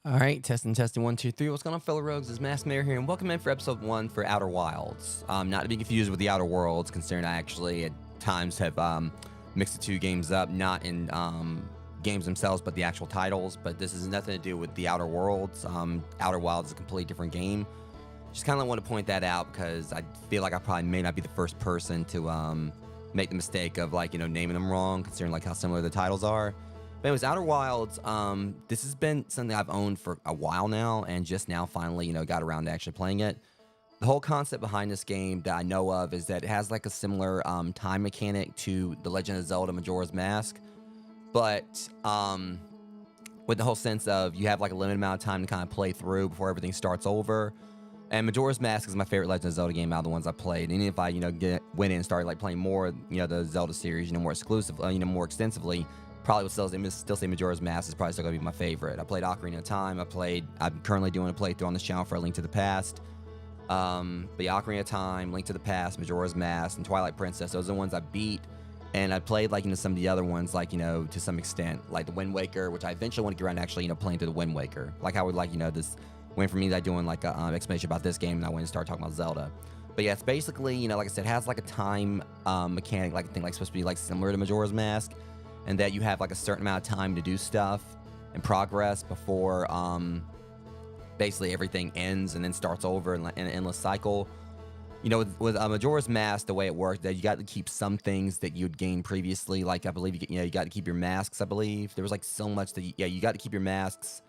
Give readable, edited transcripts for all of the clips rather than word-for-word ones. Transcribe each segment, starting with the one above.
Alright, testing, 1, 2, 3. What's going on, fellow rogues? It's Mass Mayor here, and welcome in for episode 1 for Outer Wilds. Not to be confused with the Outer Worlds, considering I actually at times have mixed the two games up, not in games themselves, but the actual titles. But this has nothing to do with the Outer Worlds. Outer Wilds is a completely different game. Just kind of want to point that out because I feel like I probably may not be the first person to make the mistake of naming them wrong, considering how similar the titles are. But anyways, Outer Wilds, this has been something I've owned for a while now, and just now finally, got around to actually playing it. The whole concept behind this game that I know of is that it has a similar time mechanic to the Legend of Zelda Majora's Mask, but with the whole sense of you have a limited amount of time to kind of play through before everything starts over. And Majora's Mask is my favorite Legend of Zelda game out of the ones I played. And even if I, went in and started playing more, the Zelda series, more exclusive, more extensively, probably would still say Majora's Mask is probably still gonna be my favorite. I played Ocarina of Time. I'm currently doing a playthrough on this channel for A Link to the Past. But yeah, Ocarina of Time, Link to the Past, Majora's Mask, and Twilight Princess. Those are the ones I beat. And I played some of the other ones, to some extent, like the Wind Waker, which I eventually want to get around to actually, playing through the Wind Waker. I would this went for me that doing a explanation about this game, and I went and started talking about Zelda. But yeah, it's basically, like I said, it has a time mechanic, I think supposed to be similar to Majora's Mask. And that you have a certain amount of time to do stuff and progress before basically everything ends and then starts over in an endless cycle. With Majora's Mask, the way it worked, that you got to keep some things that you'd gained previously. I believe you got to keep your masks. I believe there was so much that you got to keep your masks.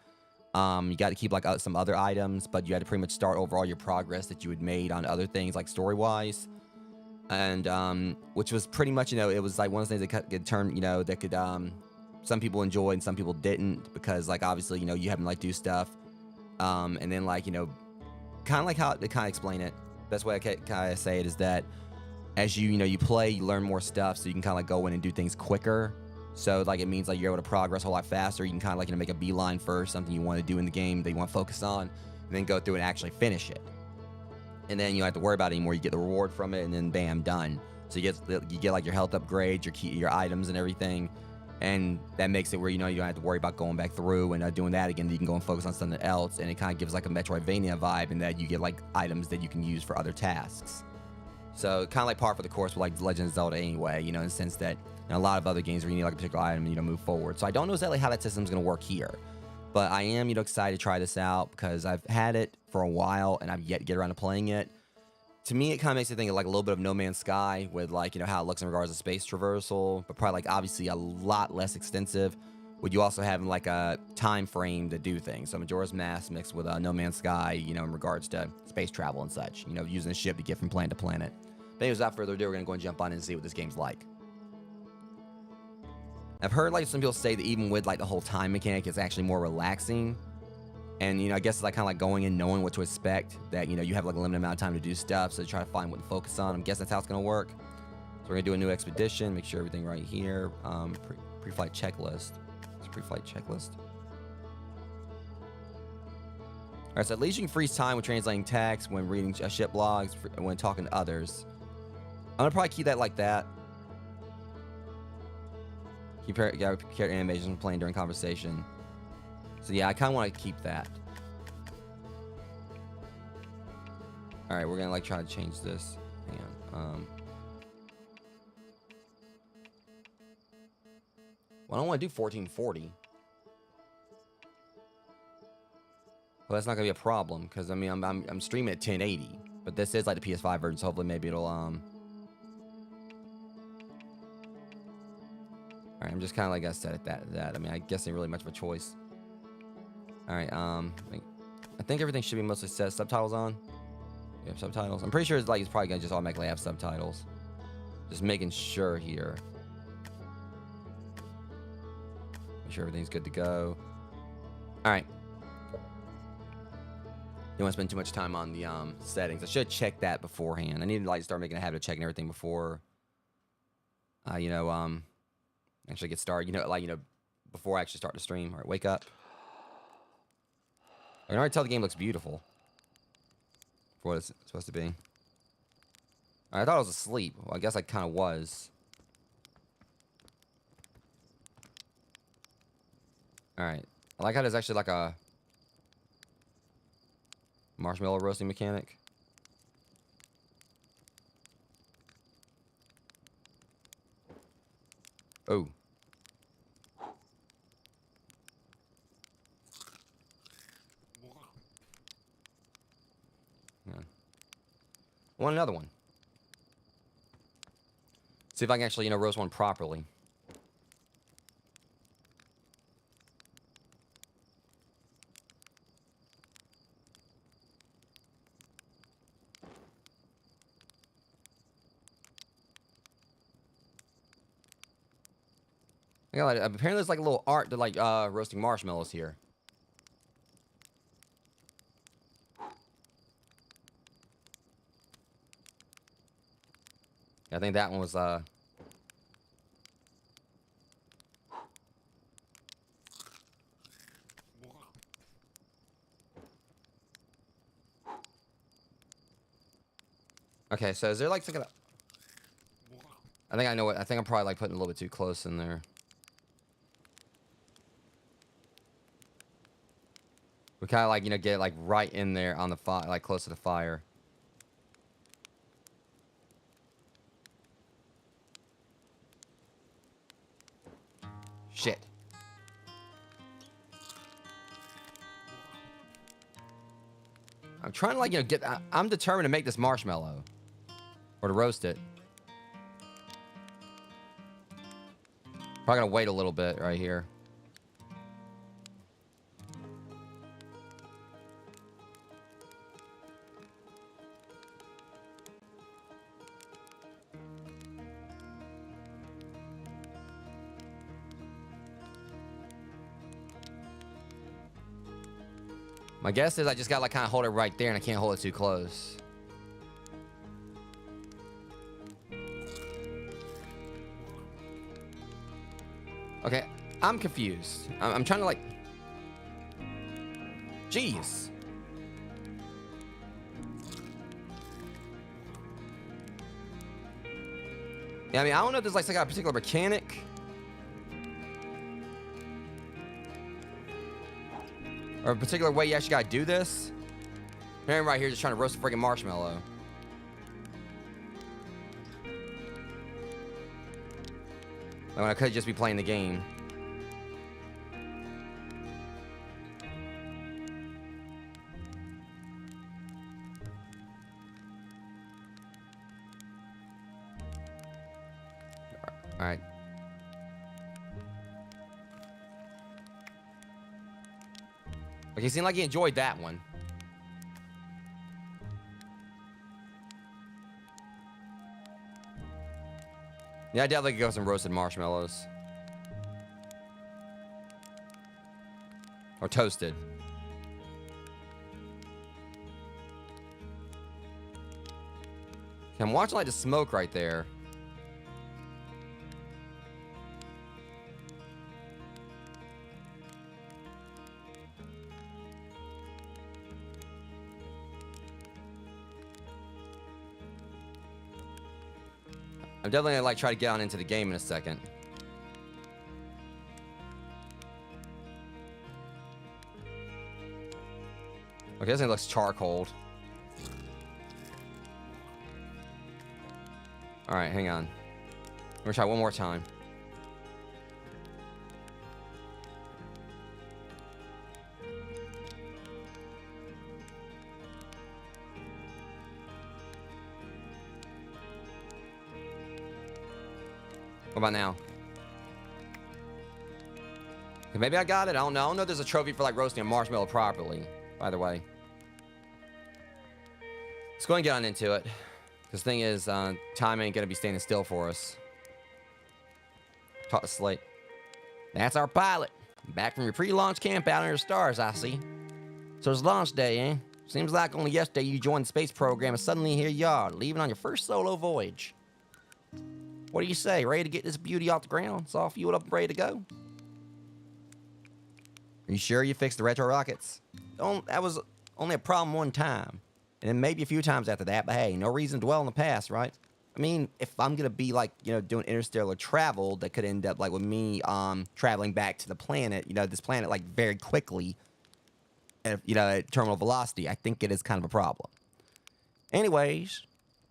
You got to keep some other items, but you had to pretty much start over all your progress that you had made on other things story wise. And which was pretty much it was one of those things that could turn that could some people enjoy and some people didn't, because obviously you have to do stuff and then kind of how to kind of explain it, best way I can kind of say it is that as you play, you learn more stuff, so you can kind of go in and do things quicker. So it means you're able to progress a whole lot faster. You can kind of make a beeline for something you want to do in the game that you want to focus on, and then go through and actually finish it. And then you don't have to worry about it anymore. You get the reward from it, and then bam, done. So you get your health upgrades, your items and everything. And that makes it where, you know, you don't have to worry about going back through and doing that again. You can go and focus on something else. And it kind of gives like a Metroidvania vibe in that you get like items that you can use for other tasks. So kind of like par for the course with like Legend of Zelda anyway, you know, in the sense that in a lot of other games where you need like a particular item, you know, move forward. So I don't know exactly how that system's going to work here. But I am, you know, excited to try this out because I've had it for a while and I've yet to get around to playing it. To me, it kind of makes me think of like a little bit of No Man's Sky with like, you know, how it looks in regards to space traversal, but probably like obviously a lot less extensive. With you also having like a time frame to do things. So Majora's Mask mixed with No Man's Sky, you know, in regards to space travel and such, you know, using a ship to get from planet to planet. But anyways, without further ado, we're going to go and jump on and see what this game's like. I've heard like some people say that even with like the whole time mechanic, it's actually more relaxing. And, you know, I guess it's like kind of like going in knowing what to expect, that, you know, you have like a limited amount of time to do stuff, so try to find what to focus on. I guess that's how it's going to work. So we're going to do a new expedition, make sure everything right here. Pre-flight checklist. It's pre-flight checklist. All right, so at least you can freeze time when translating text, when reading ship logs, when talking to others. I'm going to probably keep that like that. Keep character animations playing during conversation. So yeah, I kind of want to keep that. All right, we're gonna like try to change this. Hang on. Well, I don't want to do 1440. Well, that's not gonna be a problem because I mean I'm streaming at 1080, but this is like the PS5 version, so hopefully maybe it'll All right, I'm just kind of like I said at that. I mean, I guess ain't really much of a choice. All right, I think everything should be mostly set. Subtitles on? You have subtitles? I'm pretty sure it's probably gonna just automatically have subtitles. Just making sure here. Make sure everything's good to go. All right. Don't want to spend too much time on the settings. I should check that beforehand. I need to like start making a habit of checking everything before you know, actually get started. You know, like, you know, before I actually start the stream. All right, wake up. I can already tell the game looks beautiful for what it's supposed to be. I thought I was asleep. Well, I guess I kind of was. All right. I like how there's actually like a marshmallow roasting mechanic. Oh. I want another one. See if I can actually, you know, roast one properly. Yeah, like, apparently there's like a little art to like roasting marshmallows here. I think that one was okay, so is there like something? I think I know what. I think I'm probably like putting a little bit too close in there. We kind of like, you know, get like right in there on the fire, like close to the fire. Shit. I'm trying to like, you know, get. I'm determined to make this marshmallow, or to roast it. Probably gonna wait a little bit right here. My guess is I just gotta like kind of hold it right there, and I can't hold it too close. Okay, I'm confused. I'm trying to like... Jeez. Yeah, I mean, I don't know if there's like some kind of particular mechanic Or a particular way you actually gotta do this? I'm right here just trying to roast a freaking marshmallow. When I could just be playing the game. Alright. Okay, it seemed like he enjoyed that one. Yeah, I definitely could go with some roasted marshmallows. Or toasted. Okay, I'm watching like the smoke right there. I'm definitely gonna like try to get on into the game in a second. Okay, this thing looks charcoaled. Alright, hang on. We're gonna try one more time. What about now? Okay, maybe I got it. I don't know. I don't know if there's a trophy for like roasting a marshmallow properly, by the way. Let's go and get on into it. This thing is, time ain't gonna be standing still for us. Talk to Slate. That's our pilot. Back from your pre-launch camp out under the stars, I see. So it's launch day, eh? Seems like only yesterday you joined the space program and suddenly here you are, leaving on your first solo voyage. What do you say? Ready to get this beauty off the ground? It's all fueled up and ready to go? Are you sure you fixed the retro rockets? That was only a problem one time. And then maybe a few times after that, but hey, no reason to dwell on the past, right? I mean, if I'm gonna be like, doing interstellar travel, that could end up like with me traveling back to the planet, this planet like very quickly at, at terminal velocity, I think it is kind of a problem. Anyways,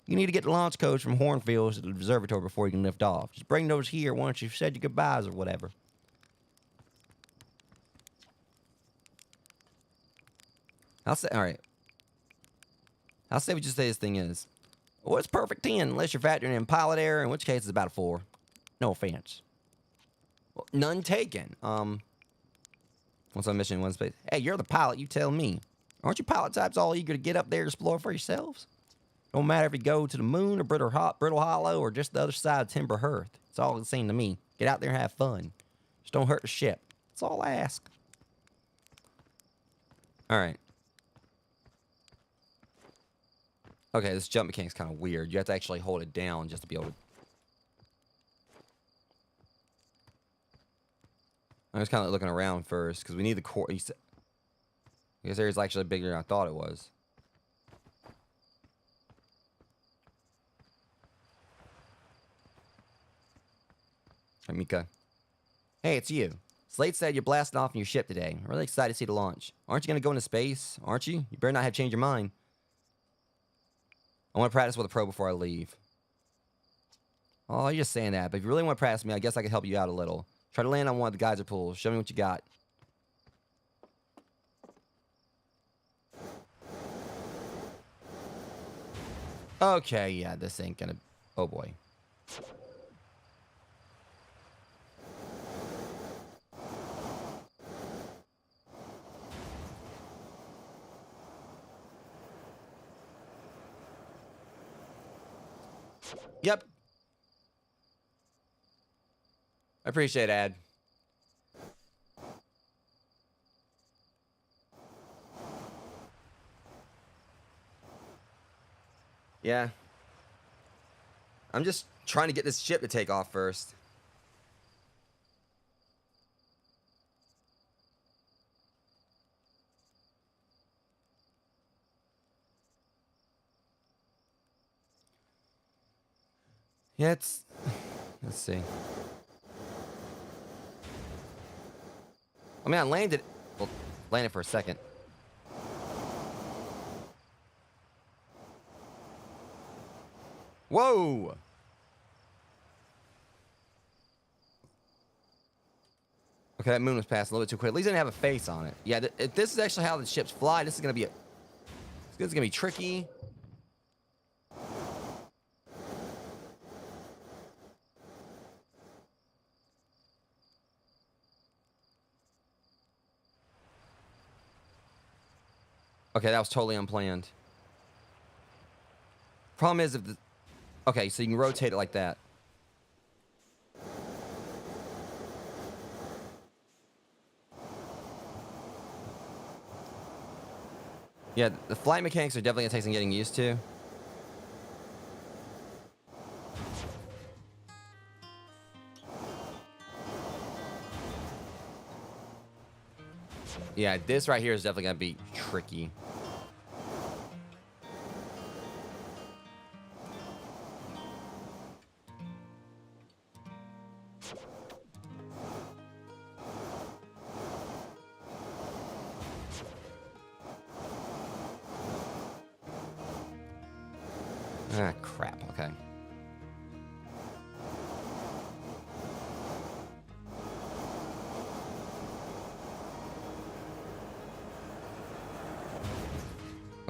you need to get the launch codes from Hornfields to the observatory before you can lift off. Just bring those here once you've said your goodbyes or whatever. Alright. I'll say what you say this thing is. Well, it's perfect 10, unless you're factoring in pilot error, in which case it's about a 4. No offense. Well, none taken. What's on mission in one space? Hey, you're the pilot, you tell me. Aren't you pilot types all eager to get up there and explore for yourselves? Don't matter if you go to the moon or Brittle Hollow or just the other side of Timber Hearth. It's all the same to me. Get out there and have fun. Just don't hurt the ship. That's all I ask. Alright. Okay, this jump mechanic's kind of weird. You have to actually hold it down just to be able to... I was kind of looking around first, because we need the core... I guess this area's actually bigger than I thought it was. Hey, Mika. Hey, it's you. Slate said you're blasting off in your ship today. I'm really excited to see the launch. Aren't you going to go into space? Aren't you? You better not have changed your mind. I want to practice with a pro before I leave. Oh, you're just saying that. But if you really want to practice with me, I guess I could help you out a little. Try to land on one of the geyser pools. Show me what you got. Okay, yeah, this ain't gonna... Oh, boy. Yep. I appreciate it, Ad. Yeah. I'm just trying to get this ship to take off first. Yeah, it's... Let's see. I mean, I landed... Well, Landed for a second. Whoa! Okay, that moon was passing a little bit too quick. At least it didn't have a face on it. Yeah, if this is actually how the ships fly, this is gonna be this is gonna be tricky. Okay, that was totally unplanned. Problem is if the... Okay, so you can rotate it like that. Yeah, the flight mechanics are definitely gonna take some getting used to. Yeah, this right here is definitely gonna be tricky. Ah, crap. Okay.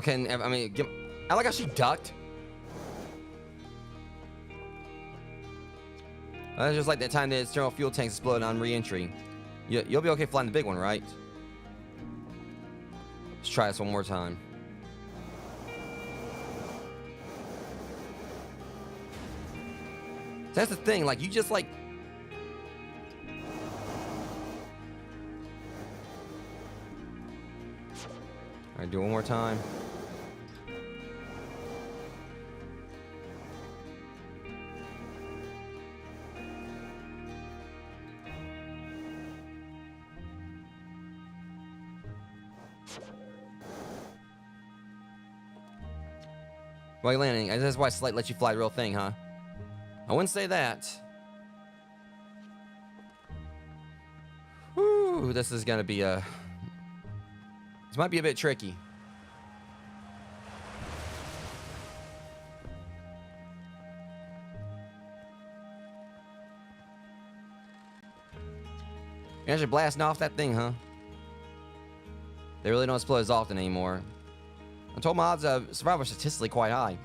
Okay, and, I mean, I like how she ducked. That's just like that time the external fuel tanks exploded on re-entry. You'll be okay flying the big one, right? Let's try this one more time. That's the thing, like, you just, like... Alright, do it one more time. While you're landing, that's why Slate lets you fly the real thing, huh? I wouldn't say that. Whew, this is gonna be a... This might be a bit tricky. You're actually blasting off that thing, huh? They really don't explode as often anymore. I'm told my odds of survival are statistically quite high.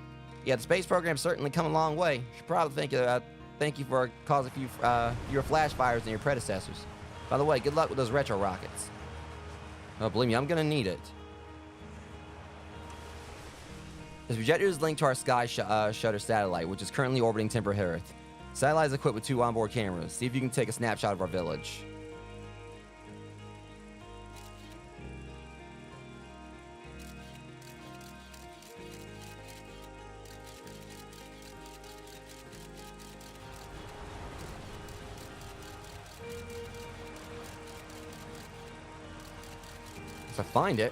Yeah, the space program's certainly come a long way. Should probably thank you for causing fewer flash fires than your predecessors. By the way, good luck with those retro rockets. Oh, believe me, I'm gonna need it. This projector is linked to our Sky Shutter satellite, which is currently orbiting temperate Earth. The satellite is equipped with 2 onboard cameras. See if you can take a snapshot of our village. If I find it.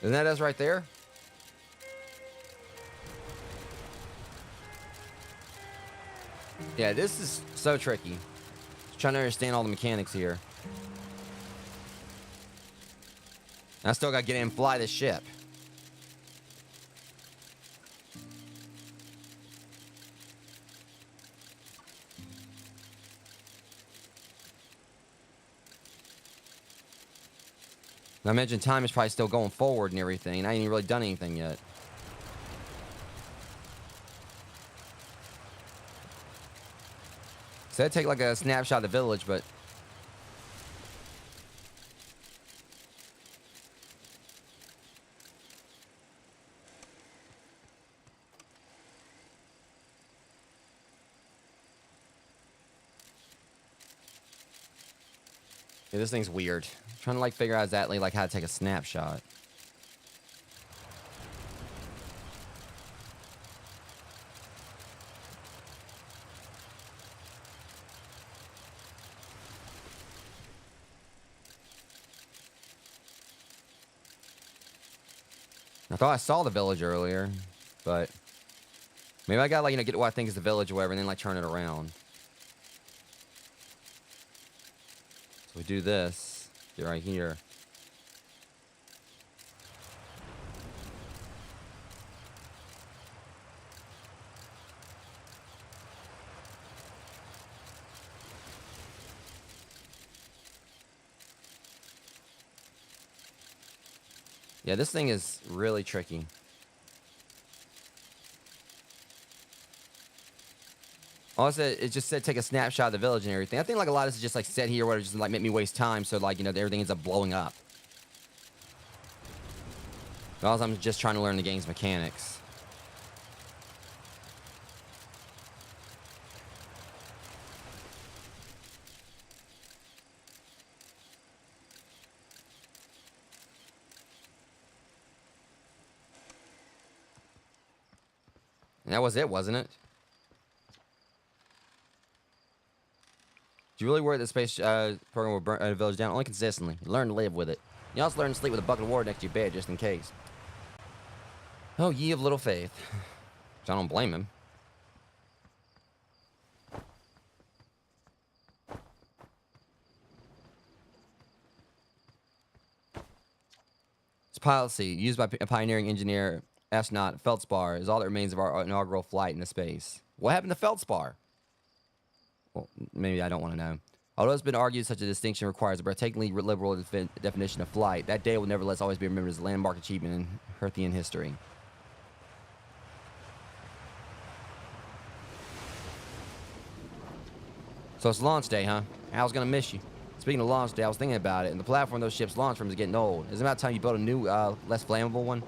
Isn't that us right there? Yeah, this is so tricky. Just trying to understand all the mechanics here. I still gotta get in and fly this ship. Now, I imagine time is probably still going forward and everything, and I ain't even really done anything yet. So I'd take like a snapshot of the village, but... Yeah, this thing's weird. I'm trying to like figure out exactly like how to take a snapshot. I thought I saw the village earlier, but maybe I gotta, like, get what I think is the village or whatever, and then, like, turn it around. So we do this. Get right here. Yeah, this thing is really tricky. Also, it just said take a snapshot of the village and everything. I think, like, a lot of this is just, like, set here where it just, like, make me waste time, so, like, everything ends up blowing up. Also, I'm just trying to learn the game's mechanics. And that was it, wasn't it? Do you really worry that the space program will burn a village down? Only consistently. You learn to live with it. You also learn to sleep with a bucket of water next to your bed, just in case. Oh, ye of little faith. Which I don't blame him. This pilot seat, used by a pioneering engineer, astronaut, Feldspar, is all that remains of our inaugural flight into space. What happened to Feldspar? Well, maybe I don't want to know. Although it's been argued such a distinction requires a breathtakingly liberal definition of flight, that day will nevertheless always be remembered as a landmark achievement in Earthian history. So it's launch day, huh? I was going to miss you. Speaking of launch day, I was thinking about it, and the platform those ships launch from is getting old. It's about time you build a new, less flammable one.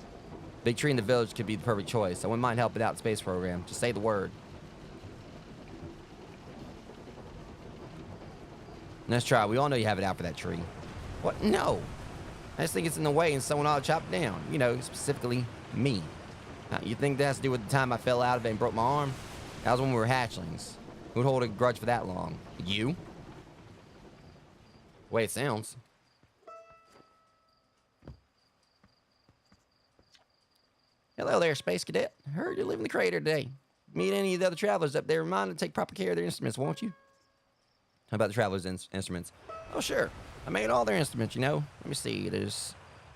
Big tree in the village could be the perfect choice. I wouldn't mind helping out the space program. Just say the word. Let's try. We all know you have it out for that tree. What? No. I just think it's in the way and someone ought to chop it down. You know, specifically me. Now, you think that has to do with the time I fell out of it and broke my arm? That was when we were hatchlings. Who'd hold a grudge for that long? You? The way it sounds. Hello there, Space Cadet. I heard you live in the crater today. Meet any of the other travelers up there. Remind them to take proper care of their instruments, won't you? How about the travelers' instruments? Oh, sure. I made all their instruments, you know. Let me see. There's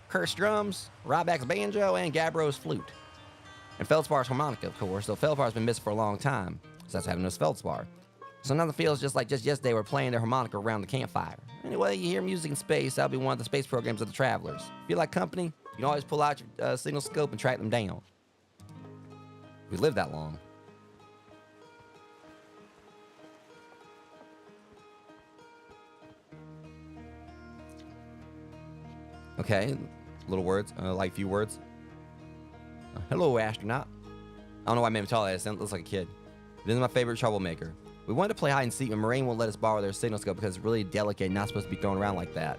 Cursed drums, Ryback's banjo, and Gabbro's flute. And Feldspar's harmonica, of course, though Feldspar's been missing for a long time. So that's having this Feldspar. Sometimes it feels just like just yesterday we're playing their harmonica around the campfire. Anyway, you hear music in space, that'll be one of the space programs of the travelers. If you like company, you can always pull out your signal scope and track them down. We live that long. Okay, little words, like few words. Hello, astronaut. I don't know why I made him tall. It looks like a kid. This is my favorite troublemaker. We wanted to play hide and seek, but Moraine won't let us borrow their signal scope because it's really delicate and not supposed to be thrown around like that.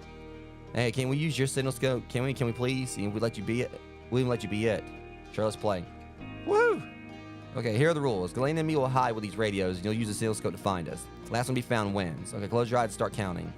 Hey, can we use your signal scope? Can we please? And we let you be it. We even let you be it. Sure, let's play. Woo! Okay, here are the rules. Galena and me will hide with these radios, and you'll use the signal scope to find us. Last one to be found wins. Okay, close your eyes and start counting.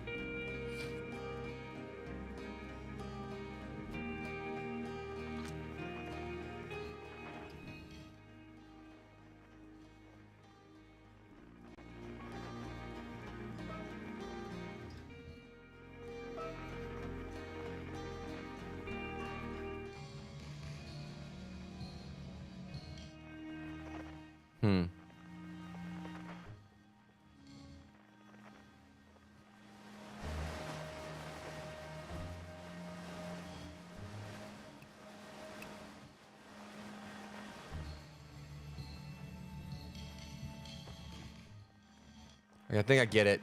Okay, I think I get it.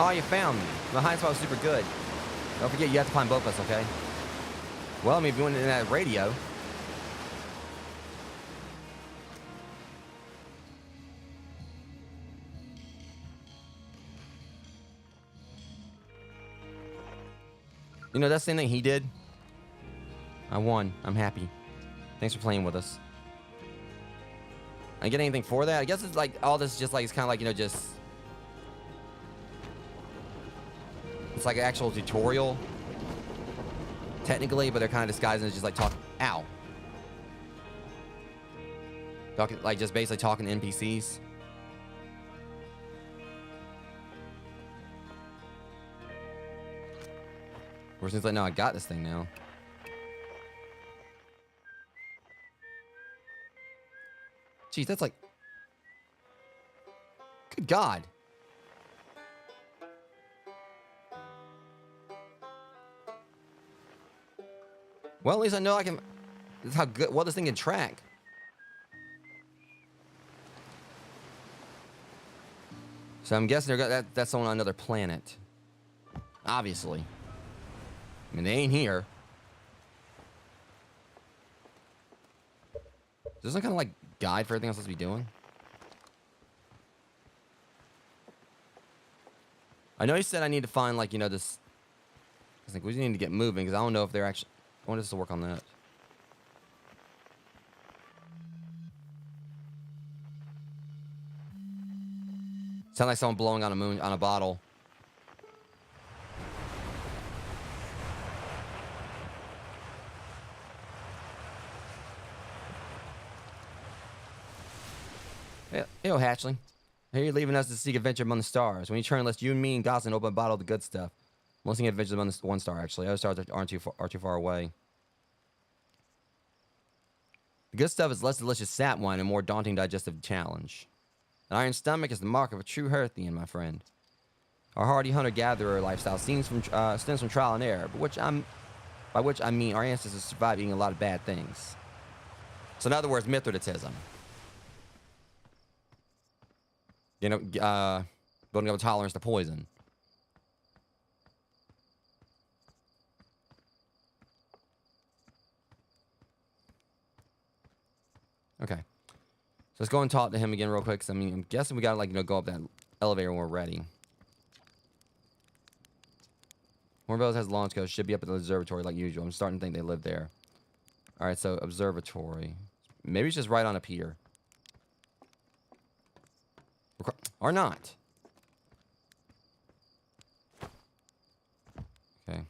Oh, you found me. The hiding spot was super good. Don't forget, you have to find both of us, okay? Well, I mean, if you went in that radio. You know, that's the same thing he did. I won. I'm happy. Thanks for playing with us. I get anything for that? I guess it's like all this just like it's kind of like, you know, just it's like an actual tutorial technically, but they're kind of disguising as just like talking. Ow. Talking like just basically talking to NPCs. Where since like, no, I got this thing now. Jeez, that's like... Good God. Well, at least I know I can... This is how good... Well, this thing can track. So I'm guessing that's on another planet. Obviously. I mean, they ain't here. Is there some kind of like guide for everything I'm supposed to be doing? I know he said I need to find like, you know, this. I think we need to get moving because I don't know if they're actually. I want us to work on that. Sound like someone blowing on a bottle. Yo, Hatchling. Here you're leaving us to seek adventure among the stars. When you turn, let's you and me and Goslin open a bottle of the good stuff. I'm listening to adventures among the one star, actually. Other stars aren't too far away. The good stuff is less delicious sap wine and more daunting digestive challenge. An iron stomach is the mark of a true Hearthian, my friend. Our hardy hunter-gatherer lifestyle stems from trial and error, by which I mean our ancestors survived eating a lot of bad things. So in other words, Mithridatism. You know, building up a tolerance to poison. Okay. So let's go and talk to him again real quick. Cause I mean, I'm guessing we gotta like, you know, go up that elevator when we're ready. Hornbells has launch codes. Should be up at the observatory like usual. I'm starting to think they live there. All right, so observatory. Maybe it's just right on up here. Or not. Okay.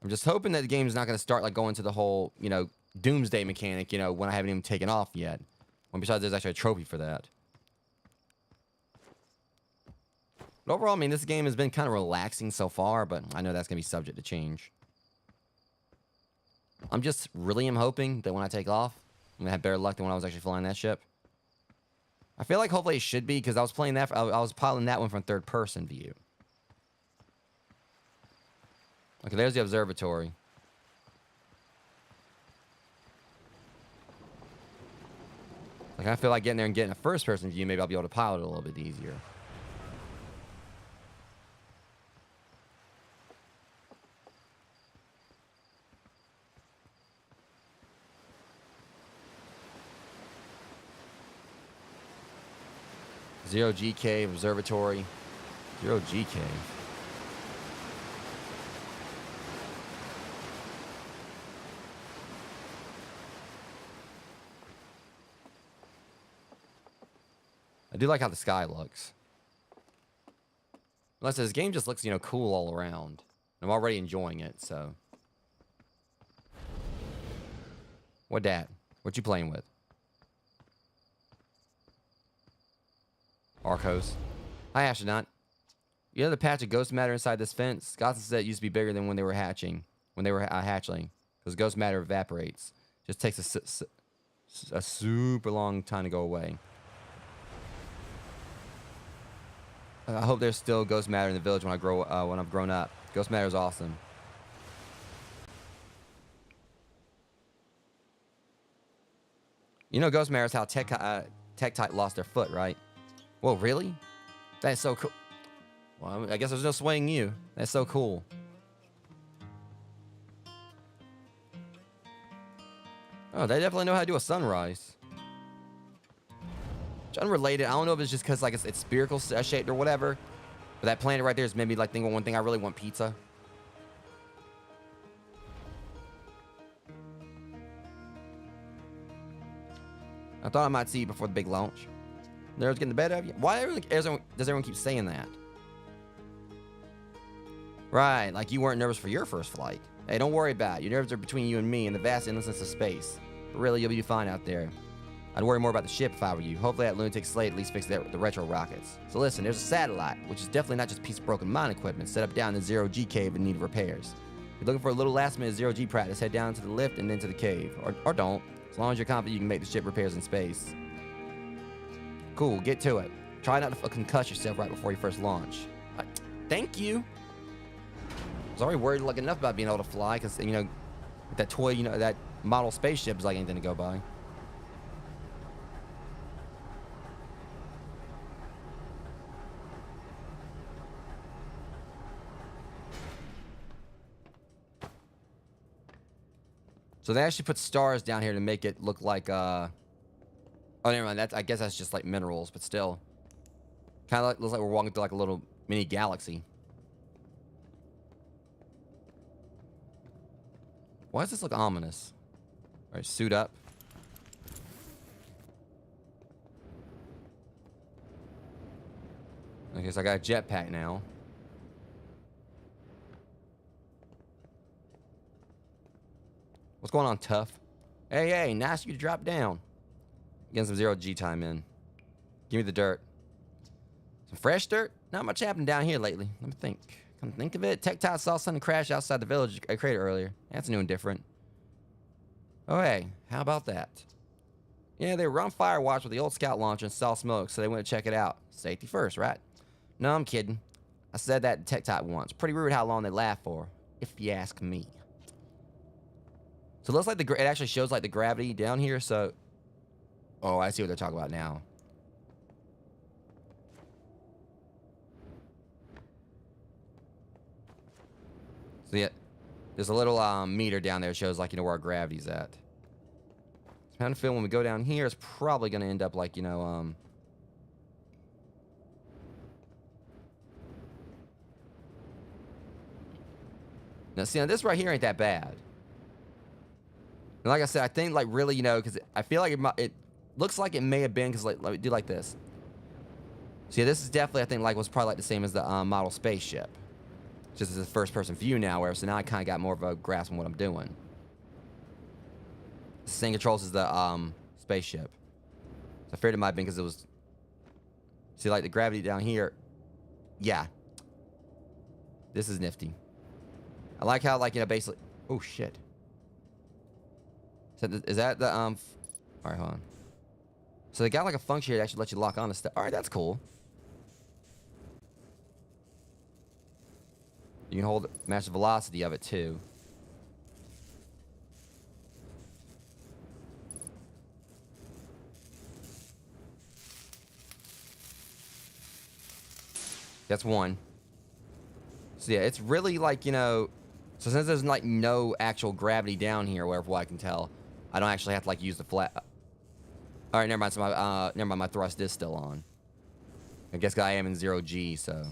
I'm just hoping that the game's not going to start like going to the whole, you know, doomsday mechanic, you know, when I haven't even taken off yet. When besides there's actually a trophy for that. But overall, I mean, this game has been kind of relaxing so far, but I know that's going to be subject to change. I'm just really hoping that when I take off, I'm going to have better luck than when I was actually flying that ship. I feel like hopefully it should be because I was playing that. I was piloting that one from third person view. Okay, there's the observatory. Like I feel like getting there and getting a first person view, maybe I'll be able to pilot it a little bit easier. Zero G Cave, observatory. Zero G Cave. I do like how the sky looks. Unless this game just looks, you know, cool all around. I'm already enjoying it, so. What dat? What you playing with? Arcos. Hi, astronaut. You know the patch of ghost matter inside this fence? Gotham said it used to be bigger than when they were hatching. When they were hatchling. Because ghost matter evaporates. Just takes a super long time to go away. I hope there's still ghost matter in the village when I've grown up. Ghost matter is awesome. You know ghost matter is how Tektite lost their foot, right? Whoa, really? That's so cool. Well, I guess there's no swaying you. That's so cool. Oh, they definitely know how to do a sunrise. It's unrelated. I don't know if it's just because like it's spherical shaped or whatever. But that planet right there is made me like think of one thing. I really want pizza. I thought I might see you before the big launch. Nerves getting the better of you? Why does everyone keep saying that? Right, like you weren't nervous for your first flight. Hey, don't worry about it. Your nerves are between you and me and the vast endlessness of space. But really, you'll be fine out there. I'd worry more about the ship if I were you. Hopefully that lunatic slate at least fixed the retro rockets. So listen, there's a satellite, which is definitely not just a piece of broken mine equipment set up down in the zero-G cave in need of repairs. If you're looking for a little last-minute zero-G practice, head down to the lift and into the cave. Or don't, as long as you're confident you can make the ship repairs in space. Cool, get to it. Try not to concuss yourself right before your first launch. Thank you. I was already worried like enough about being able to fly, because, you know, that toy, you know, that model spaceship is like anything to go by. So they actually put stars down here to make it look like, oh, never mind. I guess that's just like minerals, but still. Kind of like, looks like we're walking through like a little mini galaxy. Why does this look ominous? All right, suit up. Okay, so I got a jetpack now. What's going on, Tough? Hey, nice of you to drop down. Getting some zero-G time in. Give me the dirt. Some fresh dirt? Not much happened down here lately. Let me think. Come think of it, Tectile saw something crash outside the village crater earlier. That's new and different. Oh, hey, how about that? Yeah, they were on fire watch with the old scout launcher and saw smoke, so they went to check it out. Safety first, right? No, I'm kidding. I said that to Tectile once. Pretty rude how long they laughed for, if you ask me. So it looks like it actually shows like the gravity down here, so... Oh, I see what they're talking about now. So yeah, there's a little meter down there that shows like, you know, where our gravity's at. So I kind of feel when we go down here, it's probably going to end up like, you know, Now, see, now this right here ain't that bad. And like I said, I think, like, really, you know, because I feel like it looks like it may have been, because, like, let me do like this. So, yeah, this is definitely, I think, like, was probably, like, the same as the model spaceship. Just as a first-person view now, where, so now I kind of got more of a grasp on what I'm doing. The same controls as the spaceship. So I figured it might have been because it was... See, like, the gravity down here. Yeah. This is nifty. I like how, like, you know, basically... Oh, shit. Is that the, Alright, hold on. So they got, like, a function here that actually lets you lock on to stuff. Alright, that's cool. You can match the velocity of it, too. That's one. So, yeah, it's really, like, you know... So since there's, like, no actual gravity down here, whatever I can tell... I don't actually have to, like, use the flat... Alright, never mind. So never mind, my thrust is still on. I guess I am in zero-G, so...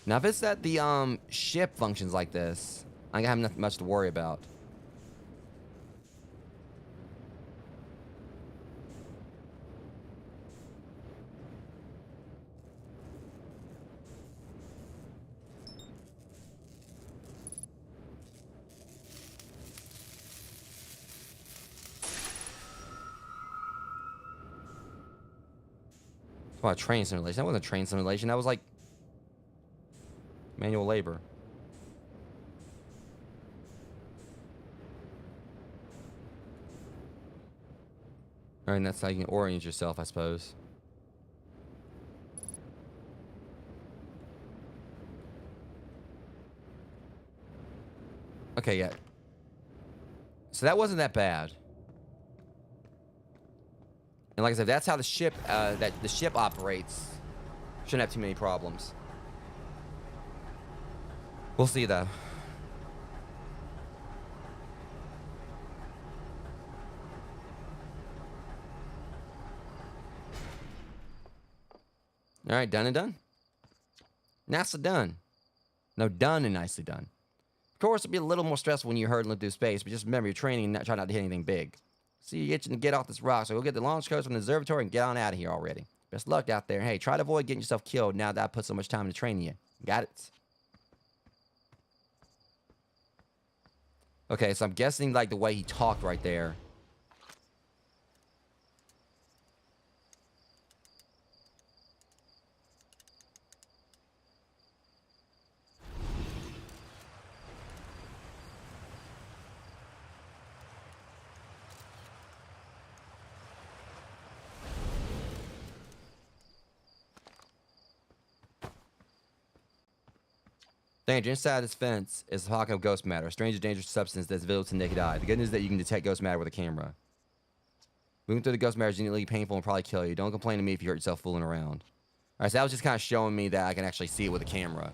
Now, if it's that the ship functions like this, I have nothing much to worry about. Well, a train simulation. That wasn't a train simulation. That was like manual labor. Alright, and that's how you can orient yourself, I suppose. Okay, yeah. So that wasn't that bad. And like I said, that's how the ship operates. Shouldn't have too many problems. We'll see though. All right, done and done. NASA done. No, done and nicely done. course, it'll be a little more stressful when you're hurtling through space, but just remember, you're training and try not to hit anything big. See, you itching to get off this rock, so go get the launch codes from the observatory and get on out of here already. Best luck out there. Hey, try to avoid getting yourself killed now that I put so much time into training you. Got it? Okay, so I'm guessing, like, the way he talked right there. Danger. Inside this fence is a pocket of ghost matter, a strange and dangerous substance that's visible to the naked eye. The good news is that you can detect ghost matter with a camera. Moving through the ghost matter is uniquely painful and probably kill you. Don't complain to me if you hurt yourself fooling around. Alright, so that was just kind of showing me that I can actually see it with a camera.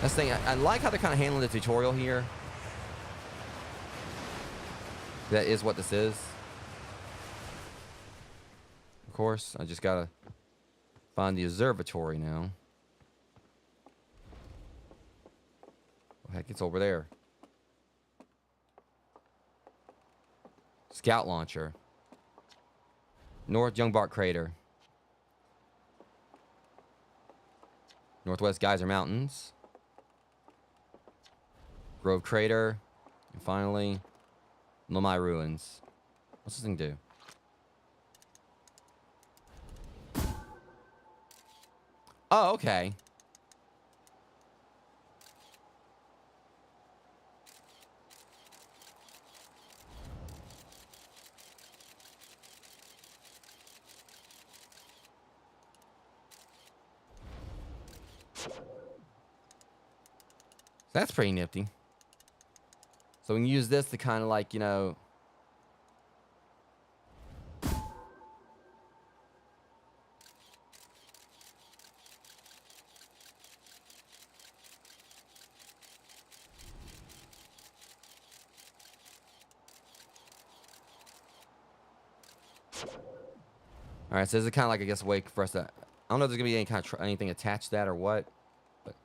That's the thing. I like how they're kind of handling the tutorial here. That is what this is. Of course, I just gotta find the observatory now. Oh, heck, it's over there. Scout launcher. North Youngbart Crater. Northwest Geyser Mountains. Grove Crater. And finally, Lomai Ruins. What's this thing do? Oh, okay. That's pretty nifty. So we can use this to kind of like, you know... Alright, so this is kind of like, I guess, a way for us to... I don't know if there's going to be any kind of anything attached to that or what. But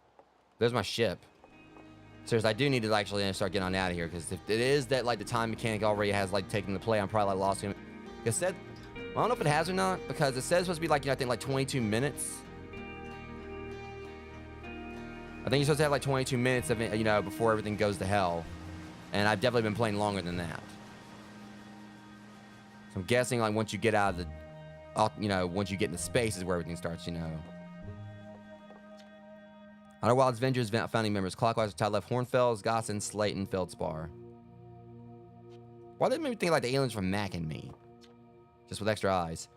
there's my ship. Seriously, I do need to actually start getting on out of here. Because if it is that, like, the time mechanic already has, like, taken the play, I'm probably, like, lost him. It said... I don't know if it has or not. Because it says it's supposed to be, like, you know, I think, like, 22 minutes. I think you're supposed to have, like, 22 minutes of it, you know, before everything goes to hell. And I've definitely been playing longer than that. So I'm guessing, like, once you get out of the... you know, once you get into space is where everything starts, you know. Outer Wilds Avengers founding members. Clockwise, top left, Hornfels, Gossen, Slayton, Feldspar. Why did they make me think like the aliens from Mac and Me? Just with extra eyes.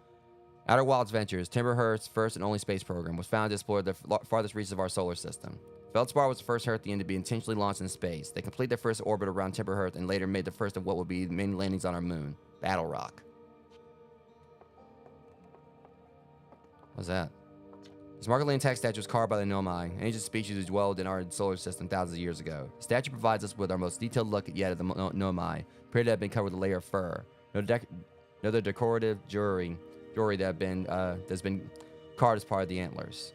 Outer Wilds Ventures, Timberhurst's first and only space program, was founded to explore the farthest reaches of our solar system. Feldspar was the first Earthian to be intentionally launched in space. They completed their first orbit around Timberhurst and later made the first of what would be many landings on our moon. Battle Rock. What's that? This markedly intact statue was carved by the Nomai, an ancient species who dwelled in our solar system thousands of years ago. The statue provides us with our most detailed look yet at the Nomai, appear to have been covered with a layer of fur. Another decorative jewelry that's been carved as part of the antlers.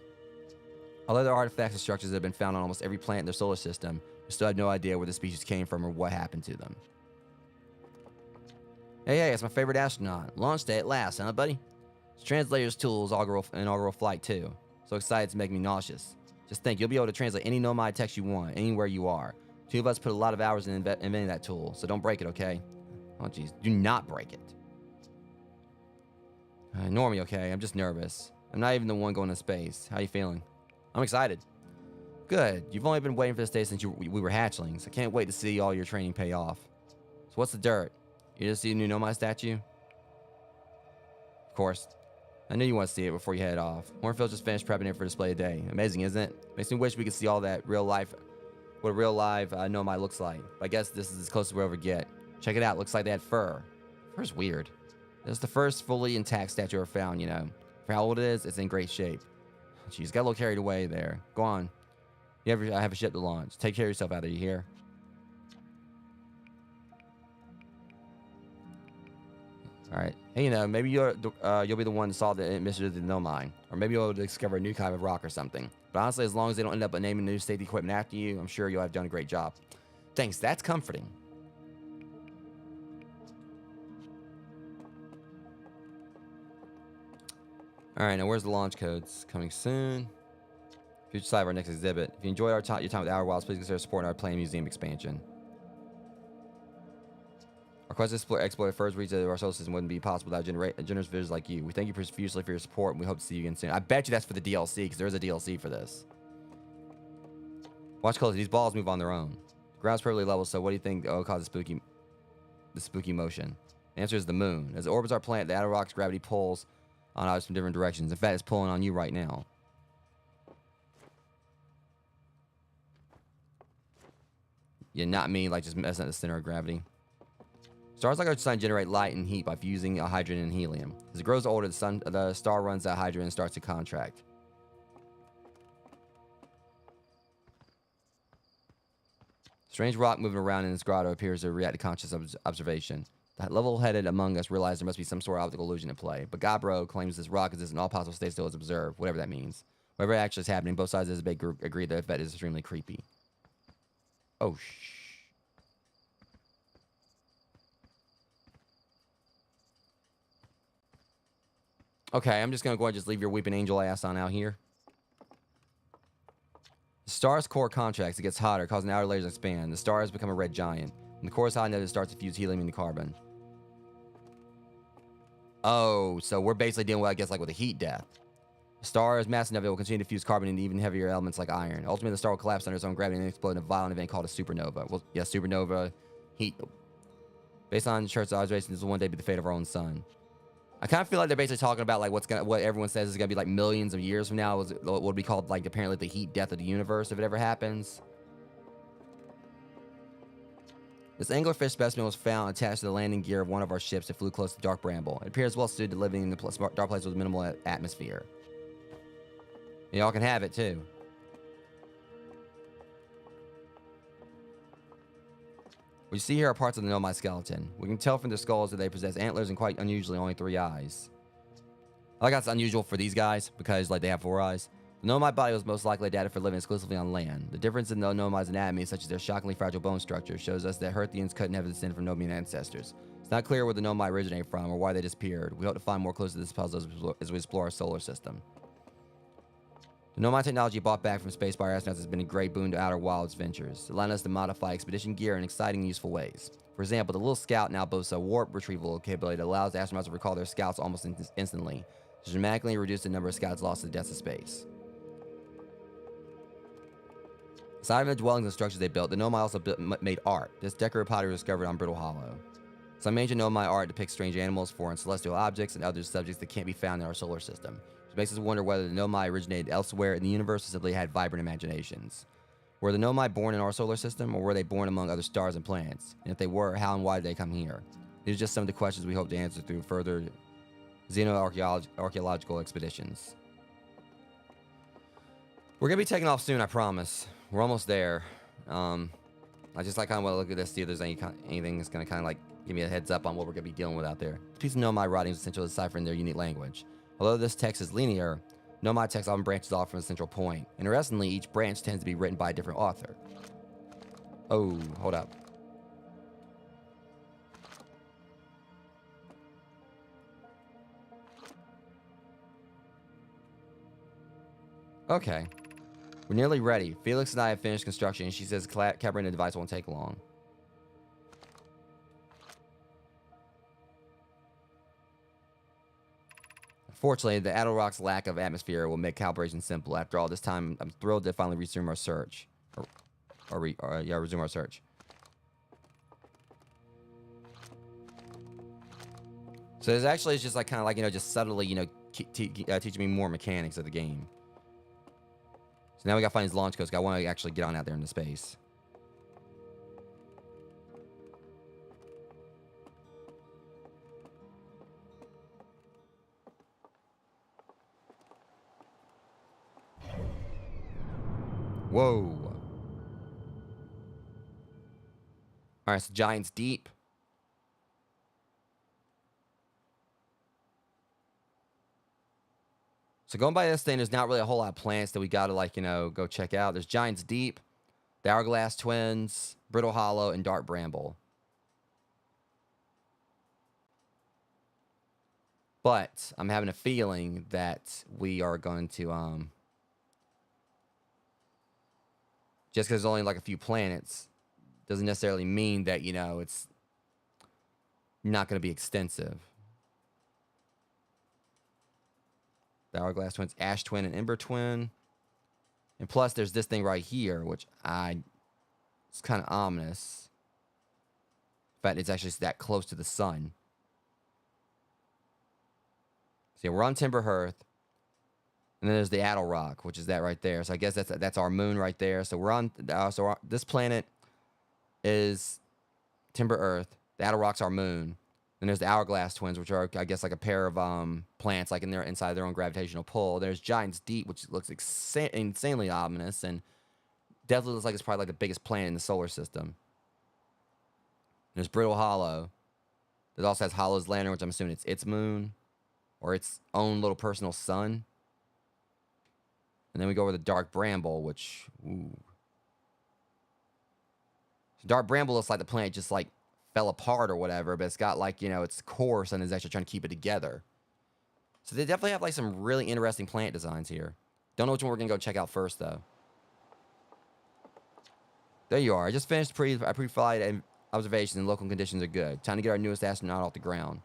Although there are artifacts and structures that have been found on almost every planet in their solar system, we still have no idea where the species came from or what happened to them. Hey, it's my favorite astronaut. Launch day at last, huh, buddy? It's translator's tools inaugural flight too. So excited it's making me nauseous. Just think, you'll be able to translate any Nomai text you want, anywhere you are. Two of us put a lot of hours in inventing that tool, so don't break it, okay? Oh, jeez. Do not break it. Ignore me, okay? I'm just nervous. I'm not even the one going to space. How you feeling? I'm excited. Good. You've only been waiting for this day since we were hatchlings. I can't wait to see all your training pay off. So what's the dirt? You just see a new Nomai statue? Of course. I knew you want to see it before you head off. Hornfield's just finished prepping it for display today. Amazing, isn't it? Makes me wish we could see all that real life, what a real live Nomai looks like. But I guess this is as close as we'll ever get. Check it out. Looks like they had fur. Fur's weird. This is the first fully intact statue ever found, you know. For how old it is, it's in great shape. Jeez, got a little carried away there. Go on. I have a ship to launch. Take care of yourself out there, you hear? All right. Hey, you know, maybe you'll be the one to solve the mystery of the Nomai, or maybe you'll discover a new kind of rock or something. But honestly, as long as they don't end up naming new safety equipment after you, I'm sure you'll have done a great job. Thanks. That's comforting. All right. Now, where's the launch codes? Coming soon. Future side of our next exhibit. If you enjoyed your time with Outer Wilds, please consider supporting our Plane Museum expansion. Our quest to explore the first reach of our solar system wouldn't be possible without generous visitors like you. We thank you profusely for your support, and we hope to see you again soon. I bet you that's for the DLC, because there's a DLC for this. Watch closely. These balls move on their own. The ground's perfectly level, so what do you think causes the spooky motion? The answer is the moon. As it orbits our planet, the outer rock's gravity pulls on us from different directions. In fact, it's pulling on you right now. Yeah, not me, like just messing at the center of gravity. Stars like our sun generate light and heat by fusing hydrogen and helium. As it grows older, the star runs out of hydrogen and starts to contract. Strange rock moving around in this grotto appears to react to conscious observation. The level-headed among us realize there must be some sort of optical illusion at play. But Gabro claims this rock exists in all possible states still is observed, whatever that means. Whatever actually is happening, both sides of this big group agree that the effect is extremely creepy. Oh, Okay, I'm just going to go ahead and just leave your weeping angel ass on out here. The star's core contracts. It gets hotter, causing the outer layers to expand. The star has become a red giant. When the core is hot enough, it starts to fuse helium into carbon. Oh, so we're basically dealing with, I guess, like with a heat death. The star is massive enough it will continue to fuse carbon into even heavier elements like iron. Ultimately, the star will collapse under its own gravity and explode in a violent event called a supernova. Well, yeah, supernova heat. Based on Church's observations, this will one day be the fate of our own sun. I kind of feel like they're basically talking about like what everyone says is gonna be like millions of years from now. What would be called like apparently the heat death of the universe if it ever happens. This anglerfish specimen was found attached to the landing gear of one of our ships that flew close to Dark Bramble. It appears well suited to living in the dark place with minimal atmosphere. Y'all can have it too. What you see here are parts of the Nomai skeleton. We can tell from their skulls that they possess antlers and quite unusually only 3 eyes. I like that's unusual for these guys because like they have 4 eyes. The Nomai body was most likely adapted for living exclusively on land. The difference in the Nomai's anatomy, such as their shockingly fragile bone structure, shows us that Herthians couldn't have descended from Nomian ancestors. It's not clear where the Nomai originated from or why they disappeared. We hope to find more clues to this puzzle as we explore our solar system. The Nomai technology brought back from space by our astronauts has been a great boon to Outer Wilds ventures, allowing us to modify expedition gear in exciting and useful ways. For example, the little Scout now boasts a warp retrieval capability that allows astronauts to recall their scouts almost instantly, to dramatically reduce the number of scouts lost to the depths of space. Aside from the dwellings and structures they built, the Nomai also made art. This decorative pottery was discovered on Brittle Hollow. Some ancient Nomai art depicts strange animals, foreign celestial objects, and other subjects that can't be found in our solar system, which makes us wonder whether the Nomai originated elsewhere in the universe or simply had vibrant imaginations. Were the Nomai born in our solar system, or were they born among other stars and planets? And if they were, how and why did they come here? These are just some of the questions we hope to answer through further xenoarchaeological expeditions. We're going to be taking off soon, I promise. We're almost there. I just like kind of want to look at this, see if there's anything that's going to kind of like give me a heads up on what we're going to be dealing with out there. This piece of Nomai writing is essential to deciphering their unique language. Although this text is linear, Nomai text often branches off from a central point. Interestingly, each branch tends to be written by a different author. Oh, hold up. Okay. We're nearly ready. Felix and I have finished construction, and she says calibrating the device won't take long. Fortunately, the Adelrock's lack of atmosphere will make calibration simple. After all this time, I'm thrilled to finally resume our search. Resume our search. So there's actually just like kind of like, just subtly, teaching me more mechanics of the game. So now we gotta find these launch codes. I want to actually get on out there into space. Whoa. Alright, so Giant's Deep. So going by this thing, there's not really a whole lot of plants that we got to, like, you know, go check out. There's Giant's Deep, the Hourglass Twins, Brittle Hollow, and Dark Bramble. But I'm having a feeling that we are going to, just because there's only like a few planets, doesn't necessarily mean that, you know, it's not going to be extensive. The Hourglass Twins, Ash Twin, and Ember Twin. And plus, there's this thing right here, which it's kind of ominous. In fact, it's actually that close to the sun. So yeah, we're on Timber Hearth. And then there's the Addle Rock, which is that right there. So I guess that's our moon right there. So we're on, this planet is Timber Earth. The Addle Rock's our moon. Then there's the Hourglass Twins, which are, I guess, like a pair of plants, like inside their own gravitational pull. There's Giant's Deep, which looks insanely ominous, and definitely looks like it's probably like the biggest planet in the solar system. There's Brittle Hollow. It also has Hollow's Lantern, which I'm assuming it's its moon, or its own little personal sun. And then we go over the Dark Bramble, which, ooh. So Dark Bramble looks like the planet just like fell apart or whatever, but it's got like, you know, its core, and is actually trying to keep it together. So they definitely have like some really interesting plant designs here. Don't know which one we're gonna go check out first though. There you are. I just finished pre-flight observations and local conditions are good. Time to get our newest astronaut off the ground.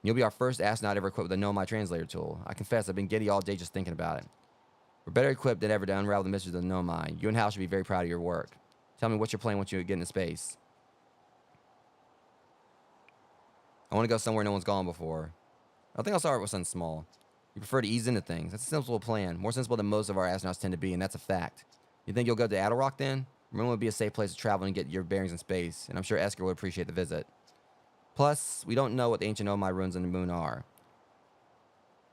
You'll be our first astronaut ever equipped with a Nomai translator tool. I confess, I've been giddy all day just thinking about it. We're better equipped than ever to unravel the mysteries of the Nomai. You and Hal should be very proud of your work. Tell me what's your plan once you get into space. I want to go somewhere no one's gone before. I think I'll start with something small. You prefer to ease into things. That's a sensible plan. More sensible than most of our astronauts tend to be, and that's a fact. You think you'll go to Addle Rock then? Moon would be a safe place to travel and get your bearings in space, and I'm sure Esker would appreciate the visit. Plus, we don't know what the ancient Nomai ruins on the moon are,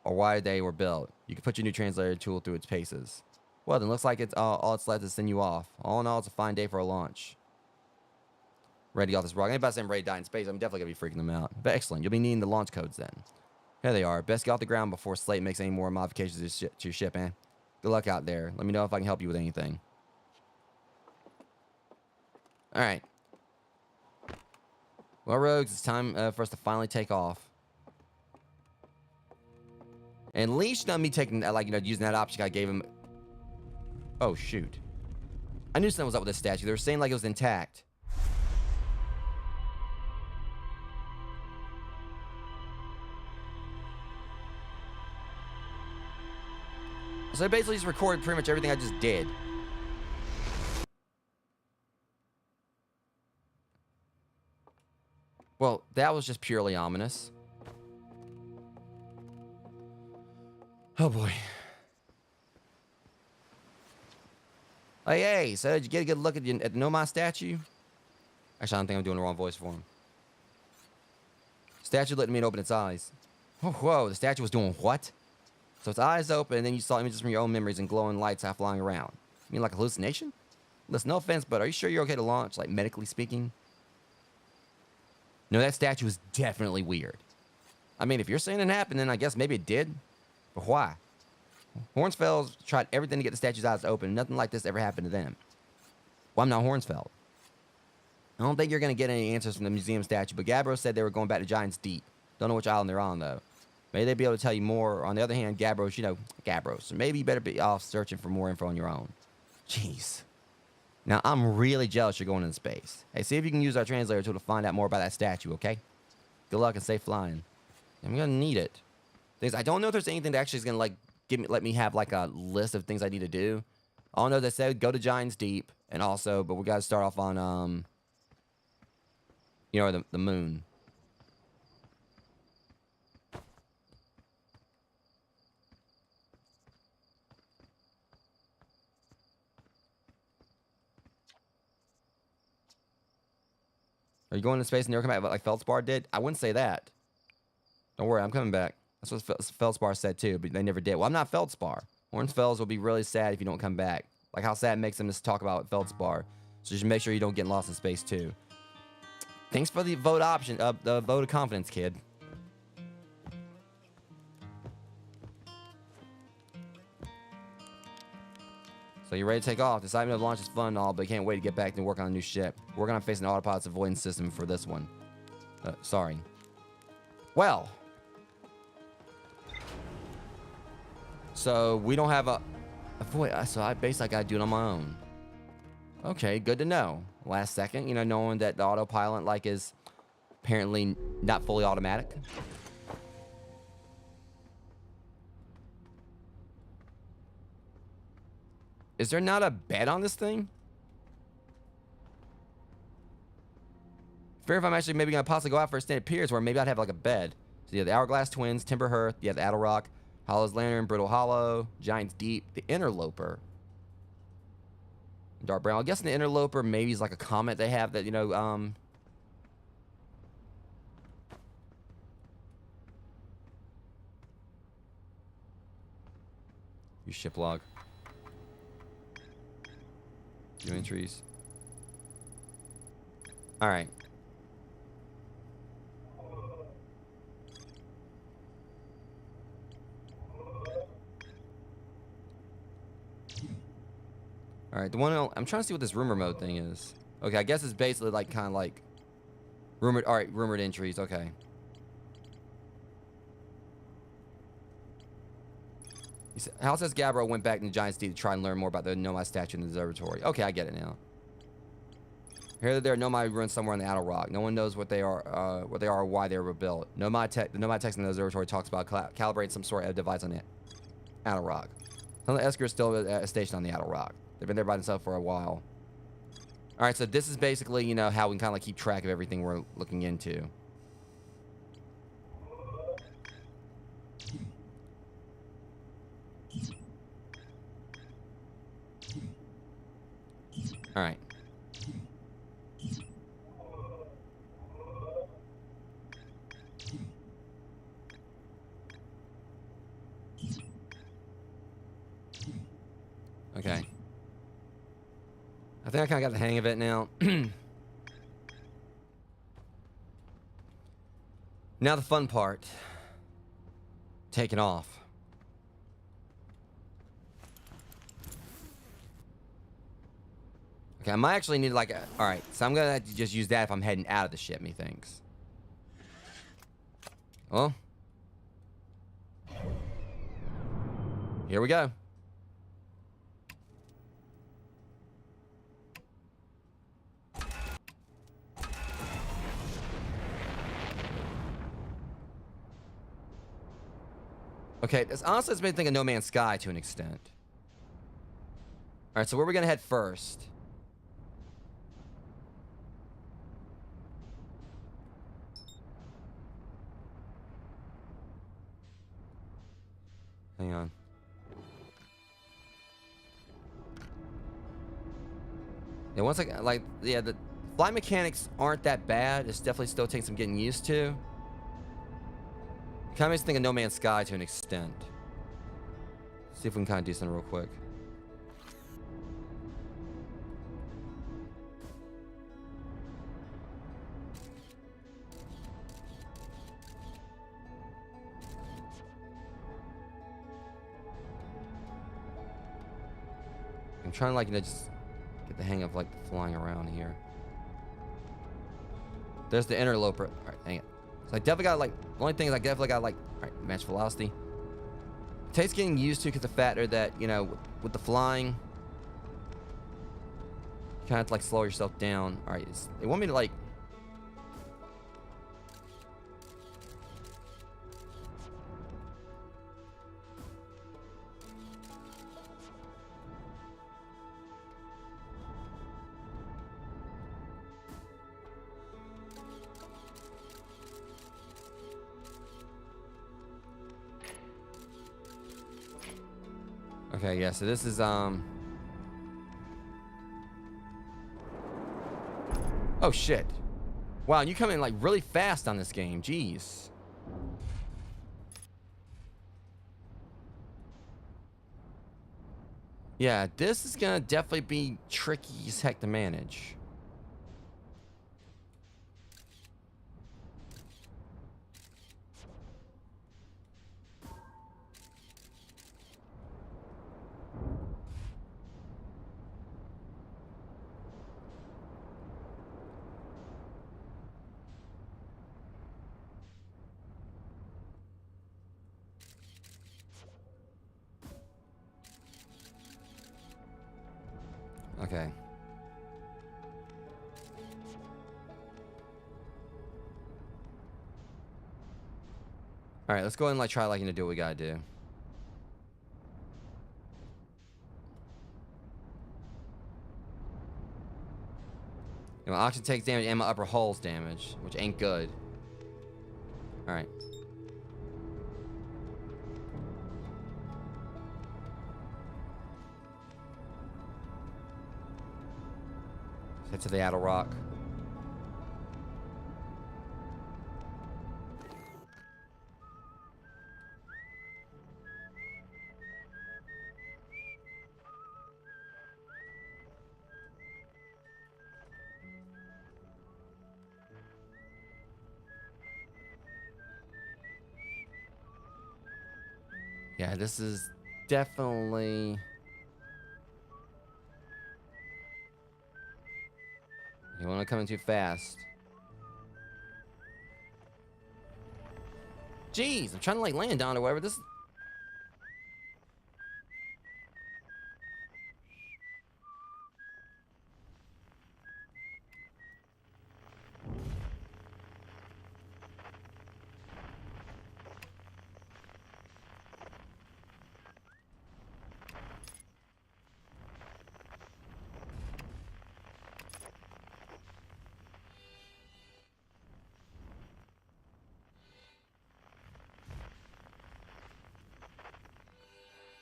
or why they were built. You can put your new translator tool through its paces. Well, then looks like it's all it's left to send you off. All in all, it's a fine day for a launch. Ready off this rock. Anybody saying ready to die in space, I'm definitely going to be freaking them out. But excellent. You'll be needing the launch codes then. Here they are. Best get off the ground before Slate makes any more modifications to your ship, man. Good luck out there. Let me know if I can help you with anything. All right. Well, Rogues, it's time for us to finally take off. And at least not me taking, like, you know, using that option I gave him. Oh, shoot. I knew something was up with this statue. They were saying like it was intact. So I basically just recorded pretty much everything I just did. Well, that was just purely ominous. Oh boy. Hey, so did you get a good look at the Nomai statue? Actually, I don't think I'm doing the wrong voice for him. Statue letting me open its eyes. Oh, whoa, the statue was doing what? So its eyes open, and then you saw images from your own memories and glowing lights half flying around. You mean like a hallucination? Listen, no offense, but are you sure you're okay to launch, like medically speaking? No, that statue is definitely weird. I mean, if you're saying it happened, then I guess maybe it did. But why? Hornsfeld tried everything to get the statue's eyes open. Nothing like this ever happened to them. Well, I'm not Hornsfeld. I don't think you're going to get any answers from the museum statue, but Gabbro said they were going back to Giant's Deep. Don't know which island they're on, though. Maybe they'd be able to tell you more. On the other hand, Gabbros, you know, Gabbros. So maybe you better be off searching for more info on your own. Jeez. Now, I'm really jealous you're going into space. Hey, see if you can use our translator tool to find out more about that statue, okay? Good luck and safe flying. I'm going to need it. Things I don't know if there's anything that actually is going to, like, let me have, like, a list of things I need to do. All I know they said go to Giant's Deep, and also, but we got to start off on, you know, the moon. Are you going to space and never come back like Feldspar did? I wouldn't say that. Don't worry, I'm coming back. That's what Feldspar said too, but they never did. Well, I'm not Feldspar. Hornsfelds will be really sad if you don't come back. Like how sad it makes them to talk about Feldspar. So just make sure you don't get lost in space too. Thanks for the vote option, the vote of confidence, kid. So you ready to take off? The excitement of launch is fun and all, but you can't wait to get back and work on a new ship. We're gonna face an autopilot's avoidance system for this one. Sorry. Well. So we don't have a void. So I basically gotta do it on my own. Okay, good to know. Last second, you know, knowing that the autopilot like is apparently not fully automatic. Is there not a bed on this thing? Fair if I'm actually maybe gonna possibly go out for extended periods where maybe I'd have like a bed. So you have the Hourglass Twins, Timber Hearth, you have the Addle Rock, Hollow's Lantern, Brittle Hollow, Giant's Deep, the Interloper. Dark Brown. I'm guessing the Interloper maybe is like a comet they have that, you know, Use ship log. View entries. Alright. Alright, the one I'm trying to see what this rumor mode thing is. Okay, I guess it's basically like kind of like rumored. Alright, rumored entries. Okay. How says Gabbro went back in the Giant's Deep to try and learn more about the Nomai statue in the observatory. Okay, I get it now. Here there are Nomai ruins somewhere in the Addle Rock. No one knows what they are or why they were built. The Nomai text in the observatory talks about calibrating some sort of device on the Addle Rock. Some of the Esker is still stationed on the Addle Rock. They've been there by themselves for a while. Alright, so this is basically, you know, how we can kind of like keep track of everything we're looking into. Alright. Okay. I think I kind of got the hang of it now. Now the fun part. Taking off. Okay, I might actually need like a... Alright, so I'm gonna have to just use that if I'm heading out of the ship, methinks. Well. Here we go. Okay, this honestly has made me think of No Man's Sky to an extent. Alright, so where are we gonna head first? Hang on. Yeah, once I like, yeah, the flight mechanics aren't that bad. It's definitely still takes some getting used to. Kind of makes me think of No Man's Sky to an extent. See if we can kind of do something real quick. I'm trying to like, you know, just get the hang of like flying around here. There's the Interloper. All right, hang it. So I definitely got like, the only thing is I definitely got like, all right, match velocity. It takes getting used to because the factor that, you know, with the flying, you kind of have to like slow yourself down. All right, they want me to like, okay, yeah, so this is, oh, shit. Wow, you come in, like, really fast on this game. Jeez. Yeah, this is gonna definitely be tricky as heck to manage. Okay. All right, let's go ahead and like try like to do what we gotta do. My oxygen takes damage and my upper hull's damage, which ain't good. All right. Head to the Addle Rock. Yeah, this is definitely... You want to come in too fast. Jeez, I'm trying to like land on or whatever. This...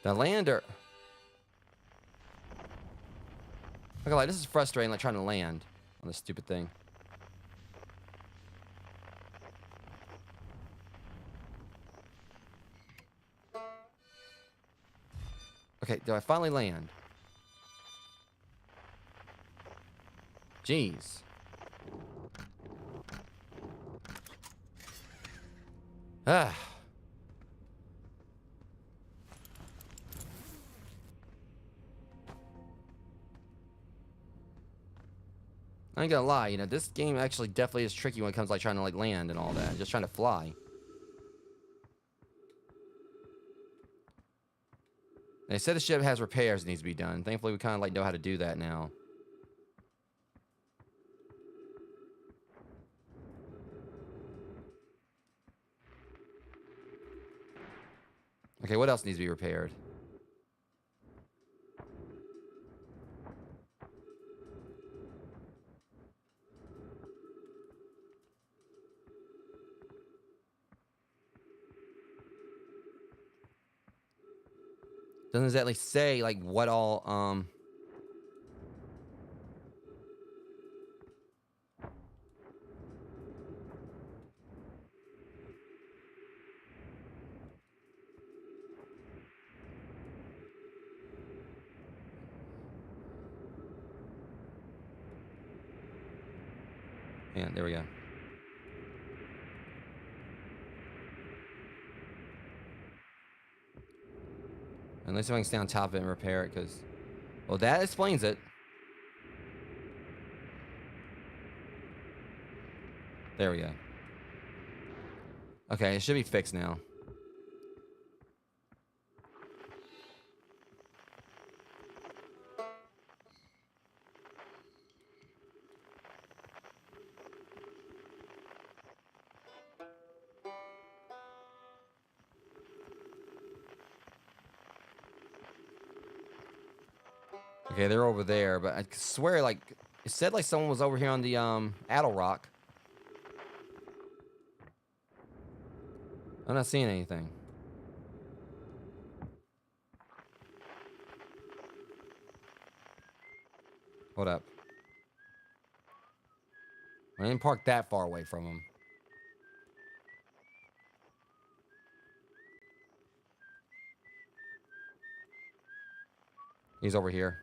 The lander... Okay, like, this is frustrating, like, trying to land on this stupid thing. Okay, do I finally land? Jeez. Ah. I ain't gonna lie, you know, this game actually definitely is tricky when it comes to like trying to like land and all that. Just trying to fly. They said the ship has repairs that needs to be done. Thankfully, we kind of like know how to do that now. Okay, what else needs to be repaired? Doesn't exactly say like what all yeah, there we go. Unless I can stay on top of it and repair it, because... Well, that explains it. There we go. Okay, it should be fixed now. Okay, they're over there, but I swear, like, it said like someone was over here on the Addle Rock. I'm not seeing anything. Hold up. I didn't park that far away from him. He's over here.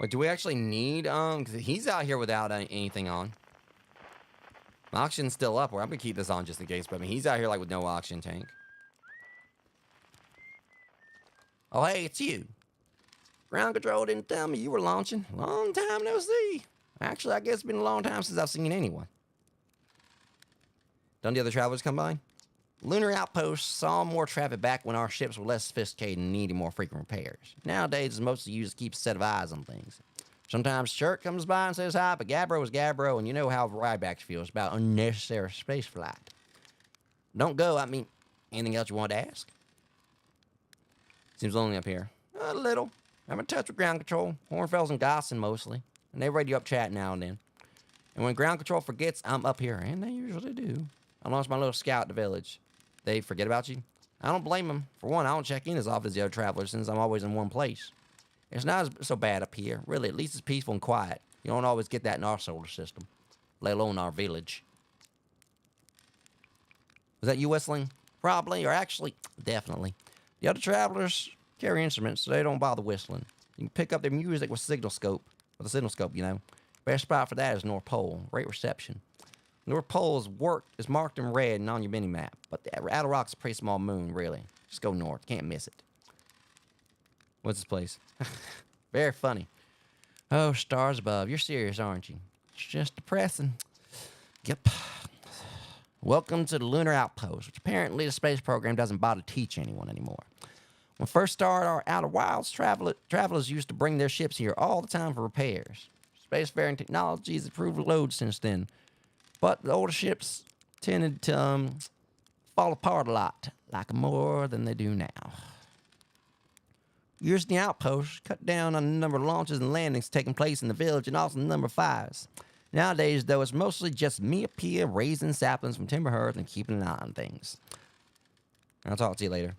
Wait, do we actually need, because he's out here without anything on. My oxygen's still up, or I'm gonna keep this on just in case, but I mean, he's out here like with no oxygen tank. Oh, hey, it's you. Ground control didn't tell me you were launching. Long time no see. Actually, I guess it's been a long time since I've seen anyone. Don't the other travelers come by? Lunar outposts saw more traffic back when our ships were less sophisticated and needed more frequent repairs. Nowadays, it's mostly used to keep a set of eyes on things. Sometimes Shirk comes by and says hi, but Gabbro is Gabbro, and you know how Ryback feels about unnecessary space flight. Don't go, I mean, anything else you want to ask? Seems lonely up here. A little. I'm in touch with ground control. Hornfells and Gosson mostly. And they radio up chat now and then. And when ground control forgets, I'm up here. And they usually do. I launched my little scout to village. They forget about you? I don't blame them. For one, I don't check in as often as the other travelers since I'm always in one place. It's not so bad up here. Really, at least it's peaceful and quiet. You don't always get that in our solar system. Let alone our village. Was that you whistling? Probably, or actually, definitely. The other travelers carry instruments, so they don't bother whistling. You can pick up their music with a signal scope, you know. Best spot for that is North Pole. Great reception. North Pole is marked in red and on your mini-map, but the Outer Rock's a pretty small moon, really. Just go north. Can't miss it. What's this place? Very funny. Oh, stars above. You're serious, aren't you? It's just depressing. Yep. Welcome to the Lunar Outpost, which apparently the space program doesn't bother to teach anyone anymore. When we first started our Outer Wilds, travelers used to bring their ships here all the time for repairs. Spacefaring technology has improved loads since then, but the older ships tended to fall apart a lot, like more than they do now. Using the outpost cut down on the number of launches and landings taking place in the village and also the number of fires. Nowadays, though, it's mostly just me up here raising saplings from timber hearth and keeping an eye on things. I'll talk to you later.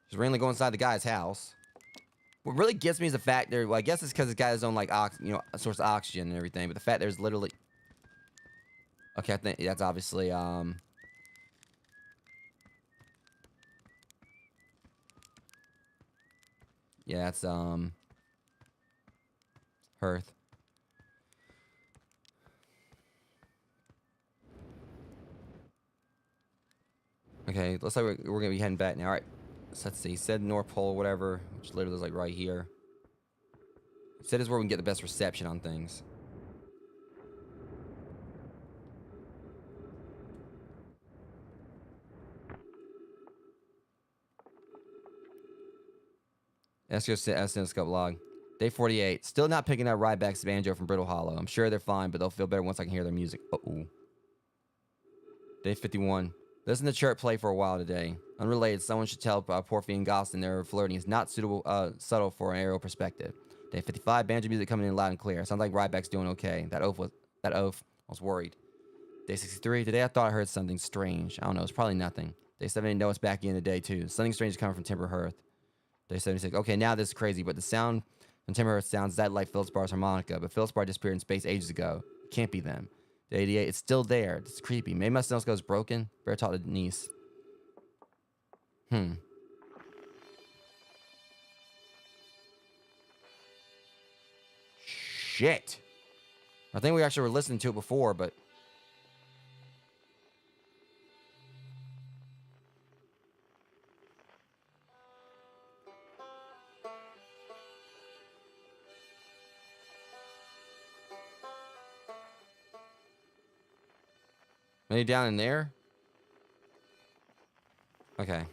Just randomly go inside the guy's house. What really gets me is the fact there. Well, I guess it's because this guy has his own like a source of oxygen and everything. But the fact there's literally. Okay, I think that's obviously Yeah, that's hearth. Okay, looks like we're gonna be heading back now. All right. So let's see. He said North Pole, whatever, which literally is like right here. He said is where we can get the best reception on things. Scope log. Day 48. Still not picking up Ryback's banjo from Brittle Hollow. I'm sure they're fine, but they'll feel better once I can hear their music. Uh-oh. Day 51. Listen to Chirp play for a while today. Unrelated, someone should tell Porphy and Gostin their flirting is not subtle for an aerial perspective. Day 55. Banjo music coming in loud and clear. Sounds like Ryback's doing okay. That oaf, I was worried. Day 63. Today I thought I heard something strange. I don't know. It's probably nothing. Day 70. No, it's back in the day 2. Something strange is coming from Timber Hearth. Day 76. Okay, now this is crazy, but the sound from Timber Hearth sounds that like Philipsbar's harmonica, but Philipsbar disappeared in space ages ago. It can't be them. Day 88. It's still there. It's creepy. Maybe my Snellscope is broken. Better talk to Denise. Shit. I think we actually were listening to it before, but... Maybe down in there? Okay.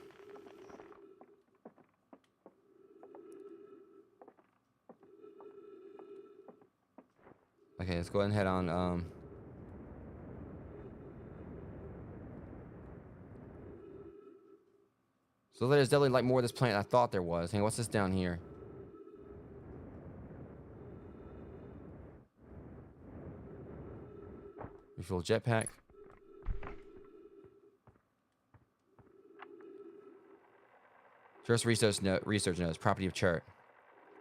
Okay, let's go ahead and head on, So there's definitely like more of this planet I thought there was. Hey, what's this down here? Refuel jetpack. First research notes, property of chart.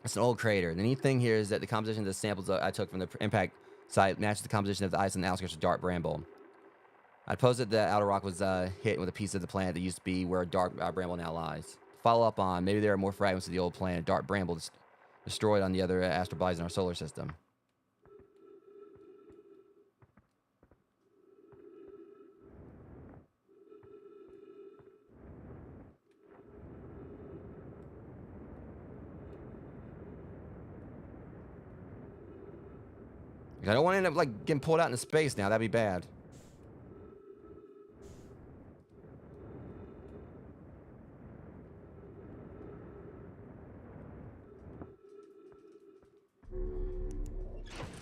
It's an old crater. The neat thing here is that the composition of the samples I took from the impact site matches the composition of the ice on the outskirts of Dark Bramble. I'd posed that the outer rock was hit with a piece of the planet that used to be where Dark Bramble now lies. Follow up on, maybe there are more fragments of the old planet Dark Bramble destroyed on the other astral bodies in our solar system. I don't want to end up, like, getting pulled out into space now. That'd be bad.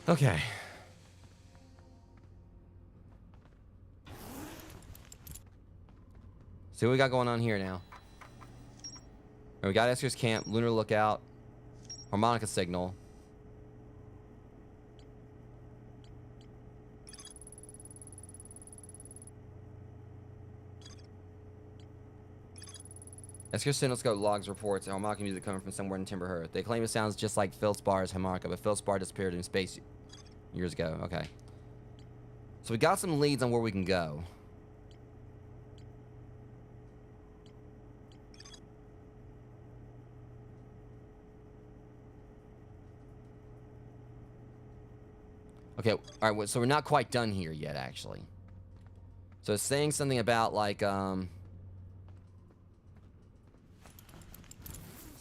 Okay. See what we got going on here now. We got Esker's Camp, Lunar Lookout, Harmonica Signal. Esker's Signal logs reports harmonica music coming from somewhere in Timber Hearth. They claim it sounds just like Feldspar's harmonica, but Feldspar disappeared in space years ago. Okay. So we got some leads on where we can go. Okay, all right, so we're not quite done here yet, actually. So it's saying something about, like, something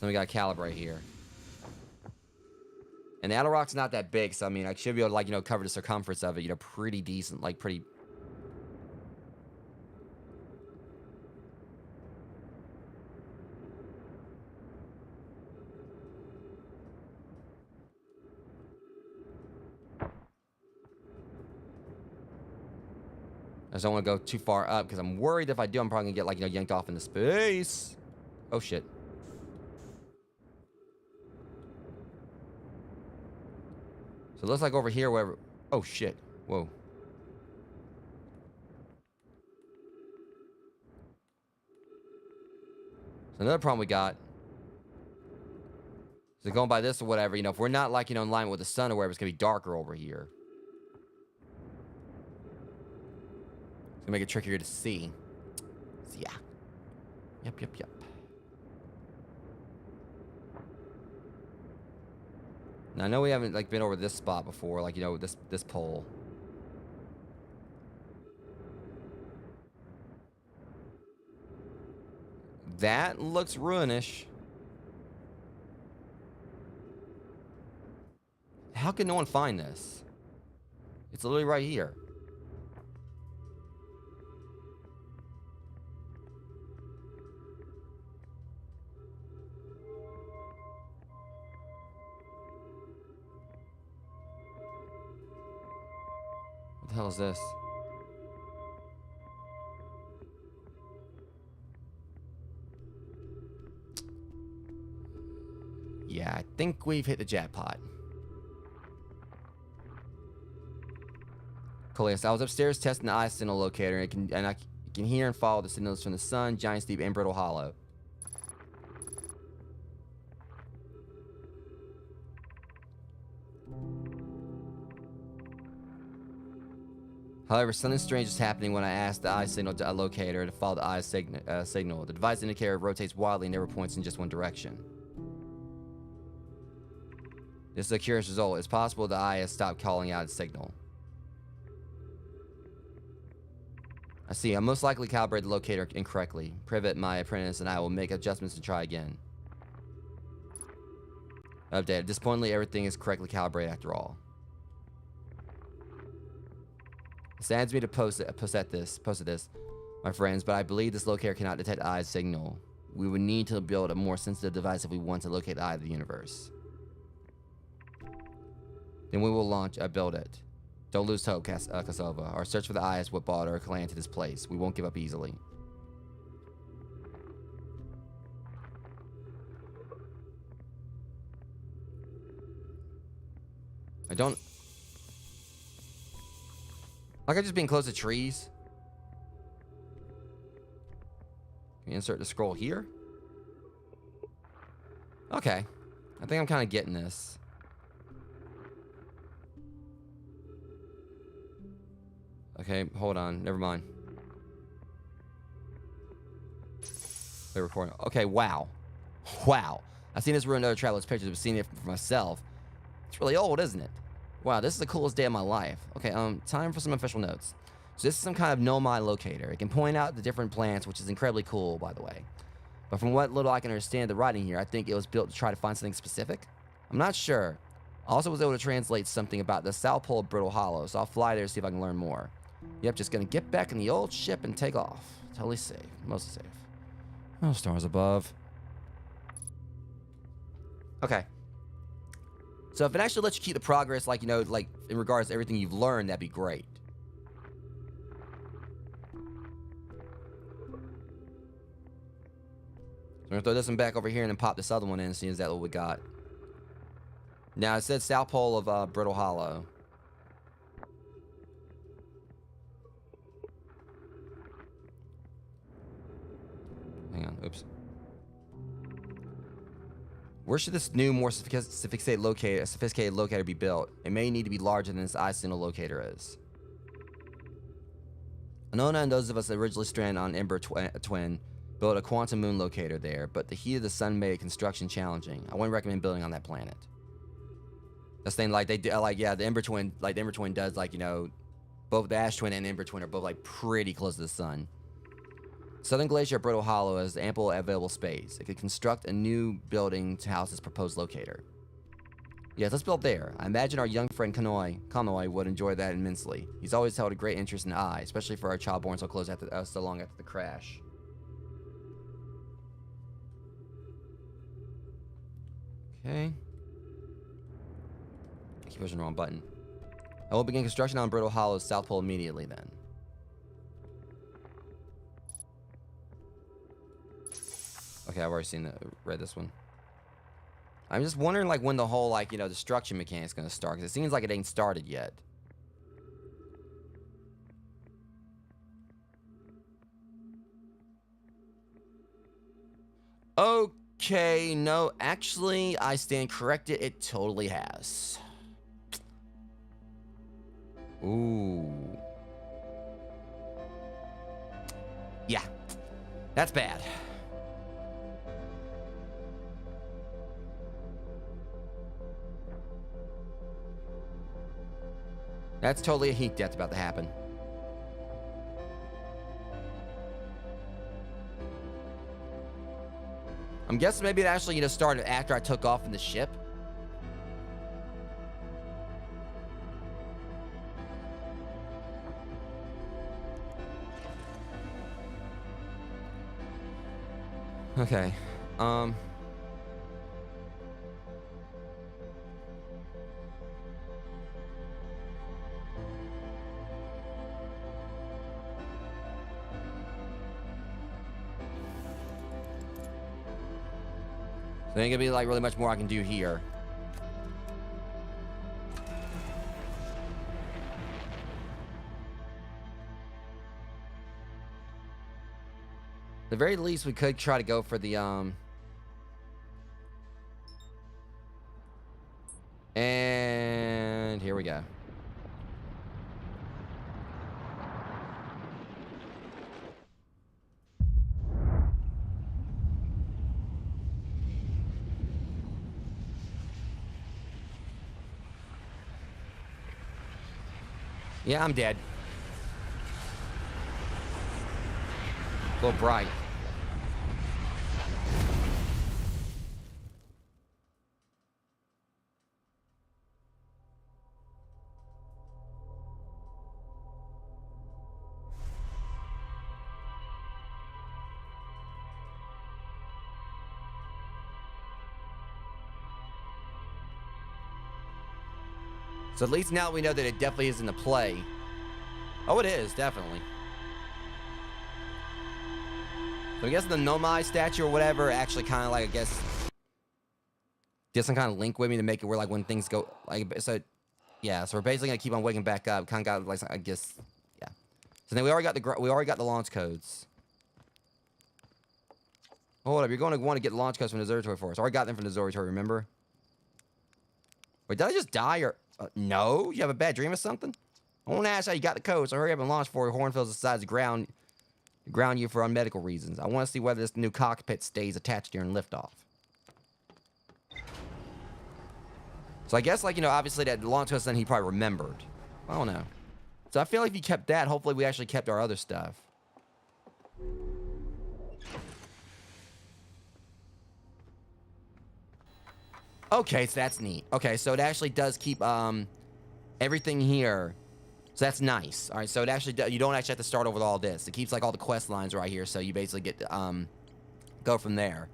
we gotta calibrate here. And the outer rock's not that big, so, I mean, I should be able to, like, you know, cover the circumference of it, you know, pretty decent, like, pretty... I just don't want to go too far up, because I'm worried if I do, I'm probably going to get, like, you know, yanked off into space. Oh, shit. So it looks like over here, wherever... Oh, shit. Whoa. So another problem we got... So going by this or whatever, you know, if we're not, like, you know, in line with the sun or wherever, it's going to be darker over here. It's going to make it trickier to see. So, yeah. Yep. Now, I know we haven't, like, been over this spot before, like, you know, this pole. That looks ruinish. How can no one find this? It's literally right here. What the hell is this? Yeah, I think we've hit the jackpot. Cool, yes, I was upstairs testing the eye signal locator, and I can hear and follow the signals from the sun, Giant's Deep, and Brittle Hollow. However, something strange is happening when I ask the eye signal locator to follow the eye signal. The device indicator rotates wildly and never points in just one direction. This is a curious result. It's possible the eye has stopped calling out its signal. I see. I most likely calibrated the locator incorrectly. Privet, my apprentice, and I will make adjustments and try again. Update. Disappointingly, everything is correctly calibrated after all. It saddens me to post this, my friends, but I believe this locator cannot detect the eye's signal. We would need to build a more sensitive device if we want to locate the eye of the universe. Then we will build it. Don't lose hope, Kasova. Our search for the eye is what brought our clan to this place. We won't give up easily. I don't... Like I just being close to trees. Can we insert the scroll here? Okay. I think I'm kind of getting this. Okay, hold on. Never mind. They're recording. Okay, wow. Wow. I've seen this ruin other travelers' pictures, but seeing it for myself. It's really old, isn't it? Wow, this is the coolest day of my life. Okay, time for some official notes. So this is some kind of nomad locator. It can point out the different plants, which is incredibly cool, by the way. But from what little I can understand the writing here, I think it was built to try to find something specific. I'm not sure. I also was able to translate something about the South Pole of Brittle Hollow, so I'll fly there to see if I can learn more. Yep, just gonna get back in the old ship and take off. Totally safe. Mostly safe. Oh, stars above. Okay. So if it actually lets you keep the progress, like, you know, like, in regards to everything you've learned, that'd be great. So I'm gonna throw this one back over here and then pop this other one in and see is that what we got. Now, it said South Pole of Brittle Hollow. Hang on, oops. Where should this new, more sophisticated locator be built? It may need to be larger than this eye signal locator is. Anona and those of us that originally stranded on Ember Twin built a quantum moon locator there, but the heat of the sun made construction challenging. I wouldn't recommend building on that planet. That's the thing, like, they do, like, yeah, the Ember Twin does, like, you know, both the Ash Twin and Ember Twin are both, like, pretty close to the sun. Southern Glacier of Brittle Hollow has ample available space. It could construct a new building to house its proposed locator. Yes, let's build there. I imagine our young friend Kanoi would enjoy that immensely. He's always held a great interest in Eye, especially for our child born so close after so long after the crash. Okay. I keep pushing the wrong button. I will begin construction on Brittle Hollow's South Pole immediately then. Okay, I've already read this one. I'm just wondering, like, when the whole, like, you know, destruction mechanic's gonna start, because it seems like it ain't started yet. Okay, no, actually, I stand corrected. It totally has. Ooh. Yeah, that's bad. That's totally a heat death about to happen. I'm guessing maybe it actually, you know, started after I took off in the ship. Okay. So there ain't gonna be, like, really much more I can do here. At the very least, we could try to go for the, and here we go. Yeah, I'm dead. A little bright. So at least now we know that it definitely isn't a play. Oh, it is, definitely. So I guess the Nomai statue or whatever actually kind of, like, I guess, did some kind of link with me to make it where, like, when things go, like, so, yeah, so we're basically gonna keep on waking back up. Kind of got, like, I guess, yeah. So then we already got the launch codes. Hold up, you're going to want to get the launch codes from the observatory for us. I already got them from the observatory, remember? Wait, did I just die or, no? You have a bad dream or something? I won't ask how you got the code, so hurry up and launch before Hornfield decides to ground you for unmedical reasons. I want to see whether this new cockpit stays attached during liftoff. So I guess, like, you know, obviously that launch code then he probably remembered. I don't know. So I feel like if you kept that, hopefully we actually kept our other stuff. Okay, so that's neat. Okay, so it actually does keep everything here. So that's nice. All right, so it actually you don't actually have to start over with all this. It keeps like all the quest lines right here, so you basically get to go from there.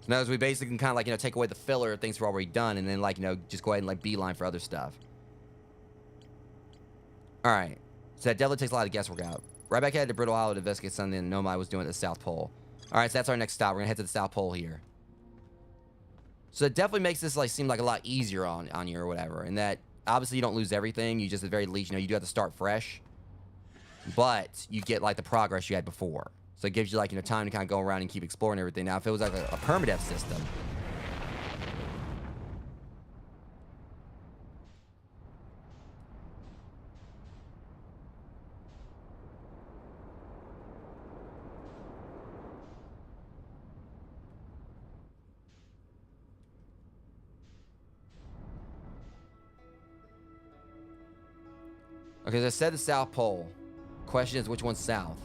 So now as we basically can kind of like, you know, take away the filler, things were already done, and then like, you know, just go ahead and like beeline for other stuff. All right, so that definitely takes a lot of guesswork out. Right back ahead to Brittle Isle to investigate something Nomai was doing at the South Pole. All right, so that's our next stop. We're gonna head to the South Pole here. So it definitely makes this like seem like a lot easier on you or whatever. And that obviously you don't lose everything. You just at the very least, you know, you do have to start fresh. But you get like the progress you had before. So it gives you like, you know, time to kind of go around and keep exploring everything. Now if it was like a permadeath system. Okay, as I said, the South Pole. Question is, which one's south?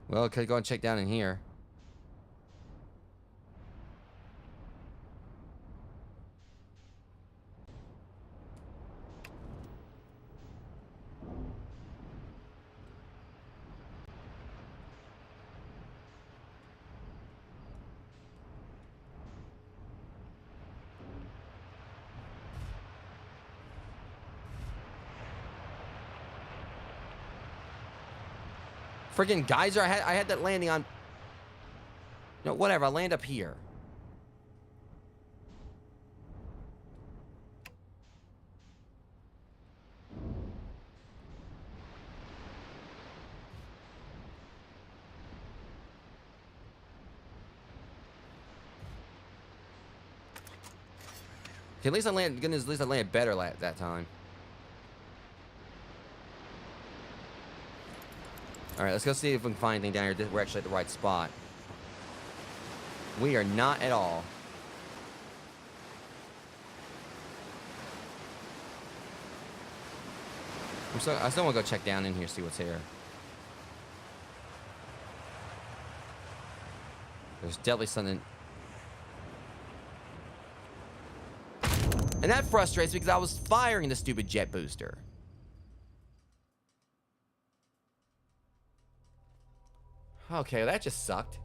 Well, okay, go and check down in here. Freaking geyser, I had that landing on... No, whatever, I'll land up here. Okay, at least I landed, goodness, at least I landed better that time. Alright, let's go see if we can find anything down here. We're actually at the right spot. We are not at all. I still want to go check down in here, see what's here. There's definitely something. And that frustrates me because I was firing the stupid jet booster. Okay, that just sucked.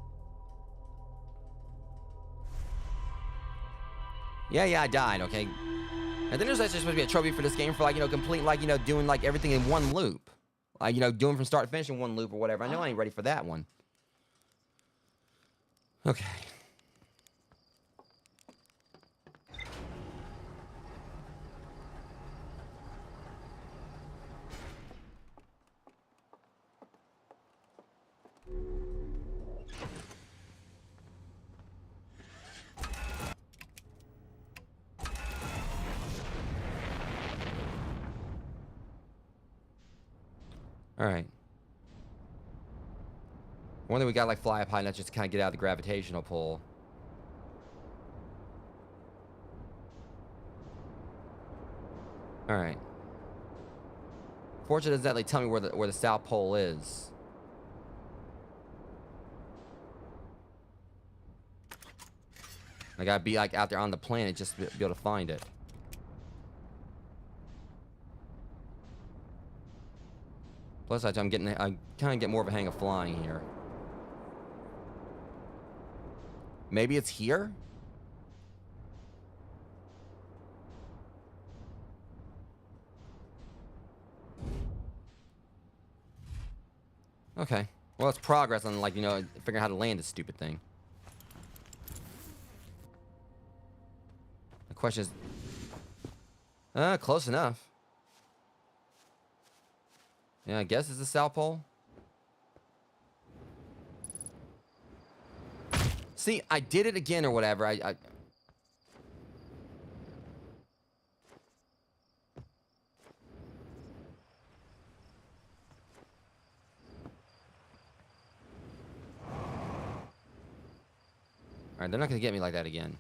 Yeah, I died, okay. And then there's actually supposed to be a trophy for this game for, like, you know, complete, like, you know, doing, like, everything in one loop. Like, you know, doing from start to finish in one loop or whatever. I know I ain't ready for that one. Okay. Alright. One thing we gotta, like, fly up high, not just to kind of get out of the gravitational pull. Alright. Fortunately, doesn't that, like, tell me where the South Pole is. I gotta be, like, out there on the planet just to be able to find it. Plus, I kind of get more of a hang of flying here. Maybe it's here? Okay. Well, it's progress on, like, you know, figuring out how to land this stupid thing. The question is... Close enough. Yeah, I guess it's the South Pole. See, I did it again or whatever. All right, they're not gonna get me like that again.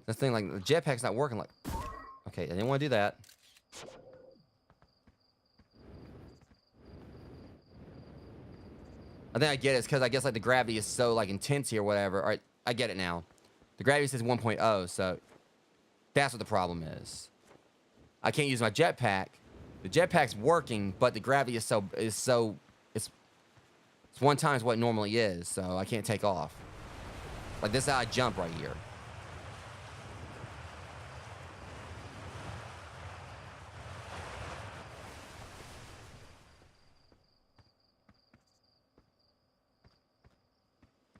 This thing, like, the jetpack's not working. Like, okay, I didn't want to do that. I think I get it. It's because I guess, like, the gravity is so, like, intense here or whatever. All right, I get it now. The gravity says 1.0, so that's what the problem is. I can't use my jetpack. The jetpack's working, but the gravity is it's 1 times what it normally is, so I can't take off. Like, this is how I jump right here.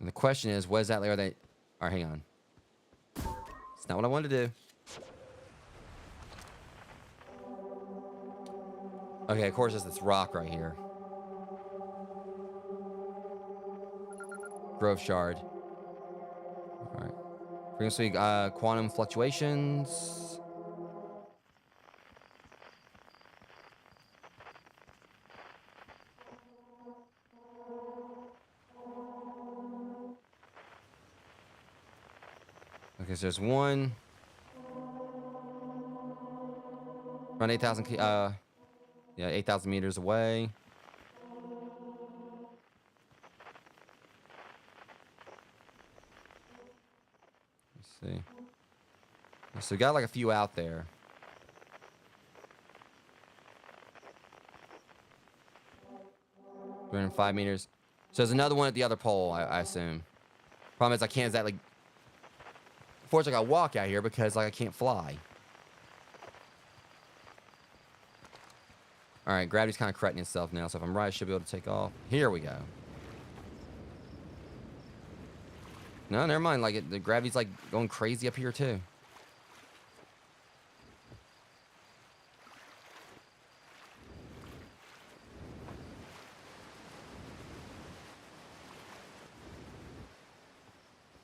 And the question is, what is that layer? All right, hang on. It's not what I wanted to do. Okay, of course, it's this rock right here. Grove shard. All right. Frequency, quantum fluctuations. Okay, so there's one. Around 8,000, yeah, 8,000 meters away. Let's see. So we got like a few out there. We're in 5 meters. So there's another one at the other pole, I assume. Problem is I can't exactly. Fortunately, I gotta walk out here because like I can't fly. All right, gravity's kind of correcting itself now. So if I'm right, I should be able to take off. Here we go. No, never mind. Like the gravity's like going crazy up here too.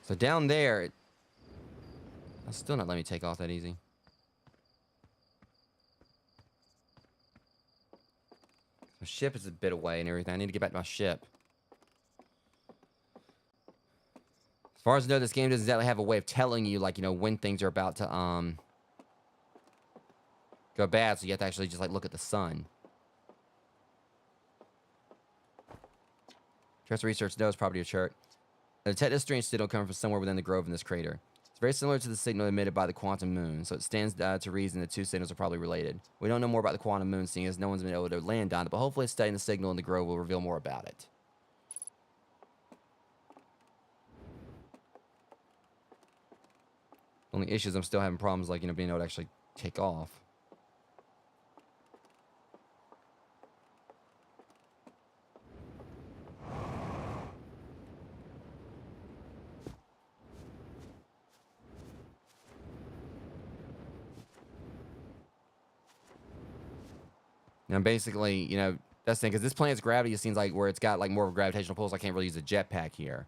So down there, I'll still not let me take off that easy. The ship is a bit away and everything. I need to get back to my ship. As far as I know, this game doesn't exactly have a way of telling you, like, you know, when things are about to, go bad. So you have to actually just, like, look at the sun. Trust research knows property of chart. The detected strange signal coming from somewhere within the grove in this crater. It's very similar to the signal emitted by the quantum moon, so it stands to reason the two signals are probably related. We don't know more about the quantum moon, seeing as no one's been able to land on it, but hopefully studying the signal in the grove will reveal more about it. Only issue is I'm still having problems, like, you know, being able to actually take off. Now, basically, you know, that's the thing, because this planet's gravity, it seems like where it's got, like, more of a gravitational pull, so I can't really use a jetpack here.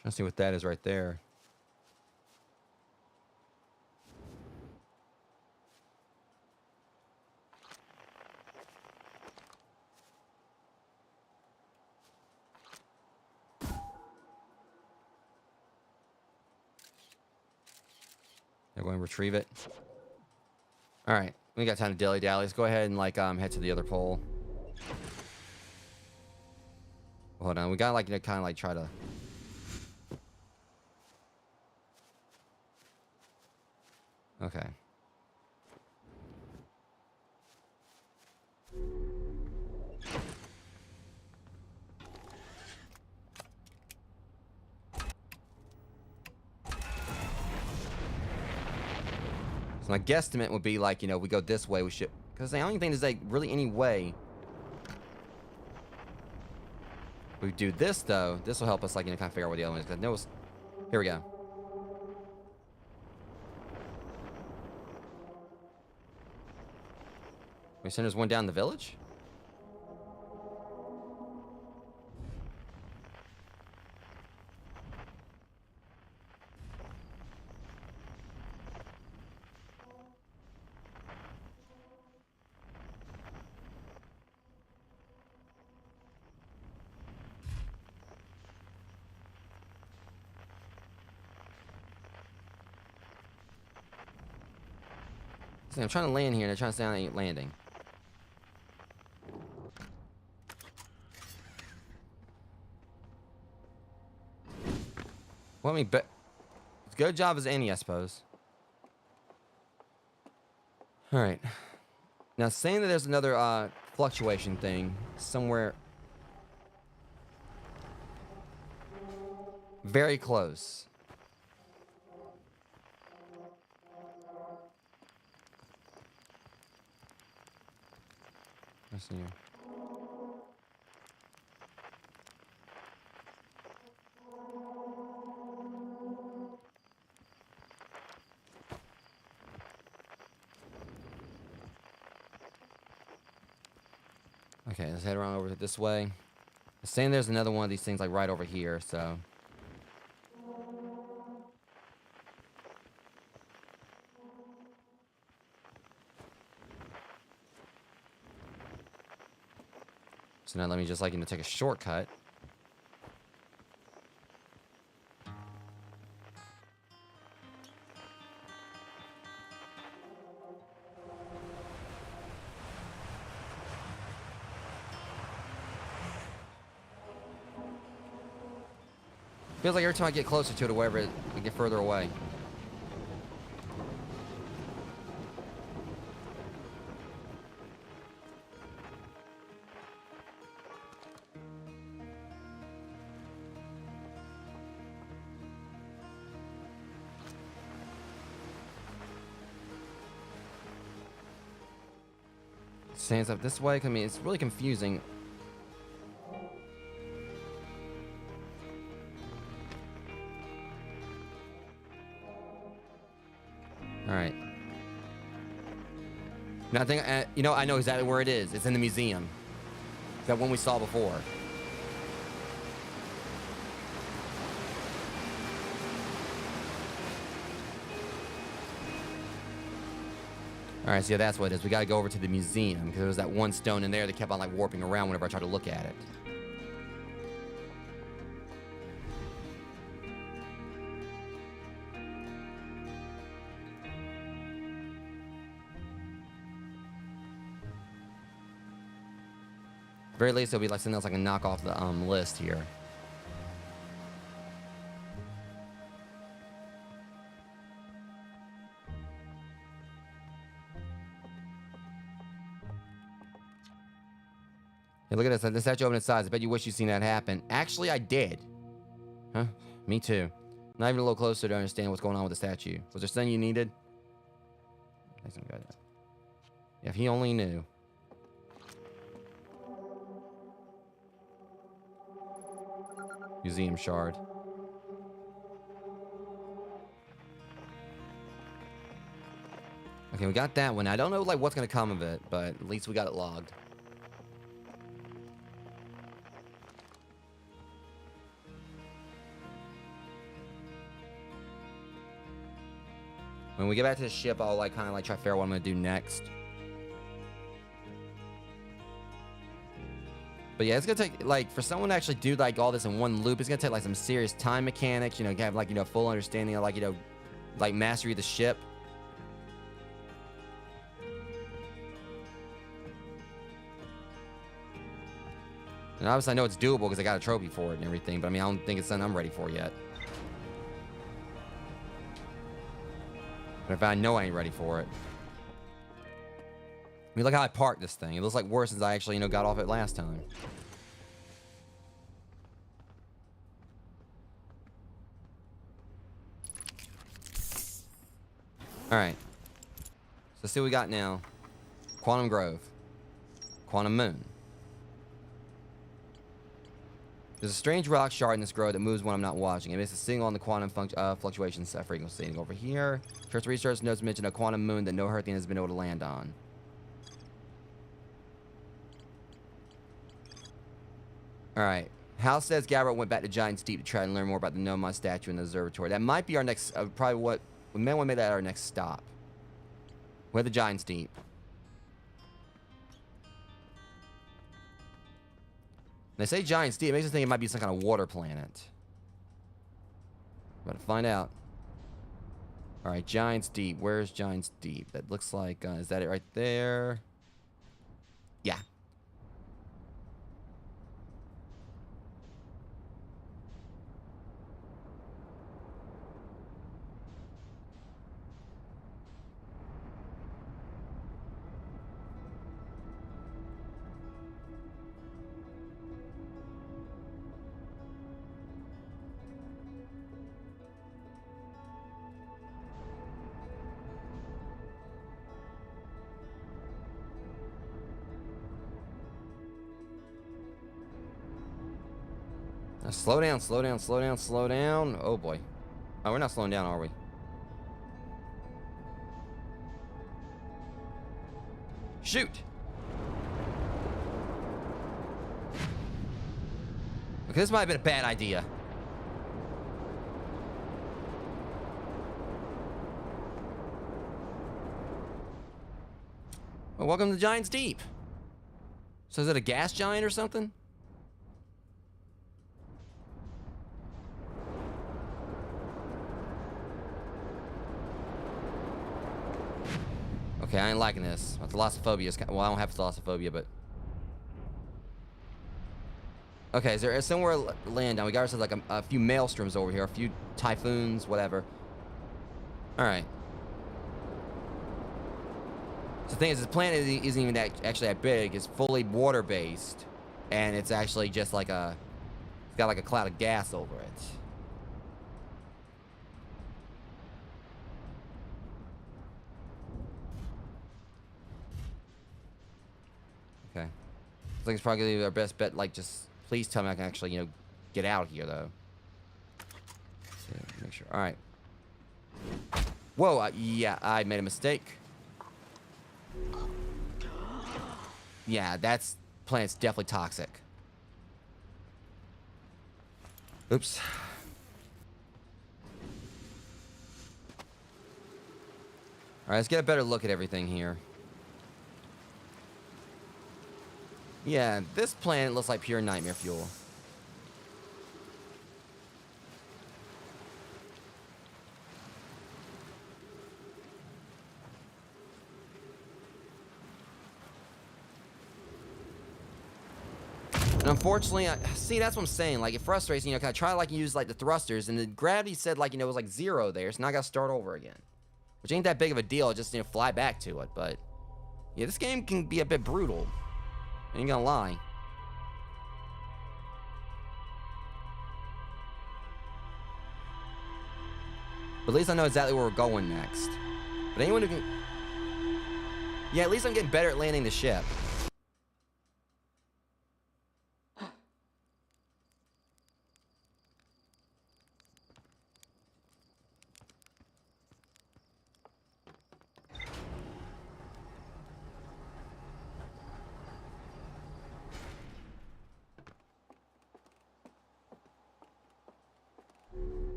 Trying to see what that is right there. I'm going to retrieve it. All right, we got time to dilly dally. Let's go ahead and like head to the other pole. Hold on, we got like to kind of like try to. Okay. So my guesstimate would be like, you know, we go this way, we should... Because I don't even think there's like really any way. We do this though. This will help us like, you know, kind of figure out where the other one is. Because I know it's... Here we go. We send there's one down the village? See, I'm trying to land here and they're trying to say I ain't landing. Well, I mean, but as good a job as any, I suppose. All right. Now, saying that there's another fluctuation thing somewhere very close. I see you. Okay, let's head around over this way. It's saying there's another one of these things like right over here, so. So now let me just like, you know, take a shortcut. Feels like every time I get closer to it or wherever I get further away. Stands up this way. I mean, it's really confusing. All right. Now I think, you know, I know exactly where it is. It's in the museum. That one we saw before. All right, so yeah, that's what it is. We got to go over to the museum because there was that one stone in there that kept on like warping around whenever I tried to look at it. Very least it'll be like something else I can knock off the list here. Hey, look at this. The statue opened its size. I bet you wish you'd seen that happen. Actually, I did. Huh? Me too. Not even a little closer to understand what's going on with the statue. Was there something you needed? Yeah, if he only knew. Museum shard. Okay, we got that one. I don't know like what's gonna come of it, but at least we got it logged. When we get back to the ship, I'll like kind of like try to figure out what I'm gonna do next. But yeah, it's gonna take like for someone to actually do like all this in one loop. It's gonna take like some serious time mechanics. You know, have like full understanding of like like mastery of the ship. And obviously, I know it's doable because I got a trophy for it and everything. But I mean, I don't think it's something I'm ready for yet. But if I know I ain't ready for it. I mean, look how I parked this thing. It looks like worse since I actually, you know, got off it last time. Alright. So let's see what we got now. Quantum Grove. Quantum Moon. There's a strange rock shard in this grove that moves when I'm not watching. It makes a signal on the quantum fluctuations frequency. Over here. First research notes mention a quantum moon that no Earthian has been able to land on. Alright. Hal says Gabbert went back to Giant's Deep to try and learn more about the Nomad statue in the observatory. That might be our next, probably what, we may want to make that our next stop. We're at the Giant's Deep. They say Giant's Deep. It makes me think it might be some kind of water planet. About to find out. Alright, Giant's Deep. Where's Giant's Deep? That looks like, is that it right there? Yeah. Now slow down, slow down, slow down, slow down. Oh boy. Oh, we're not slowing down, are we? Shoot! Okay, this might have been a bad idea. Well, welcome to Giant's Deep. So is it a gas giant or something? Okay, I ain't liking this. My thalassophobia is well, I don't have thalassophobia, but... Okay, is there somewhere to land down? We got ourselves like a few maelstroms over here, a few typhoons, whatever. Alright. So the thing is, this planet isn't even actually that big. It's fully water-based. And it's actually just like a... It's got like a cloud of gas over it. Okay. Looks like it's probably gonna be our best bet, like, just... Please tell me I can actually, you know, get out of here, though. Make sure. Alright. Whoa, yeah, I made a mistake. Yeah, that's... Planet's definitely toxic. Oops. Alright, let's get a better look at everything here. Yeah, this planet looks like pure nightmare fuel. And unfortunately, see, that's what I'm saying. Like, it frustrates me, you know, 'cause I try to, like, use, like, the thrusters, and the gravity said, like, you know, it was, like, 0 there, so now I gotta start over again. Which ain't that big of a deal, just, you know, fly back to it, but... Yeah, this game can be a bit brutal. I ain't gonna lie. But at least I know exactly where we're going next. But anyone who can... Yeah, at least I'm getting better at landing the ship.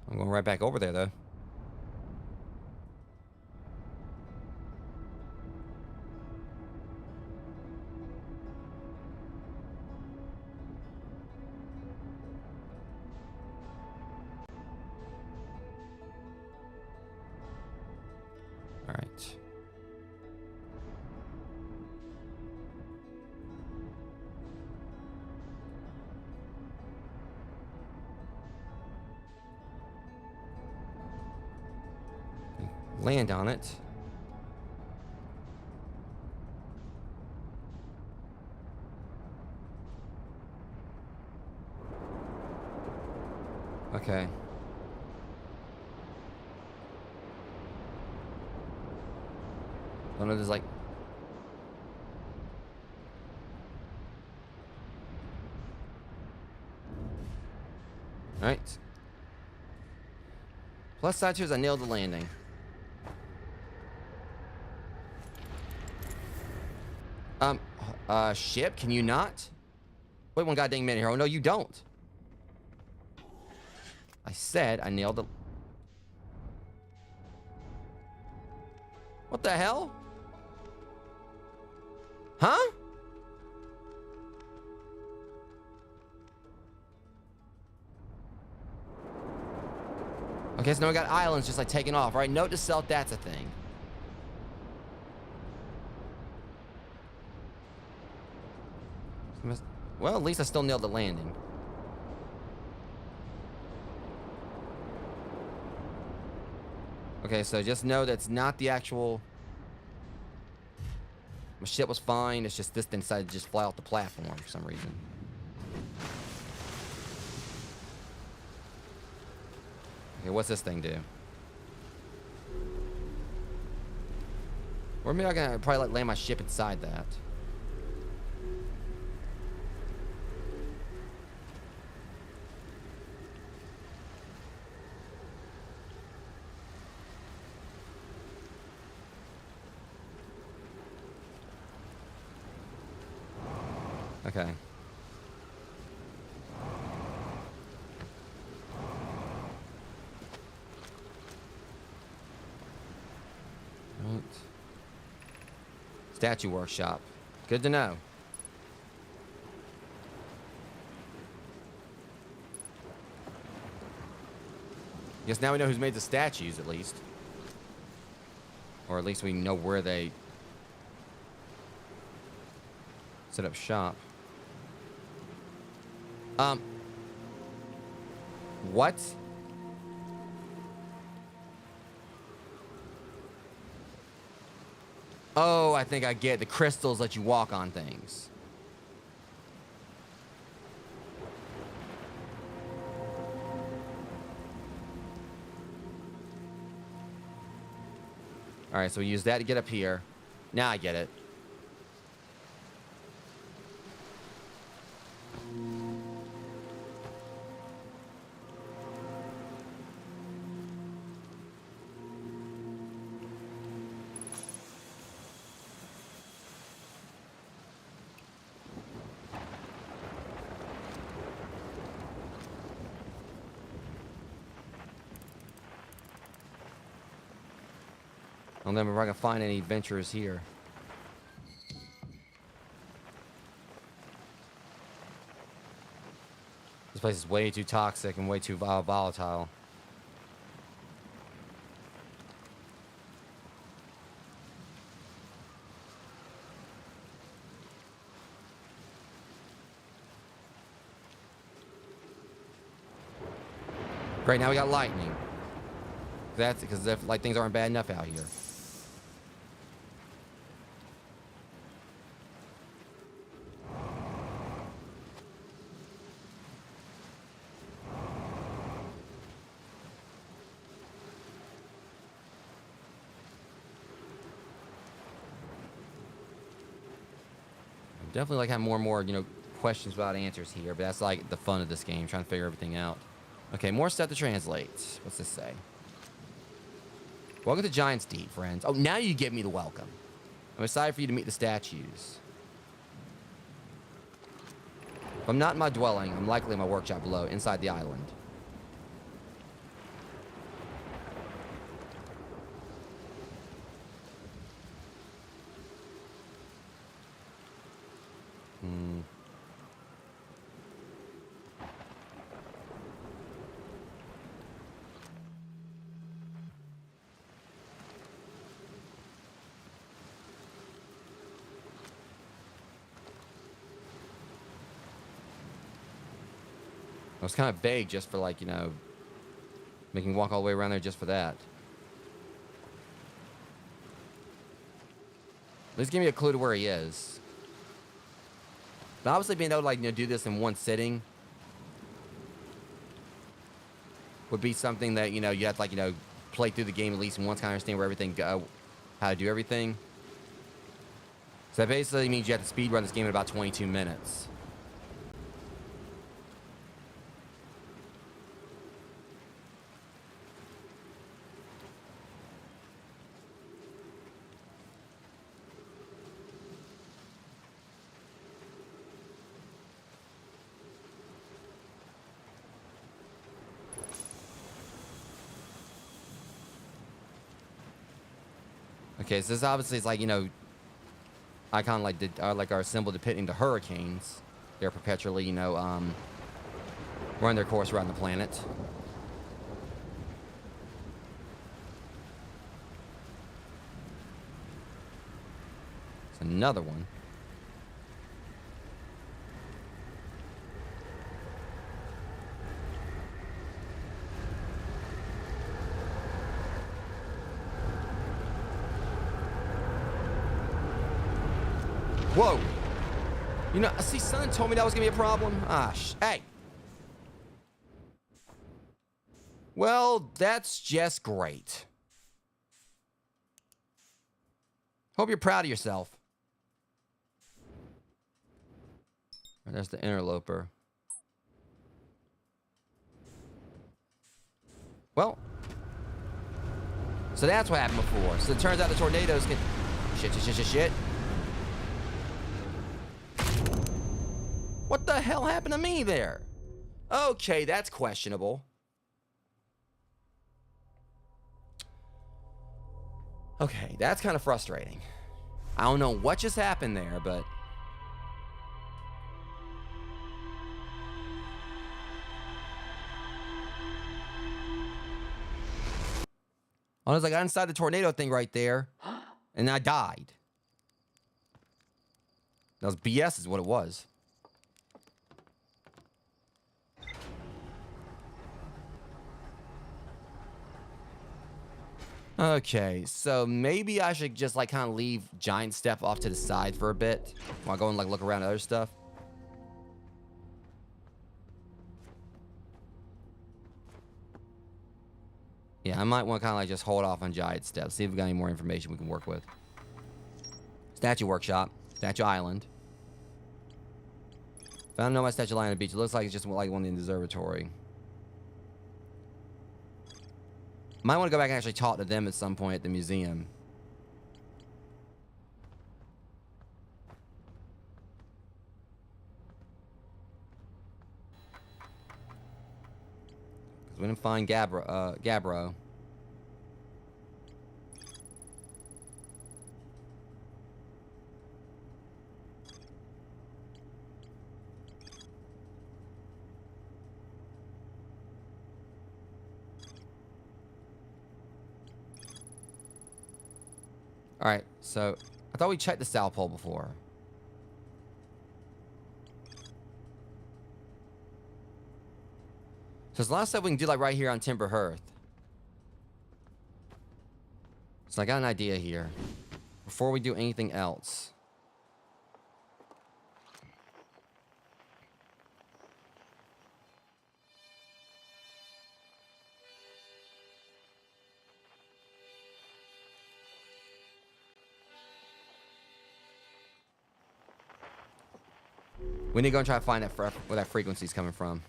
I'm going right back over there, though. All right. Land on it. Okay. I don't know, there's like... Alright. Plus side to is I nailed the landing. Ship, can you not? Wait one goddamn minute here. Oh, no, you don't. I said I nailed the... What the hell? Huh? Okay, so now we got islands just like taking off, right? Note to self, that's a thing. Well, at least I still nailed the landing. Okay, so just know that's not the actual... My ship was fine, it's just this thing decided to just fly off the platform for some reason. Okay, what's this thing do? Or maybe I can probably like land my ship inside that. Okay. Right. Statue workshop. Good to know. Guess now we know who's made the statues, at least. Or at least we know where they set up shop. What? Oh, I think I get the crystals let you walk on things. All right, so we use that to get up here. Now I get it. I don't know if I can find any adventurers here. This place is way too toxic and way too volatile. Great, now we got lightning. That's because like things aren't bad enough out here. Definitely like have more and more, questions without answers here, but that's like the fun of this game, trying to figure everything out. Okay, more stuff to translate. What's this say? Welcome to Giant's Deep, friends. Oh, now you give me the welcome. I'm excited for you to meet the statues. If I'm not in my dwelling, I'm likely in my workshop below, inside the island. It was kind of vague just for, like, you know, making walk all the way around there just for that. At least give me a clue to where he is. But obviously being able to, like, you know, do this in one sitting would be something that, you know, you have to, like, you know, play through the game at least once, kind of understand where everything go, how to do everything. So that basically means you have to speed run this game in about 22 minutes. Okay, so this obviously is like, you know, icon like like our symbol depicting the hurricanes. They're perpetually, you know, running their course around the planet. It's another one. Whoa! You know, see, son told me that was gonna be a problem. Ah, hey. Well, that's just great. Hope you're proud of yourself. There's the interloper. Well, so that's what happened before. So it turns out the tornadoes can... Shit. What the hell happened to me there? Okay, that's questionable. Okay, that's kind of frustrating. I don't know what just happened there, but... Honestly, I got inside the tornado thing right there, and I died. That was BS is what it was. Okay, so maybe I should just, like, kind of leave Giant Step off to the side for a bit while I go and, like, look around at other stuff. Yeah, I might want to kind of, like, just hold off on Giant Step, see if we got any more information we can work with. Statue Workshop, Statue Island. Found no my Statue Island Beach. It looks like it's just like one in the observatory. Might want to go back and actually talk to them at some point at the museum. Because we didn't find Gabbro. Alright, so I thought we checked the South Pole before. So there's a lot of stuff we can do, like, right here on Timber Hearth. So I got an idea here. Before we do anything else. We need to go and try to find that where that frequency's coming from.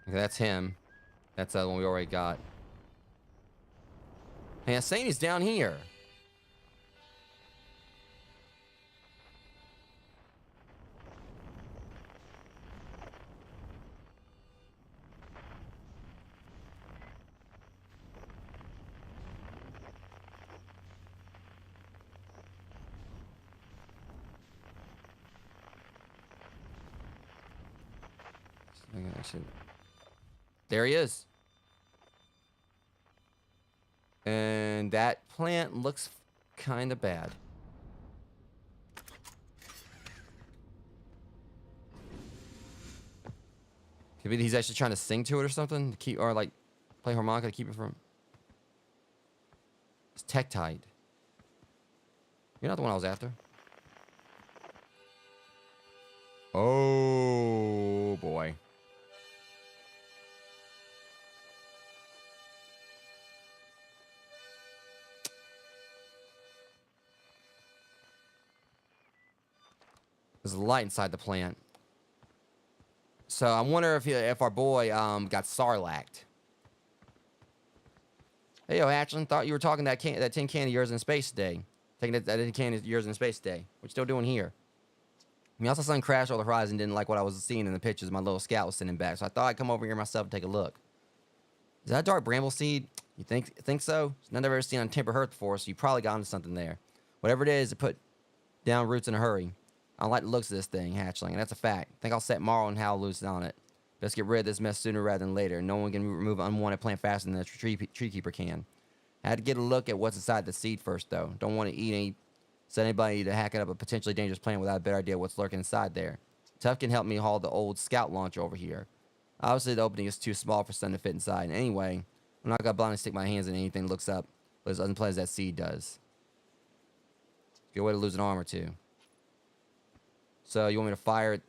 Okay, that's him. That's the one we already got. Hey, I'm saying he's down here. Okay, actually, there he is. And that plant looks kind of bad. Could be he's actually trying to sing to it or something to keep, or like play harmonica to keep it from. It's Tektite. You're not the one I was after. Oh boy. There's a light inside the plant. So I wonder if our boy got sarlacked. Hey, yo, Hatchling, thought you were talking that tin can of yours in space today. Taking that tin can of yours in space today. What you still doing here? I mean, I saw something crash over the horizon. Didn't like what I was seeing in the pictures. My little scout was sending back, so I thought I'd come over here myself and take a look. Is that a dark bramble seed? You think so? It's none I've ever seen on Timber Hearth before, so you probably got onto something there. Whatever it is, it put down roots in a hurry. I don't like the looks of this thing, Hatchling, and that's a fact. I think I'll set Marl and Hal loose on it. Let's get rid of this mess sooner rather than later. No one can remove an unwanted plant faster than a tree keeper can. I had to get a look at what's inside the seed first, though. Don't want to set anybody to hack it up a potentially dangerous plant without a better idea what's lurking inside there. Tuff can help me haul the old scout launcher over here. Obviously, the opening is too small for something to fit inside. And anyway, I'm not going to blindly stick my hands in anything that looks up as unpleasant as that seed does. Good way to lose an arm or two. So, you want me to fire it?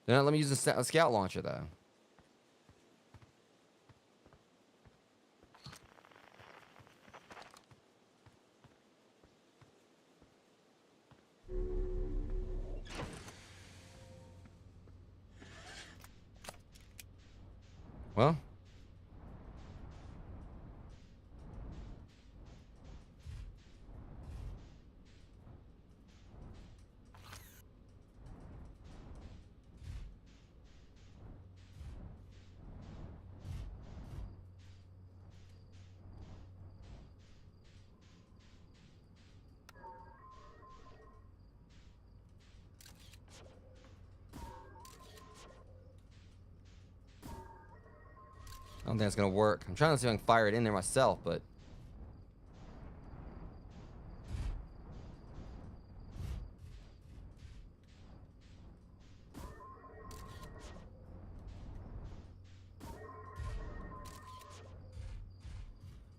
Then let me use a scout launcher, though. Well. I don't think it's going to work. I'm trying to see if I can fire it in there myself, but...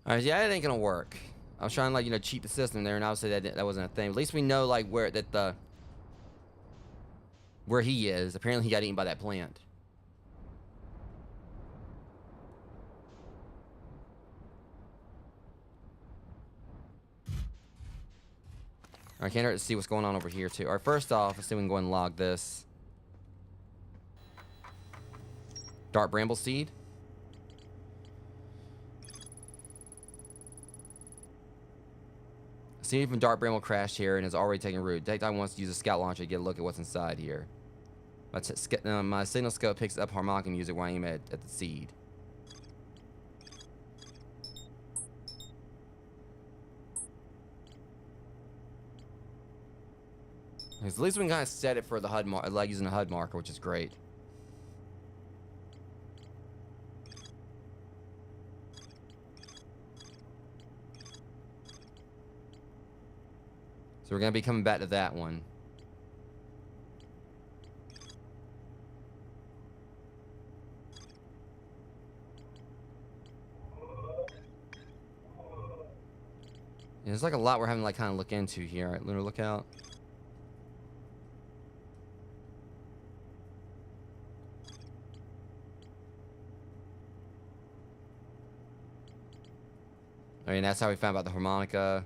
Alright, yeah, it ain't going to work. I was trying to, like, cheat the system there, and obviously that wasn't a thing. At least we know, like, where he is. Apparently he got eaten by that plant. I can't hurt to see what's going on over here, too. Alright, first off, let's see if we can go and log this. Dark bramble seed. See, even dark bramble crashed here and is already taking root. Tektite wants to use a scout launcher to get a look at what's inside here. My signal scope picks up harmonica music when I aim at the seed. At least we can kind of set it for the HUD marker, like using a HUD marker, which is great. So we're going to be coming back to that one. Yeah, there's like a lot we're having to like kind of look into here. All right, lunar lookout. I mean, that's how we found about the harmonica.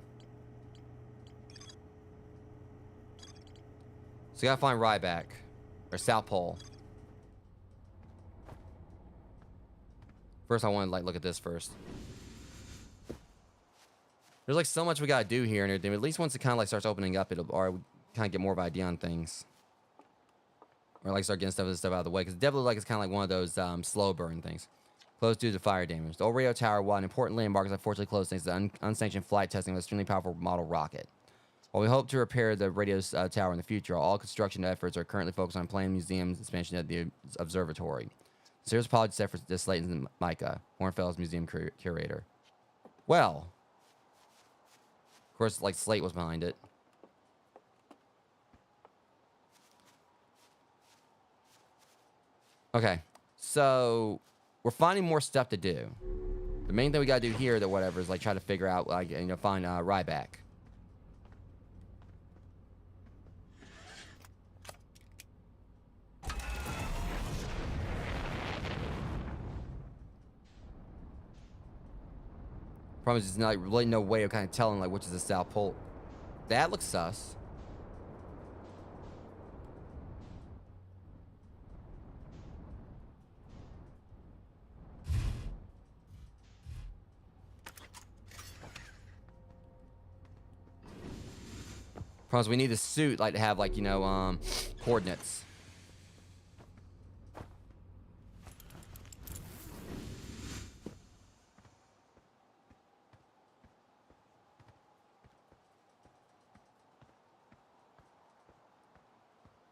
So we gotta find Ryback. Or South Pole. First I want to like look at this first. There's like so much we gotta do here and everything. At least once it kind of like starts opening up, or we kind of get more of an idea on things. Or like start getting stuff out of the way. Because definitely like it's kind of like one of those slow burn things. Closed due to fire damage. The old radio tower, while an important landmark, is unfortunately closed thanks to unsanctioned flight testing of an extremely powerful model rocket. While we hope to repair the radio tower in the future, all construction efforts are currently focused on planned museum's expansion at the observatory. Serious apologies for this, Leighton and Micah, Hornfell's museum curator. Well, of course, like Slate was behind it. Okay, so we're finding more stuff to do. The main thing we gotta do here, that whatever, is like try to figure out, like, you know, find Ryback. Problem is, there's not really no way of kind of telling, like, which is the South Pole. That looks sus. Problem is, we need a suit, like, to have, like, you know, coordinates.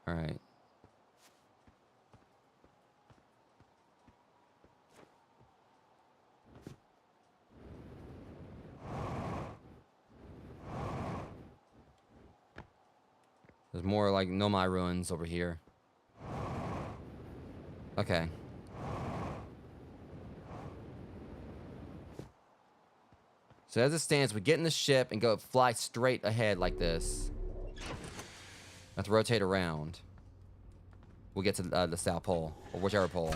All right. There's more like Nomai ruins over here. Okay. So as it stands, we get in the ship and go fly straight ahead like this. Have to rotate around. We'll get to the South Pole, or whichever pole.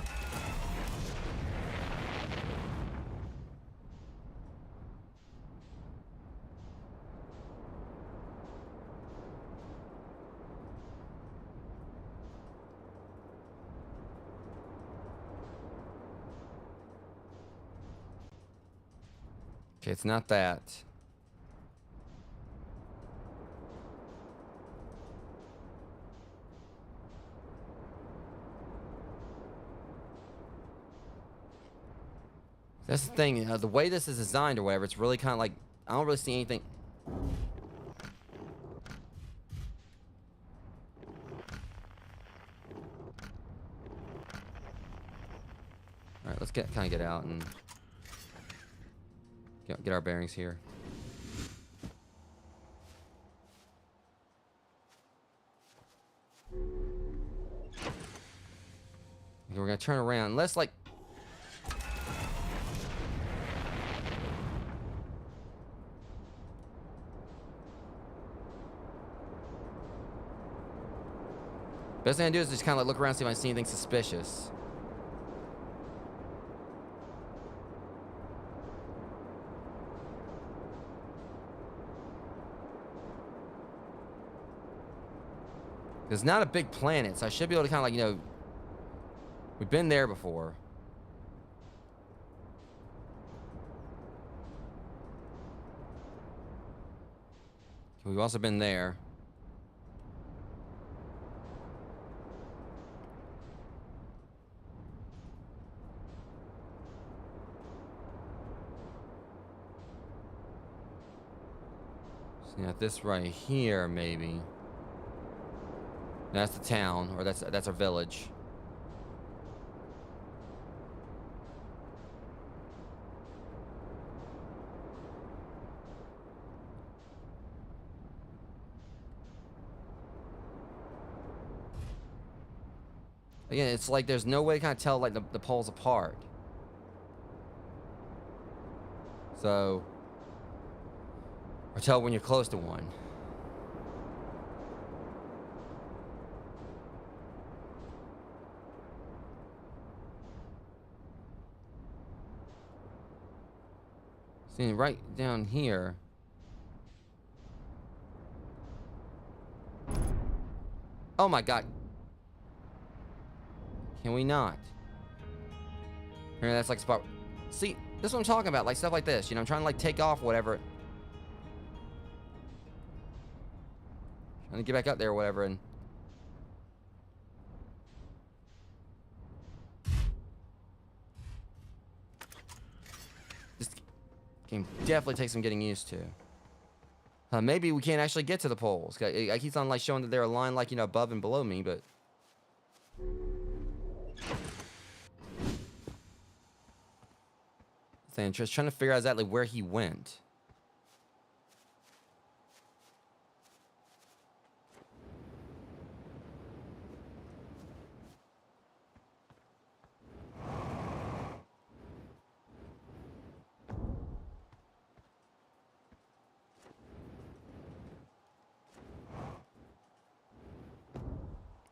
Okay, it's not that. That's the thing, the way this is designed or whatever, it's really kind of like, I don't really see anything. Alright, let's kind of get out and get our bearings here. Okay, we're gonna turn around, unless like, best thing I do is just kind of like look around, see if I see anything suspicious. It's not a big planet, so I should be able to kind of like, you know, we've been there before. We've also been there. So now this right here, maybe. That's the town, or that's our village. Again, it's like there's no way to kind of tell like the poles apart. So, or tell when you're close to one. See, right down here. Oh my god. Can we not? Here, that's like spot. See, this is what I'm talking about. Like stuff like this. You know, I'm trying to like take off whatever. Trying to get back up there or whatever, and Game definitely takes some getting used to. Maybe we can't actually get to the poles. I keep on like showing that they're aligned like, you know, above and below me, but... Just trying to figure out exactly where he went.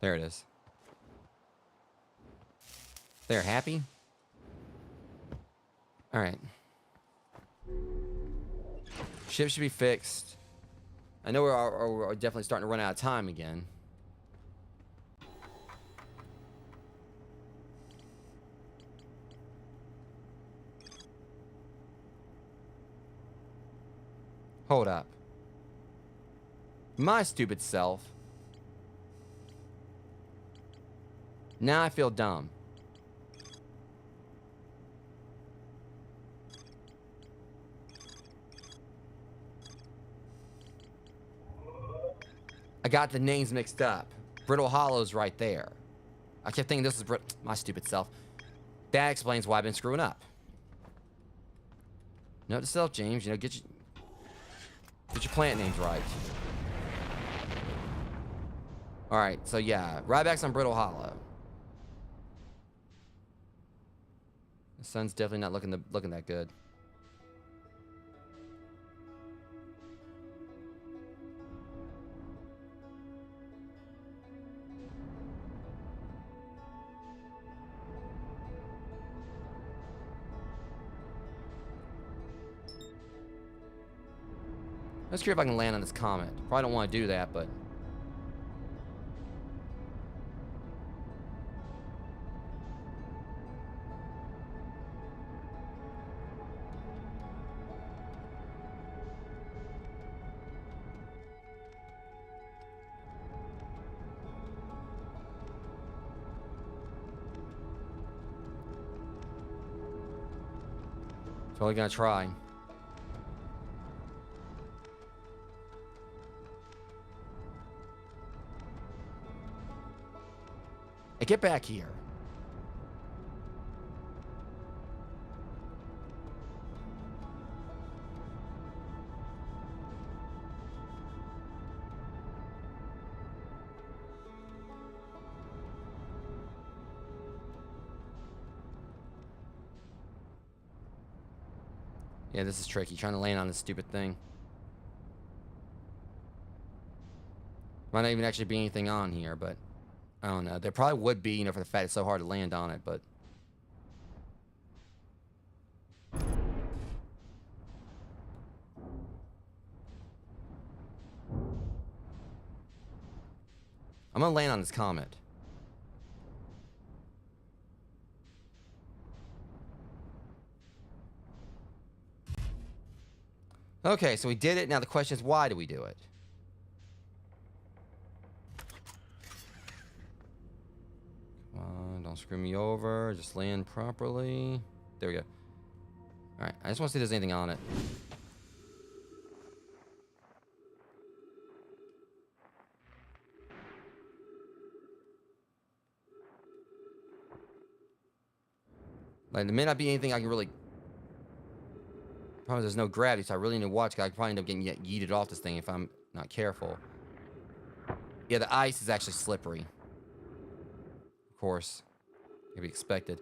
There it is. They're happy? Alright. Ship should be fixed. I know we're definitely starting to run out of time again. Hold up. My stupid self. Now I feel dumb. I got the names mixed up. Brittle Hollow's right there. I kept thinking this was my stupid self. That explains why I've been screwing up. Note to self, James. You know, get your plant names right. All right, so yeah, Ryback's on Brittle Hollow. The sun's definitely not looking that good. Let's see if I can land on this comet. Probably don't want to do that, but... Totally gonna try. Hey, get back here. Yeah, this is tricky. Trying to land on this stupid thing. Might not even actually be anything on here, but... I don't know. There probably would be, you know, for the fact it's so hard to land on it, but... I'm gonna land on this comet. Okay, so we did it. Now the question is, why do we do it? Come on, don't screw me over. Just land properly. There we go. Alright, I just want to see if there's anything on it. Like, there may not be anything I can really... Probably there's no gravity, so I really need to watch, because I could probably end up getting yeeted off this thing if I'm not careful. Yeah, the ice is actually slippery. Of course. Can be expected.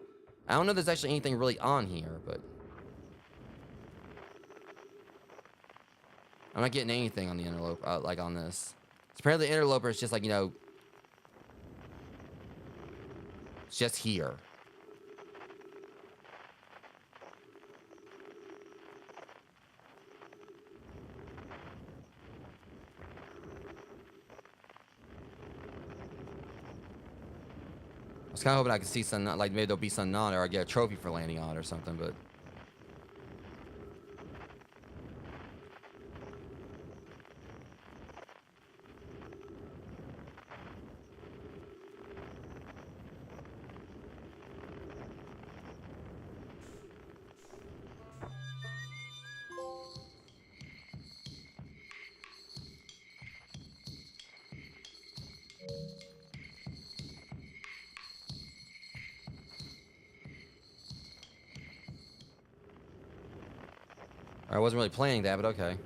I don't know if there's actually anything really on here, but... I'm not getting anything on the interloper, like on this. So apparently the interloper is just like, you know... It's just here. I was kind of hoping I could see some, like maybe there'll be some on it, or I get a trophy for landing on it or something, but... I wasn't really planning that, but okay.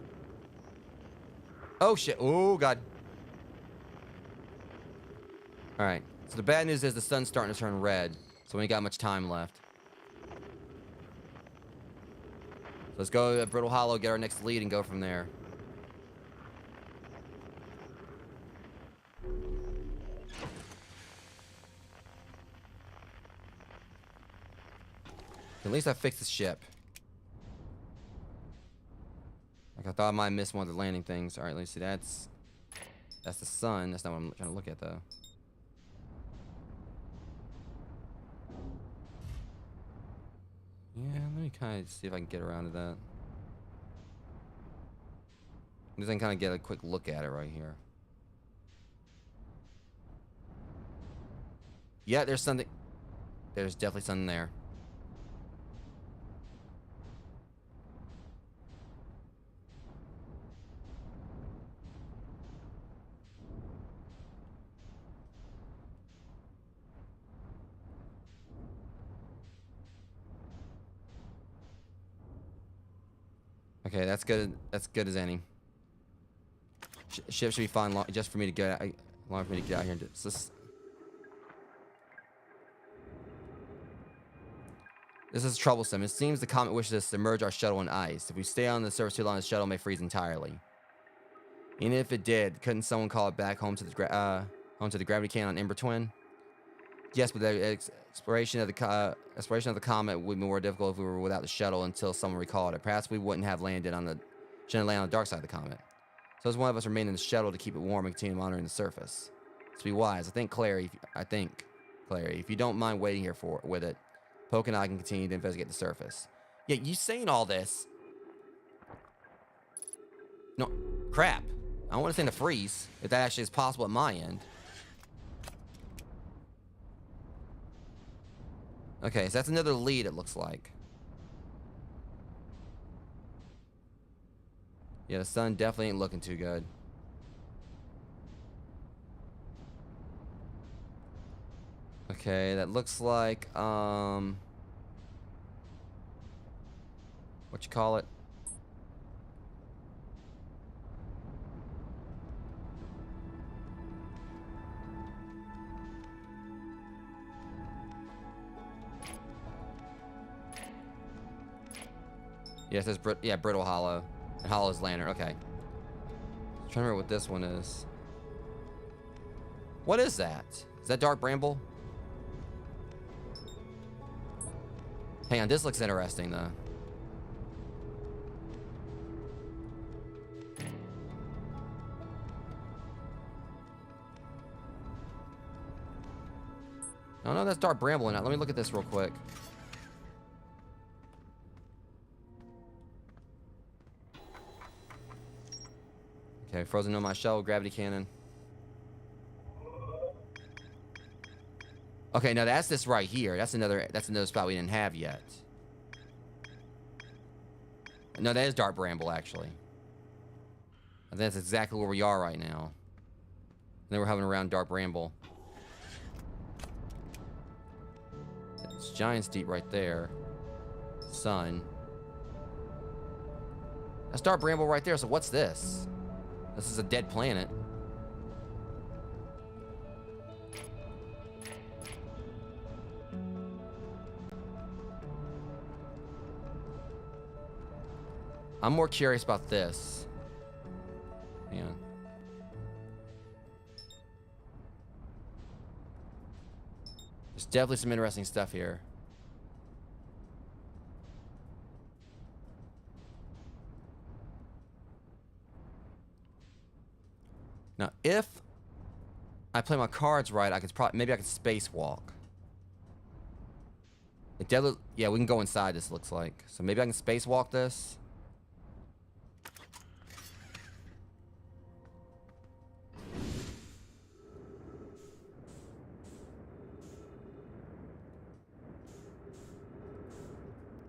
Oh, shit. Oh, God. All right. So the bad news is the sun's starting to turn red, so we ain't got much time left. So let's go to Brittle Hollow, get our next lead, and go from there. At least I fixed the ship. Like I thought I might miss one of the landing things. All right, let me see. That's the sun. That's not what I'm trying to look at, though. Yeah, let me kind of see if I can get around to that. Just can kind of get a quick look at it right here. Yeah, there's something. There's definitely something there. Okay, that's good. That's good as any. Ship should be fine just for me to get out. Long for me to get out here and do this. This is troublesome. It seems the comet wishes us to submerge our shuttle in ice. If we stay on the surface too long, the shuttle may freeze entirely. Even if it did, couldn't someone call it back home to the gravity can on Ember Twin? Yes, but the exploration of the comet would be more difficult if we were without the shuttle until someone recalled it. Perhaps we wouldn't have landed on the dark side of the comet. So as one of us remain in the shuttle to keep it warm and continue monitoring the surface. To be wise, I think Clary, if you don't mind waiting here with it, Poke and I can continue to investigate the surface. Yeah, you saying all this? No, crap. I want to send a freeze if that actually is possible at my end. Okay, so that's another lead, it looks like. Yeah, the sun definitely ain't looking too good. Okay, that looks like, what you call it? Yes, it says Brittle Hollow. And Hollow's Lantern, okay. I'm trying to remember what this one is. What is that? Is that Dark Bramble? Hang on, this looks interesting, though. I don't know if that's Dark Bramble or not. Let me look at this real quick. Okay, frozen on my shell, gravity cannon. Okay, now that's this right here. That's another spot we didn't have yet. No, that is Dark Bramble, actually. I think that's exactly where we are right now. And then we're hovering around Dark Bramble. It's Giant's Deep right there. Sun. That's Dark Bramble right there, so what's this? This is a dead planet. I'm more curious about this. Hang on. There's definitely some interesting stuff here. Now, if I play my cards right, maybe I could spacewalk. Yeah, we can go inside. This looks like so. Maybe I can spacewalk this.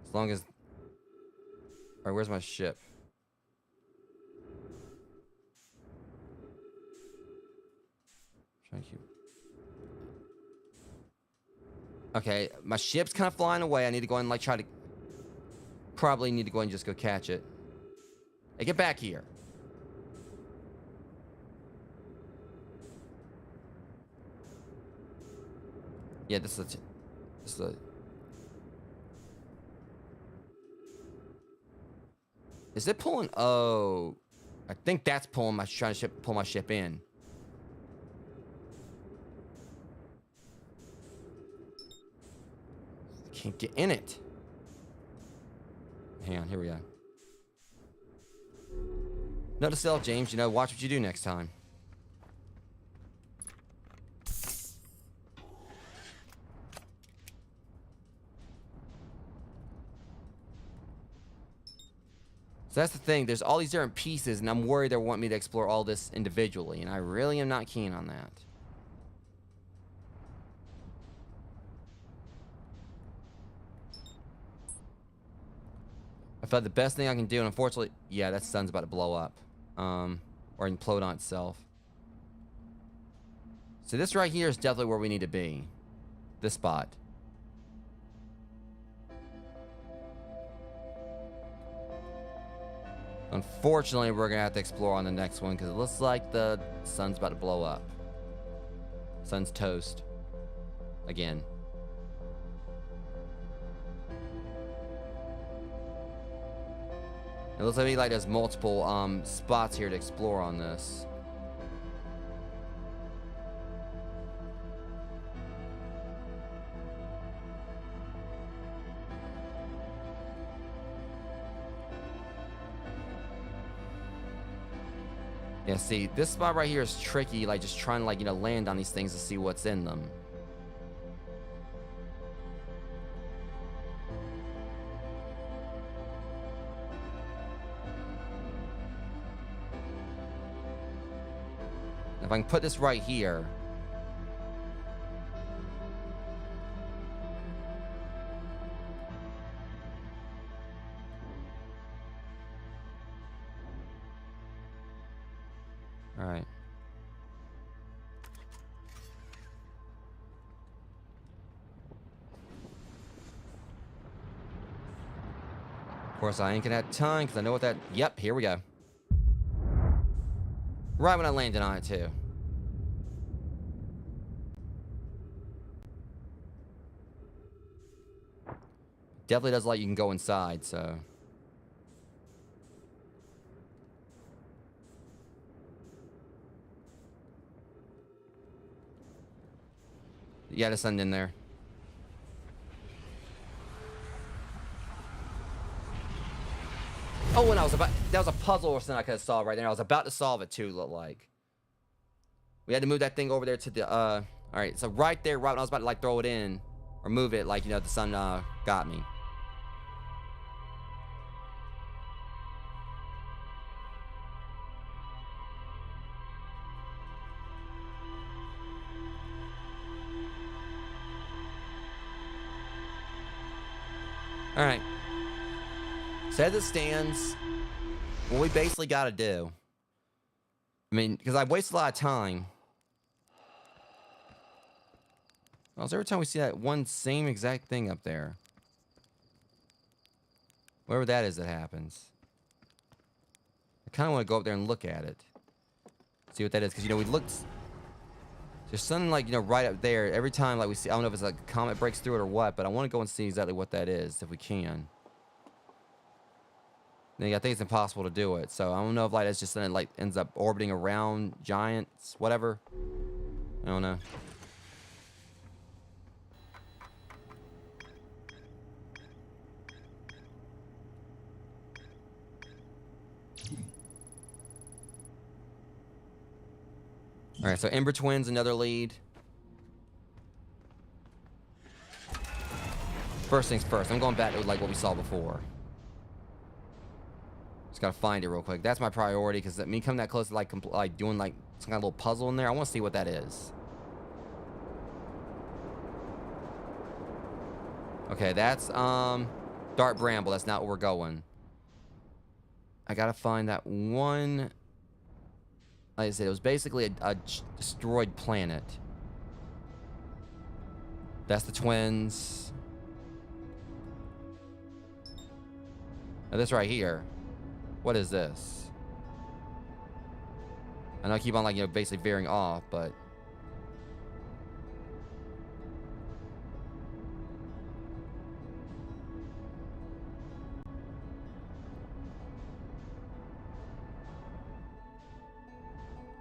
As long as. All right, where's my ship? Thank you. Okay, my ship's kind of flying away. I need to go and probably need to go and just go catch it. Hey, get back here. Yeah, this is a... Is it pulling? Oh, I think that's pulling my trying to pull my ship in. Can't get in it. Hang on, here we go. Note to self, James. You know, watch what you do next time. So that's the thing. There's all these different pieces, and I'm worried they want me to explore all this individually, and I really am not keen on that. I felt the best thing I can do, and unfortunately, yeah, that sun's about to blow up, or implode on itself. So this right here is definitely where we need to be. This spot. Unfortunately, we're gonna have to explore on the next one because it looks like the sun's about to blow up. Sun's toast. Again. It looks like there's multiple spots here to explore on this. Yeah, see, this spot right here is tricky, like just trying to like, land on these things to see what's in them. If I can put this right here. All right. Of course, I ain't gonna have time because I know what that... Yep, here we go. Right when I landed on it, too. Definitely does like you can go inside, so... Yeah, there's something in there. Oh, and I was about... That was a puzzle or something I could have solved right there. I was about to solve it, too, looked like. We had to move that thing over there to the, Alright, so right there, right when I was about to, like, throw it in. Or move it, like, the sun, got me. Alright. So as it stands, what we basically got to do... I mean, because I've wasted a lot of time. Well, every time we see that one same exact thing up there. Wherever that is that happens. I kind of want to go up there and look at it. See what that is. Because, we looked... There's something, like, right up there. Every time, like, we see... I don't know if it's like a comet breaks through it or what. But I want to go and see exactly what that is, if we can. I think it's impossible to do it. So, I don't know if, like, it's just something, like, ends up orbiting around giants, whatever. I don't know. Alright, so Ember Twins, another lead. First things first, I'm going back to like what we saw before. Just gotta find it real quick. That's my priority, because me coming that close to like doing like some kind of little puzzle in there, I want to see what that is. Okay, that's Dark Bramble. That's not where we're going. I gotta find that one. Like I said, it was basically a destroyed planet. That's the twins. Now this right here. What is this? I know I keep on, like, you know, basically veering off, but...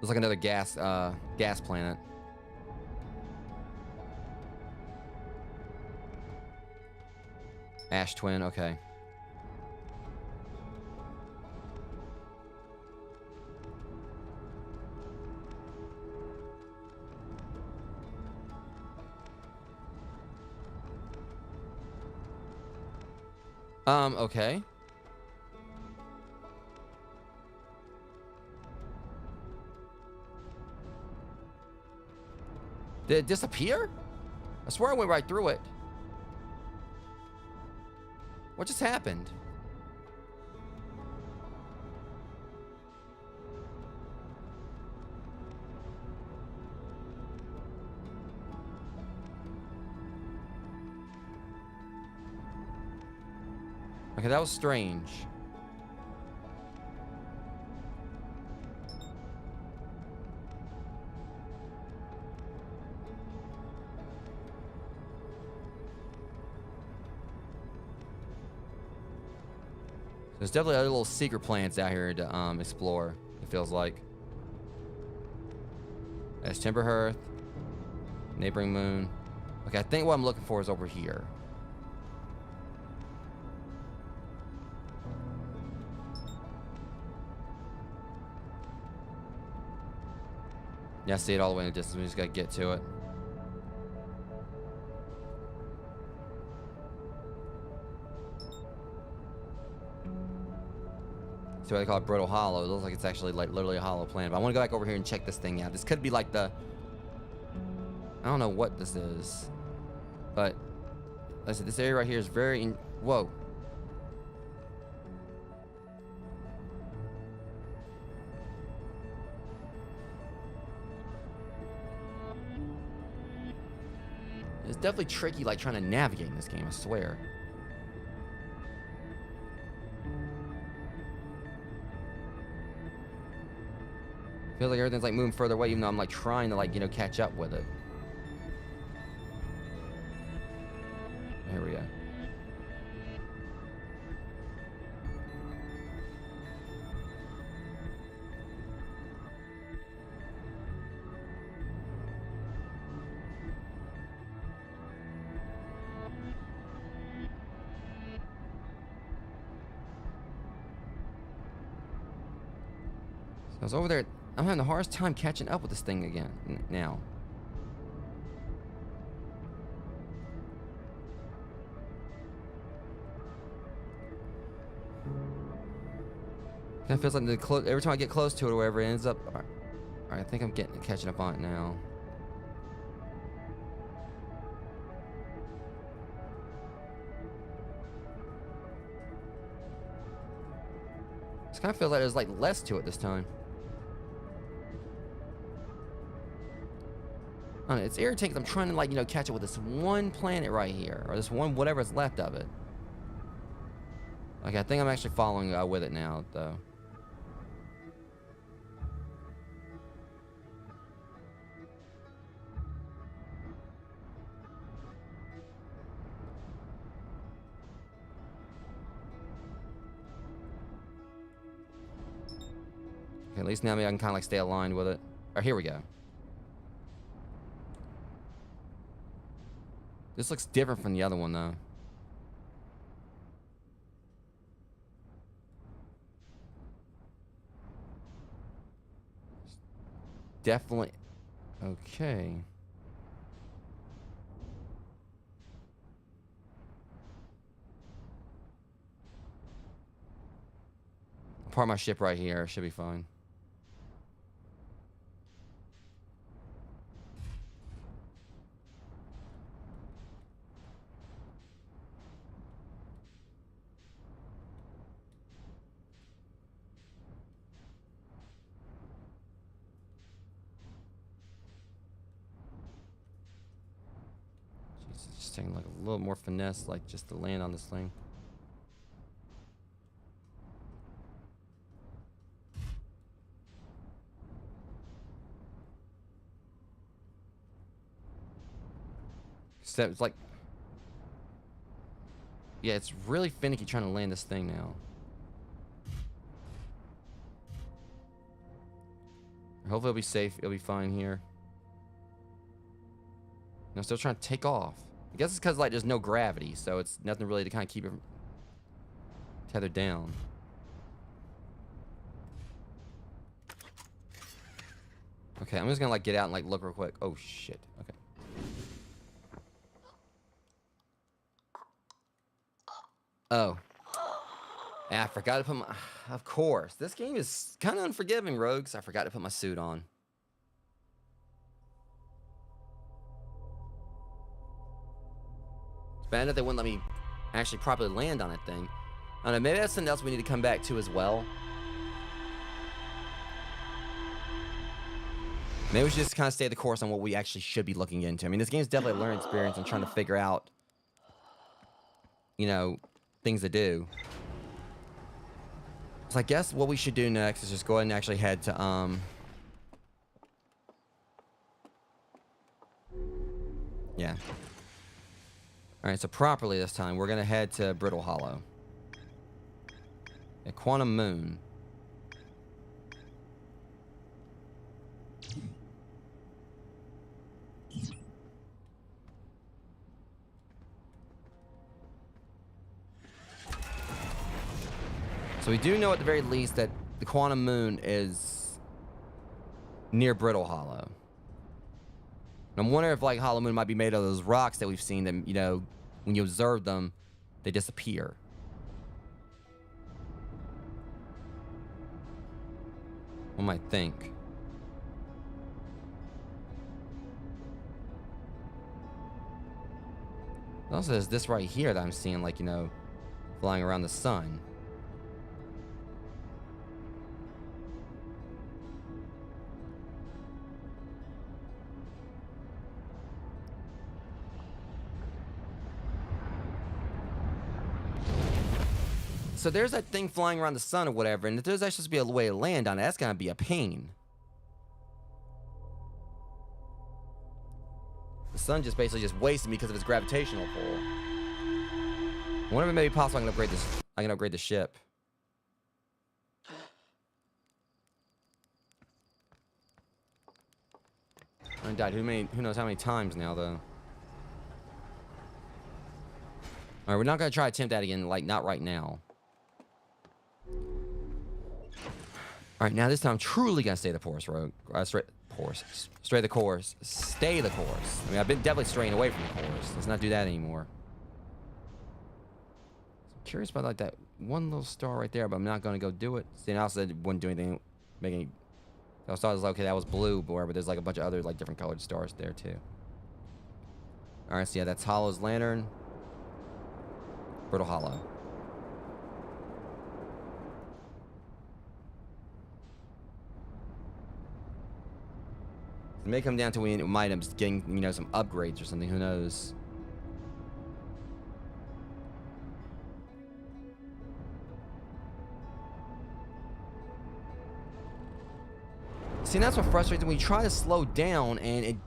Looks like another gas planet. Ash Twin, okay. Okay. Did it disappear? I swear I went right through it. What just happened? Okay, that was strange. There's definitely other little secret planets out here to explore, it feels like. There's Timber Hearth, Neighboring Moon. Okay, I think what I'm looking for is over here. Yeah, I see it all the way in the distance. We just gotta get to it. So they call it Brittle Hollow. It looks like it's actually like literally a hollow planet. But I want to go back over here and check this thing out. This could be like the... I don't know what this is. But... Like I said, this area right here is very... Whoa. It's definitely tricky, like, trying to navigate in this game, I swear. Feels like everything's, like, moving further away, even though I'm, like, trying to, like, you know, catch up with it. Here we go. I was over there. I'm having the hardest time catching up with this thing again now. Kind of feels like every time I get close to it or wherever it ends up. All right, I think I'm catching up on it now. This kind of feels like there's like less to it this time. I don't know, it's irritating because I'm trying to, like, you know, catch it with this one planet right here, or this one whatever's left of it. Okay, I think I'm actually following with it now, though. Okay, at least now maybe I can kind of like stay aligned with it. All right, here we go. This looks different from the other one, though. Definitely. Okay. Park my ship right here. Should be fine. Jesus, just taking like a little more finesse, like just to land on this thing. So it's like, yeah, it's really finicky trying to land this thing now. Hopefully it'll be safe. It'll be fine here. And I'm still trying to take off. I guess it's because like there's no gravity, so it's nothing really to kind of keep it tethered down. Okay, I'm just gonna like get out and like look real quick. Oh shit. Okay. Oh. I forgot to put my... Of course. This game is kind of unforgiving, rogues. I forgot to put my suit on. It's bad that they wouldn't let me actually properly land on that thing. I don't know, maybe that's something else we need to come back to as well. Maybe we should just kind of stay the course on what we actually should be looking into. I mean, this game's definitely a learning experience and trying to figure out, you know, things to do. So I guess what we should do next is just go ahead and actually head to, yeah. Alright, so properly this time, we're gonna head to Brittle Hollow. A Quantum Moon. So we do know at the very least that the Quantum Moon is near Brittle Hollow. And I'm wondering if like Hollow Moon might be made of those rocks that we've seen that, you know, when you observe them, they disappear. One might think. Also, there's this right here that I'm seeing, like, you know, flying around the sun. So there's that thing flying around the sun or whatever, and if there's actually supposed to be a way to land on it, that's gonna be a pain. The sun just basically just wasted me because of its gravitational pull. I wonder if it may be possible I can upgrade this. I can upgrade the ship. I died. Who knows how many times now, though. Alright, we're not gonna try to attempt that again, like, not right now. Alright, now this time I'm truly gonna stay the course, rogue. Stray the course. Stay the course. I mean, I've been definitely straying away from the course. Let's not do that anymore. I'm curious about, like, that one little star right there, but I'm not gonna go do it. See, and I also wouldn't do anything, make any... I thought it was like, okay, that was blue, but there's like a bunch of other like different colored stars there too. All right, so yeah, that's Hollow's lantern. Brittle Hollow. It may come down to we might end up getting, you know, some upgrades or something. Who knows? See, that's what frustrates me. When you try to slow down and it...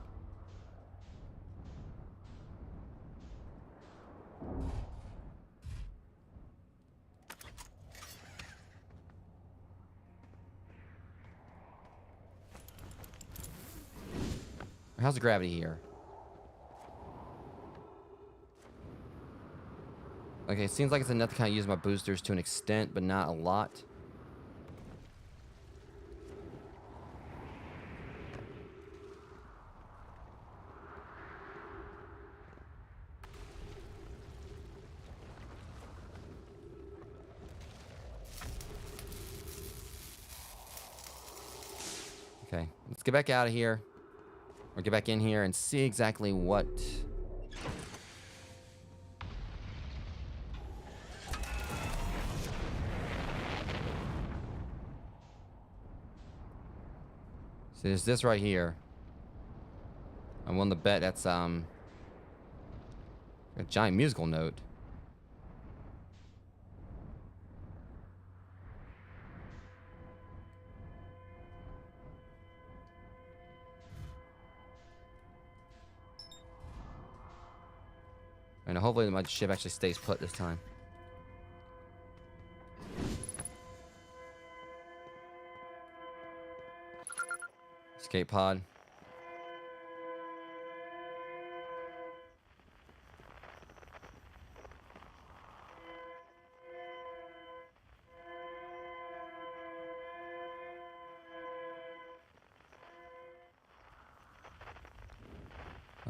How's the gravity here? Okay, it seems like it's enough to kind of use my boosters to an extent, but not a lot. Okay, let's get back out of here. Or get back in here and see exactly what... So there's this right here. I'm willing to bet that's, a giant musical note. now hopefully my ship actually stays put this time. Escape pod.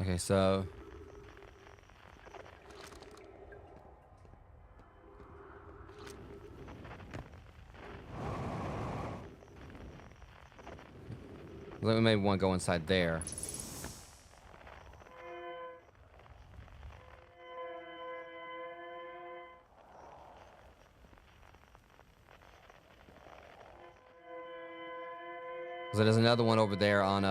Okay, so we may want to go inside there. So there's another one over there on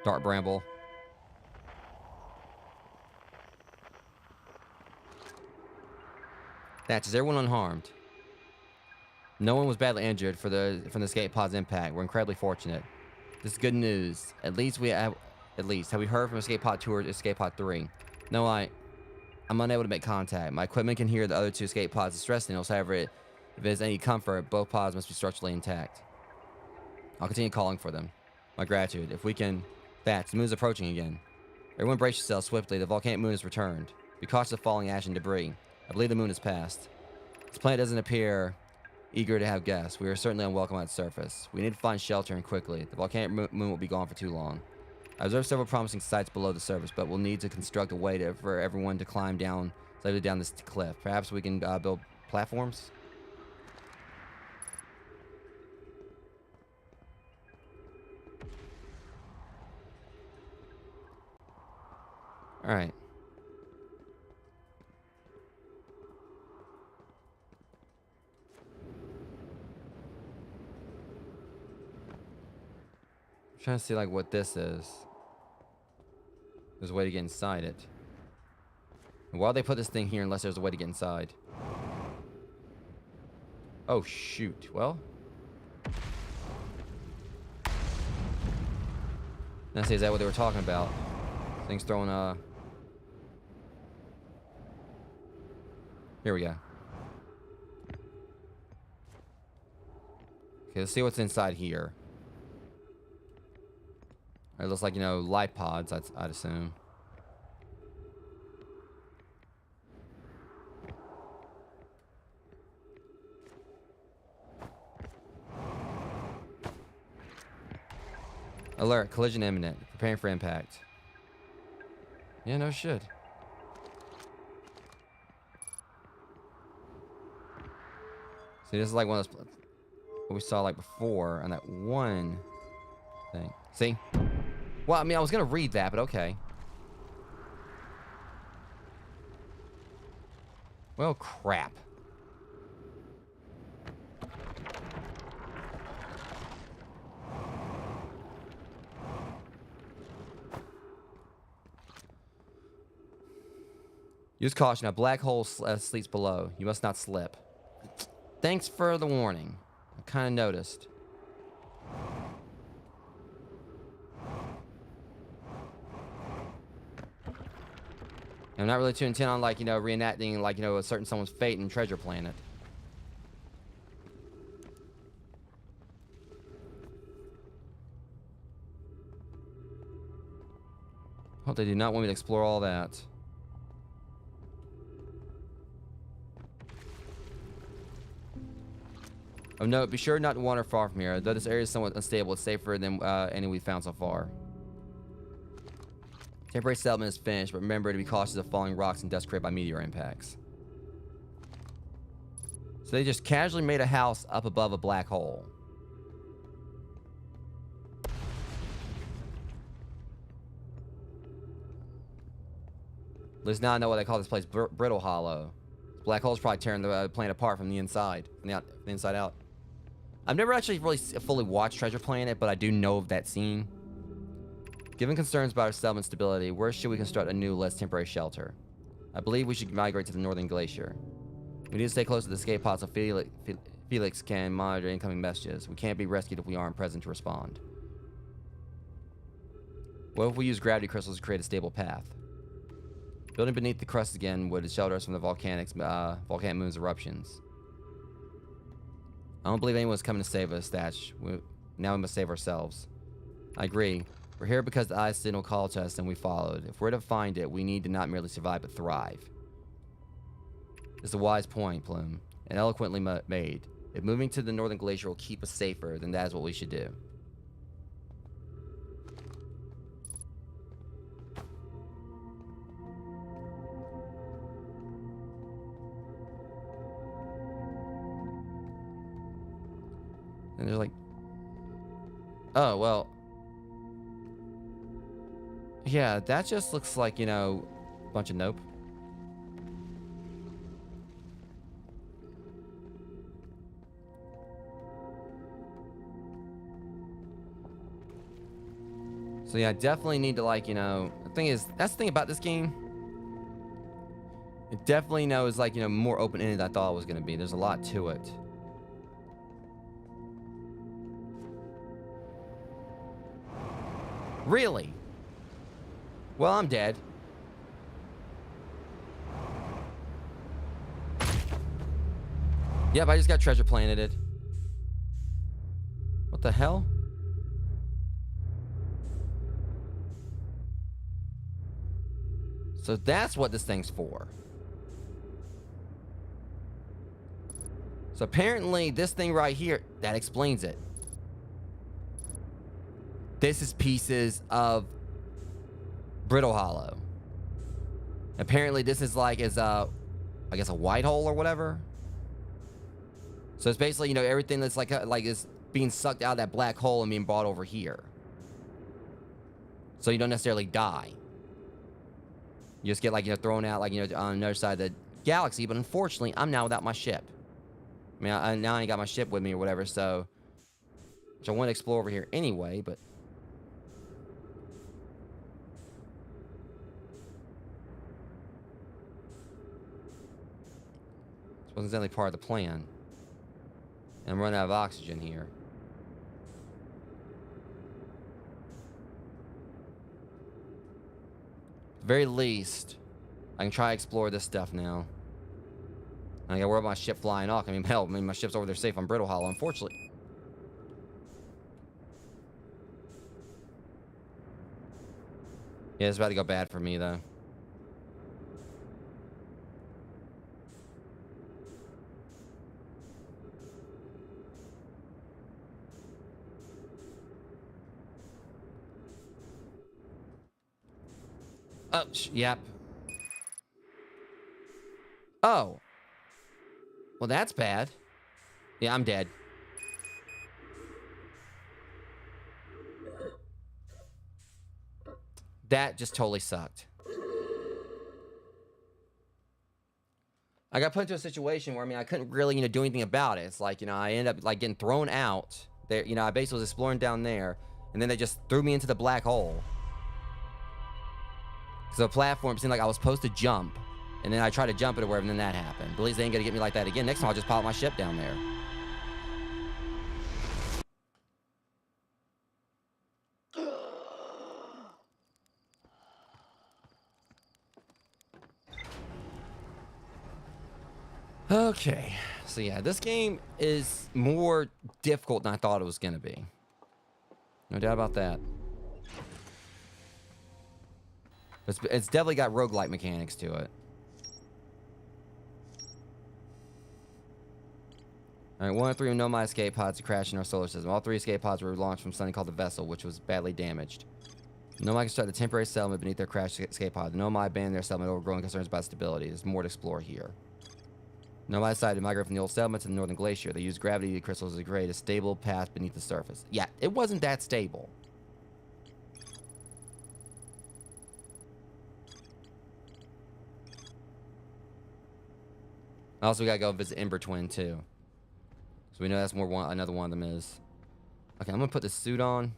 Dark Bramble. Thatch, is everyone unharmed? No one was badly injured from the escape pod's impact. We're incredibly fortunate. This is good news. At least have we heard from escape pod 2 or escape pod 3? No, I'm unable to make contact. My equipment can hear the other 2 escape pods' distress signals. However, if there's any comfort, both pods must be structurally intact. I'll continue calling for them. My gratitude. If we can... Thatch, the moon's approaching again. Everyone brace yourselves swiftly. The volcanic moon has returned. Be cautious of falling ash and debris. I believe the moon has passed. This planet doesn't appear eager to have guests. We are certainly unwelcome on its surface. We need to find shelter and quickly. The volcanic moon will be gone for too long. I observed several promising sites below the surface, but we'll need to construct a way for everyone to climb safely down this cliff. Perhaps we can build platforms? Alright. I'm trying to see like what this is. There's a way to get inside it. And why would they put this thing here unless there's a way to get inside? Oh shoot. Well. Now see, is that what they were talking about? Things throwing Here we go. Okay, let's see what's inside here. It looks like, light pods, I'd assume. Alert, collision imminent. Preparing for impact. Yeah, no shit. See, this is like one of those what we saw like before on that one thing. See? Well, I mean, I was gonna read that, but okay. Well, crap. Use caution. A black hole sleeps below. You must not slip. Thanks for the warning. I kind of noticed. I'm not really too intent on, like, reenacting, like, a certain someone's fate in Treasure Planet. Hope they do not want me to explore all that. Oh, no, be sure not to wander far from here. Though this area is somewhat unstable, it's safer than any we've found so far. Temporary settlement is finished, but remember to be cautious of falling rocks and dust created by meteor impacts. So they just casually made a house up above a black hole. At least now I know what they call this place, Brittle Hollow. Black holes probably tearing the planet apart from the inside, from the inside out. I've never actually really fully watched Treasure Planet, but I do know of that scene. Given concerns about our settlement stability, where should we construct a new, less temporary shelter? I believe we should migrate to the northern glacier. We need to stay close to the escape pod so Felix can monitor incoming messages. We can't be rescued if we aren't present to respond. What if we use gravity crystals to create a stable path? Building beneath the crust again would shelter us from the volcanic moon's eruptions. I don't believe anyone's coming to save us, Thatch. Now we must save ourselves. I agree. We're here because the eye signal called to us and we followed. If we're to find it, we need to not merely survive but thrive. It's a wise point, Plume, and eloquently made. If moving to the northern glacier will keep us safer, then that is what we should do. And they're like, oh, well. Yeah, that just looks like, you know, a bunch of nope. So yeah, I definitely need to, like, you know, the thing is, that's the thing about this game. It definitely knows, like, you know, more open-ended than I thought it was going to be. There's a lot to it. Really? Well, I'm dead. Yep, I just got treasure planeted. What the hell? So that's what this thing's for. So apparently this thing right here, that explains it. This is pieces of Brittle Hollow. Apparently this is like I guess a white hole or whatever. So it's basically, you know, everything that's like is being sucked out of that black hole and being brought over here. So you don't necessarily die. You just get, like, you know, thrown out, like, you know, on another side of the galaxy. But unfortunately, I'm now without my ship. I mean, now I ain't got my ship with me or whatever, so... Which I want to explore over here anyway, but... This wasn't exactly part of the plan. And I'm running out of oxygen here. At the very least, I can try to explore this stuff now. I gotta worry about my ship flying off. I mean, hell, my ship's over there safe on Brittle Hollow, unfortunately. Yeah, it's about to go bad for me, though. Oh, yep. Oh. Well, that's bad. Yeah, I'm dead. That just totally sucked. I got put into a situation where, I mean, I couldn't really, you know, do anything about it. It's like, you know, I ended up, like, getting thrown out. There, you know, I basically was exploring down there, and then they just threw me into the black hole. So the platform seemed like I was supposed to jump, and then I tried to jump it or wherever, and then that happened. But at least they ain't gonna get me like that again. Next time I'll just pop my ship down there. Okay, so yeah, this game is more difficult than I thought it was gonna be. No doubt about that. It's definitely got roguelike mechanics to it. All right, 1 of 3 Nomad escape pods crashed in our solar system. All 3 escape pods were launched from something called the Vessel, which was badly damaged. Nomad constructed a temporary settlement beneath their crashed escape pod. The Nomad abandoned their settlement over growing concerns about stability. There's more to explore here. Nomad decided to migrate from the old settlement to the northern glacier. They used gravity crystals to create a stable path beneath the surface. Yeah, it wasn't that stable. Also, we gotta go visit Ember Twin too. So we know that's another one of them is. Okay, I'm gonna put this suit on.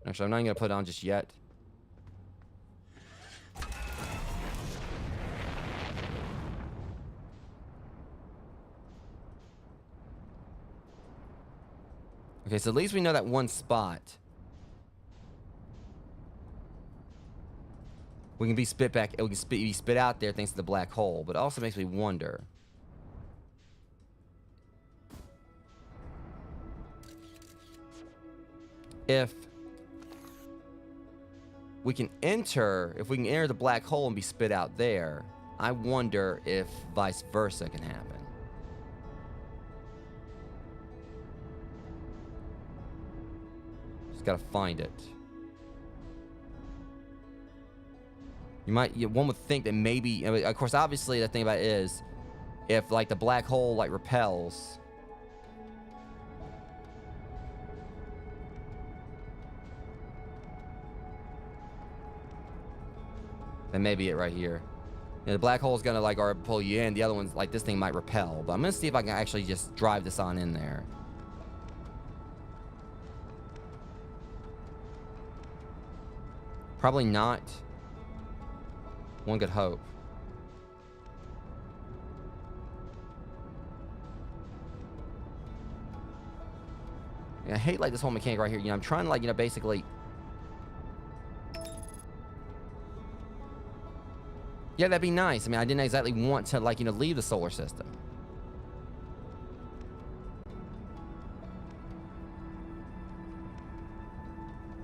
Actually, I'm not even gonna put it on just yet. Okay, so at least we know that one spot. we can be spit back. We can be spit out there thanks to the black hole. But it also makes me wonder if we can enter the black hole and be spit out there. I wonder if vice versa can happen. Just gotta find it. One would think that maybe, I mean, of course, obviously the thing about it is, if like the black hole like repels, then maybe it right here. You know, the black hole's gonna like pull you in. The other one's like this thing might repel, but I'm gonna see if I can actually just drive this on in there. Probably not. One could hope. Yeah, I hate like this whole mechanic right here. You know, I'm trying to like, you know, basically. Yeah, that'd be nice. I mean, I didn't exactly want to like, you know, leave the solar system.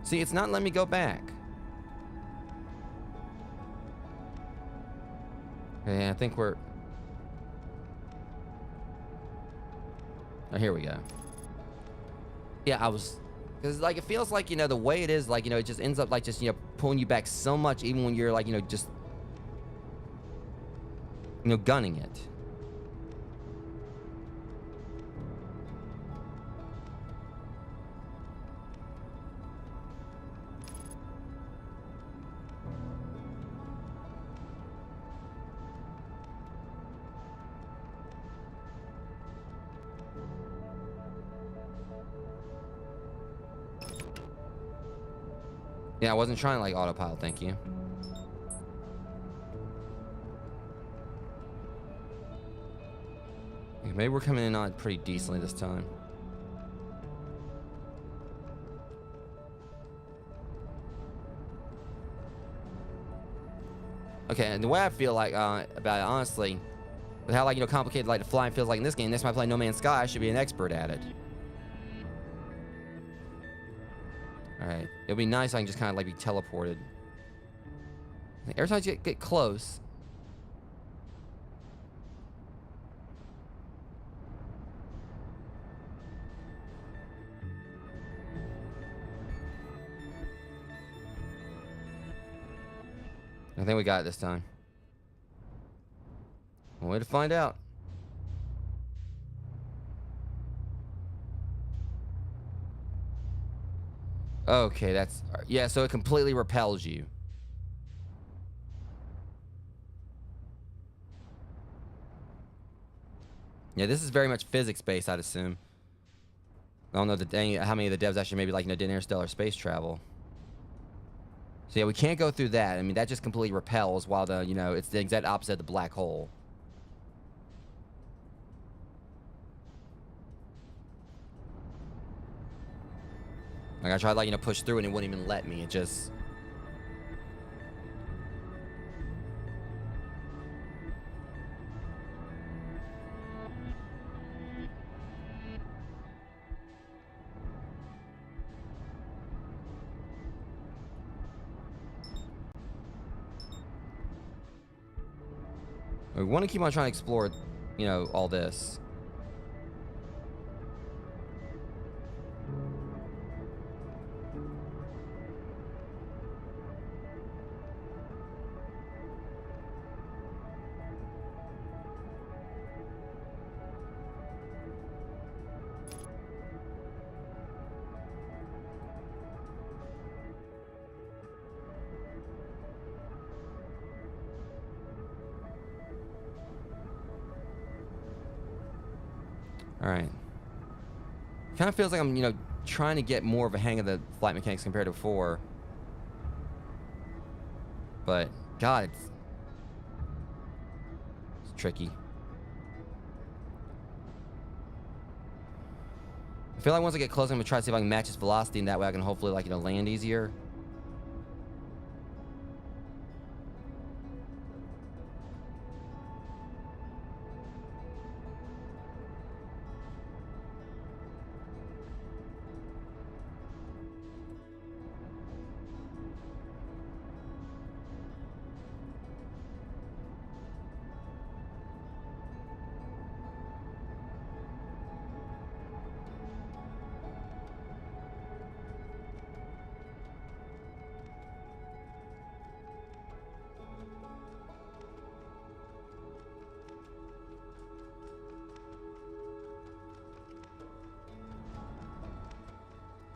See, it's not letting me go back. Okay, I think we're... Oh, here we go. Yeah, I was... Because, like, it feels like, you know, the way it is, like, you know, it just ends up, like, just, you know, pulling you back so much, even when you're, like, you know, just... You know, gunning it. Yeah, I wasn't trying to like autopilot, thank you. Okay, maybe we're coming in on it pretty decently this time. Okay, and the way I feel like about it, honestly, with how like, you know, complicated like the flying feels like in this game, next time I play No Man's Sky, I should be an expert at it. Alright, it'll be nice if I can just kind of like be teleported. Every time you get close. I think we got it this time. One way to find out. Okay, that's... Yeah, so it completely repels you. Yeah, this is very much physics-based, I'd assume. I don't know how many of the devs actually maybe like, you know, did interstellar space travel. So yeah, we can't go through that. I mean, that just completely repels while the, you know, it's the exact opposite of the black hole. Like, I tried, like, you know, push through and it wouldn't even let me. It just... We want to keep on trying to explore, you know, all this. Alright. Kind of feels like I'm, you know, trying to get more of a hang of the flight mechanics compared to before. But, God, it's tricky. I feel like once I get closer, I'm going to try to see if I can match its velocity, and that way I can hopefully, like, you know, land easier.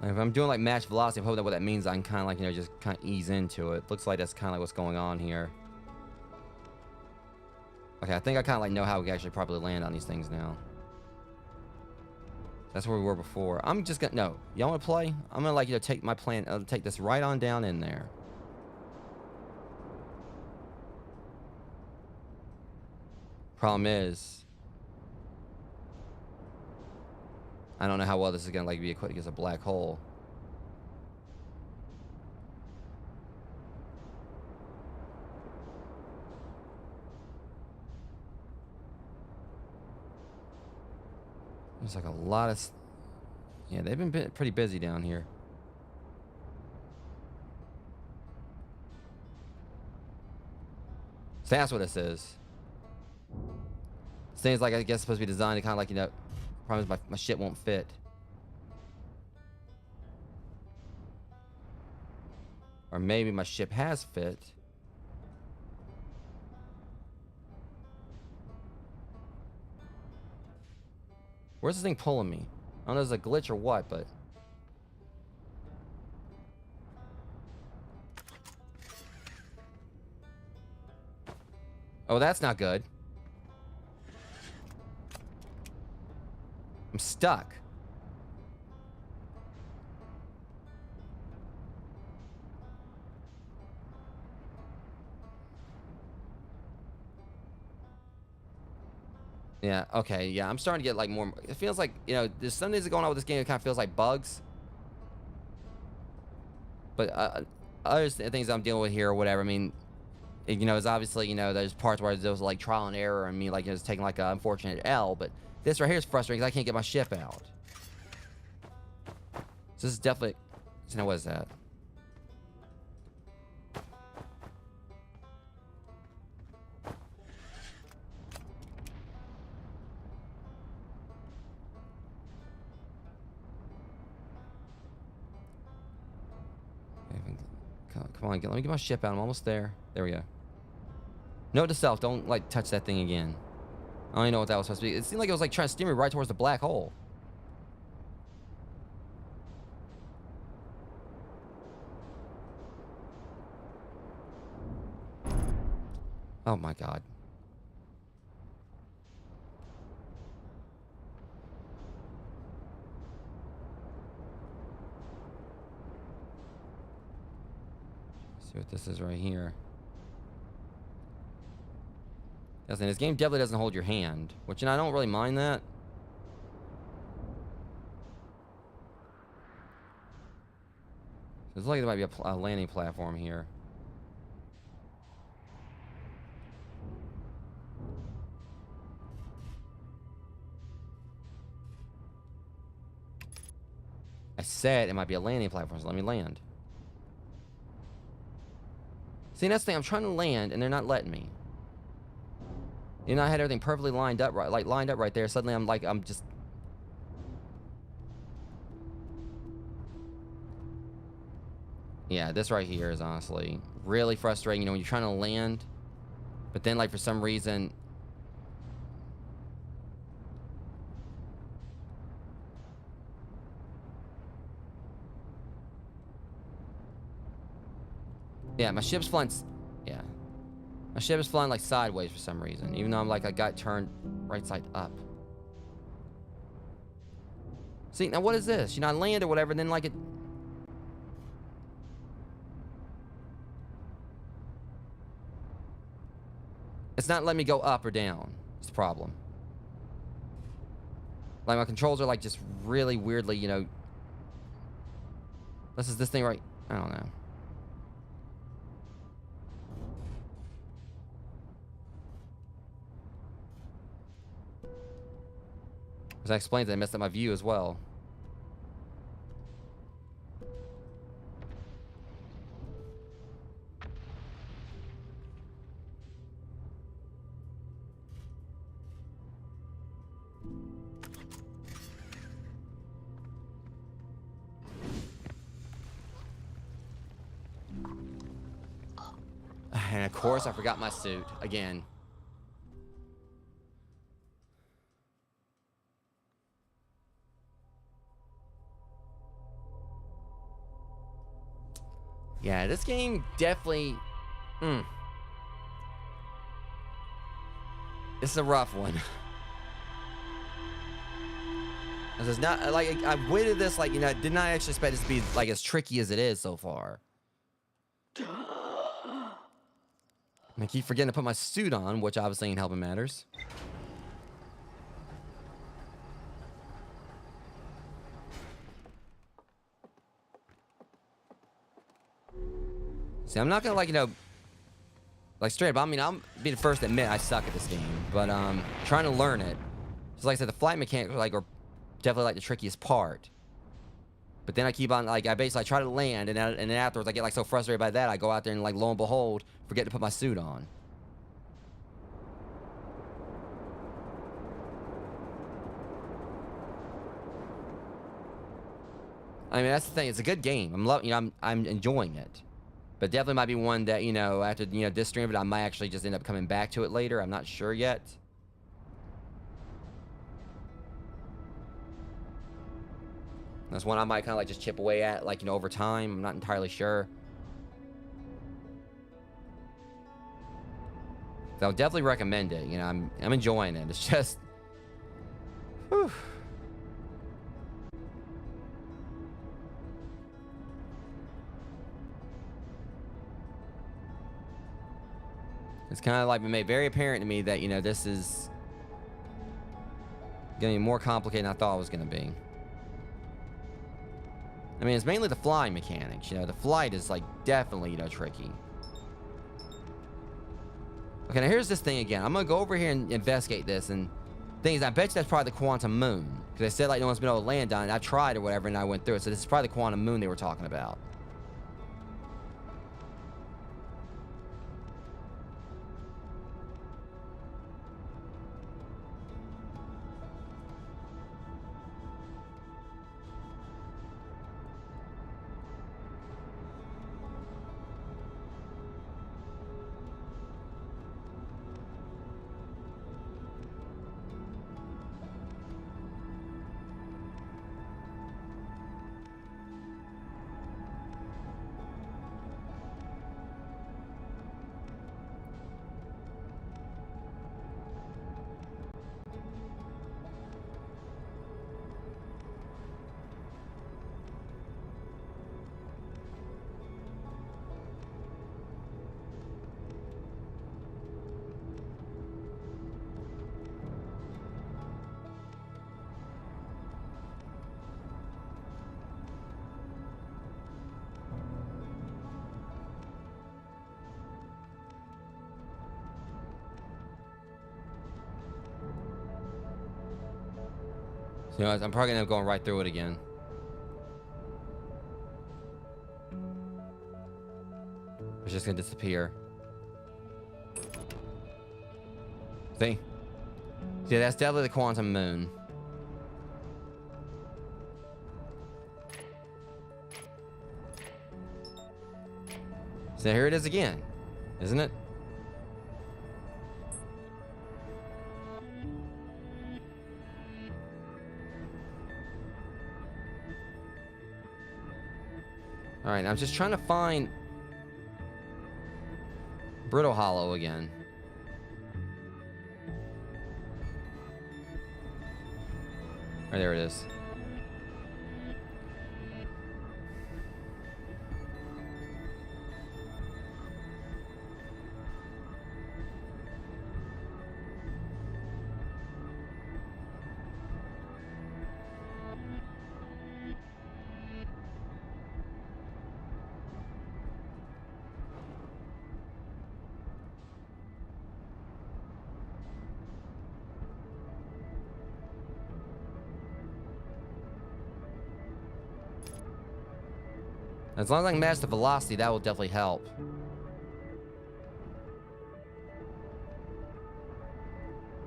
Like, if I'm doing like match velocity, I'm hoping that what that means I can kind of like, you know, just kind of ease into it. Looks like that's kind of like what's going on here. Okay, I think I kind of like know how we actually properly land on these things now. That's where we were before. I'm just gonna, no, y'all want to play? I'm gonna like, you know, take my plan, take this right on down in there. Problem is, I don't know how well this is gonna like be equipped against a black hole. There's like a lot of, yeah, they've been pretty busy down here. So that's what this is. This thing's like, I guess, supposed to be designed to kind of like, you know, problem is my shit won't fit. Or maybe my ship has fit. Where's this thing pulling me? I don't know if it's a glitch or what, but... Oh, that's not good. I'm stuck. Yeah, okay, yeah, I'm starting to get like more... It feels like, you know, there's some things that are going on with this game. It kind of feels like bugs. But other things I'm dealing with here or whatever, I mean... You know, it's obviously, you know, there's parts where there was like trial and error and me like it was taking like an unfortunate L, but this right here is frustrating because I can't get my ship out. So this is definitely... So now what is that? Come on, let me get my ship out. I'm almost there. There we go. Note to self, don't like touch that thing again. I don't even know what that was supposed to be. It seemed like it was like trying to steer me right towards the black hole. Oh my god. Let's see what this is right here. Listen, this game definitely doesn't hold your hand, which, and I don't really mind that. It's like there might be a landing platform here. I said it might be a landing platform, so let me land. See, that's the thing. I'm trying to land, and they're not letting me. You know, I had everything perfectly lined up right, like lined up right there. Suddenly, I'm just. Yeah, this right here is honestly really frustrating. You know, when you're trying to land, but then, like, for some reason. Yeah, my ship's flying. Yeah. My ship is flying like sideways for some reason, even though I'm like I got turned right side up. See, now what is this? You know, I land or whatever, and then like it... It's not letting me go up or down. It's the problem. Like my controls are like just really weirdly, you know... This is this thing right... I don't know. As I explained, I messed up my view as well. And of course, I forgot my suit again. Yeah, this game definitely... This is a rough one. This is not, like, I've waited this, like, did not actually expect this to be, like, as tricky as it is so far. And I keep forgetting to put my suit on, which obviously ain't helping matters. See, I'm not gonna, like, like, straight up, I mean, I'm be the first to admit I suck at this game, but, trying to learn it. So, like I said, the flight mechanics, like, are definitely, like, the trickiest part. But then I keep on, like, I basically try to land, and then afterwards I get, like, so frustrated by that, I go out there and, like, lo and behold, forget to put my suit on. I mean, that's the thing. It's a good game. I'm enjoying it. But definitely might be one that, after, this stream, but I might actually just end up coming back to it later. I'm not sure yet. That's one I might kind of, like, just chip away at, like, over time. I'm not entirely sure. So I'll definitely recommend it. I'm enjoying it. It's just... Whew. It's kind of like been made very apparent to me that, this is going to be more complicated than I thought it was going to be. I mean, it's mainly the flying mechanics. The flight is, like, definitely, tricky. Okay, now here's this thing again. I'm going to go over here and investigate this. And the thing is, I bet you that's probably the quantum moon. Because they said, like, no one's been able to land on it. I tried or whatever, and I went through it. So this is probably the quantum moon they were talking about. So, I'm probably going to end up going right through it again. It's just going to disappear. See? See, that's definitely the quantum moon. So here it is again, isn't it? All right, I'm just trying to find Brittle Hollow again. Right, there it is. As long as I can match the velocity, that will definitely help.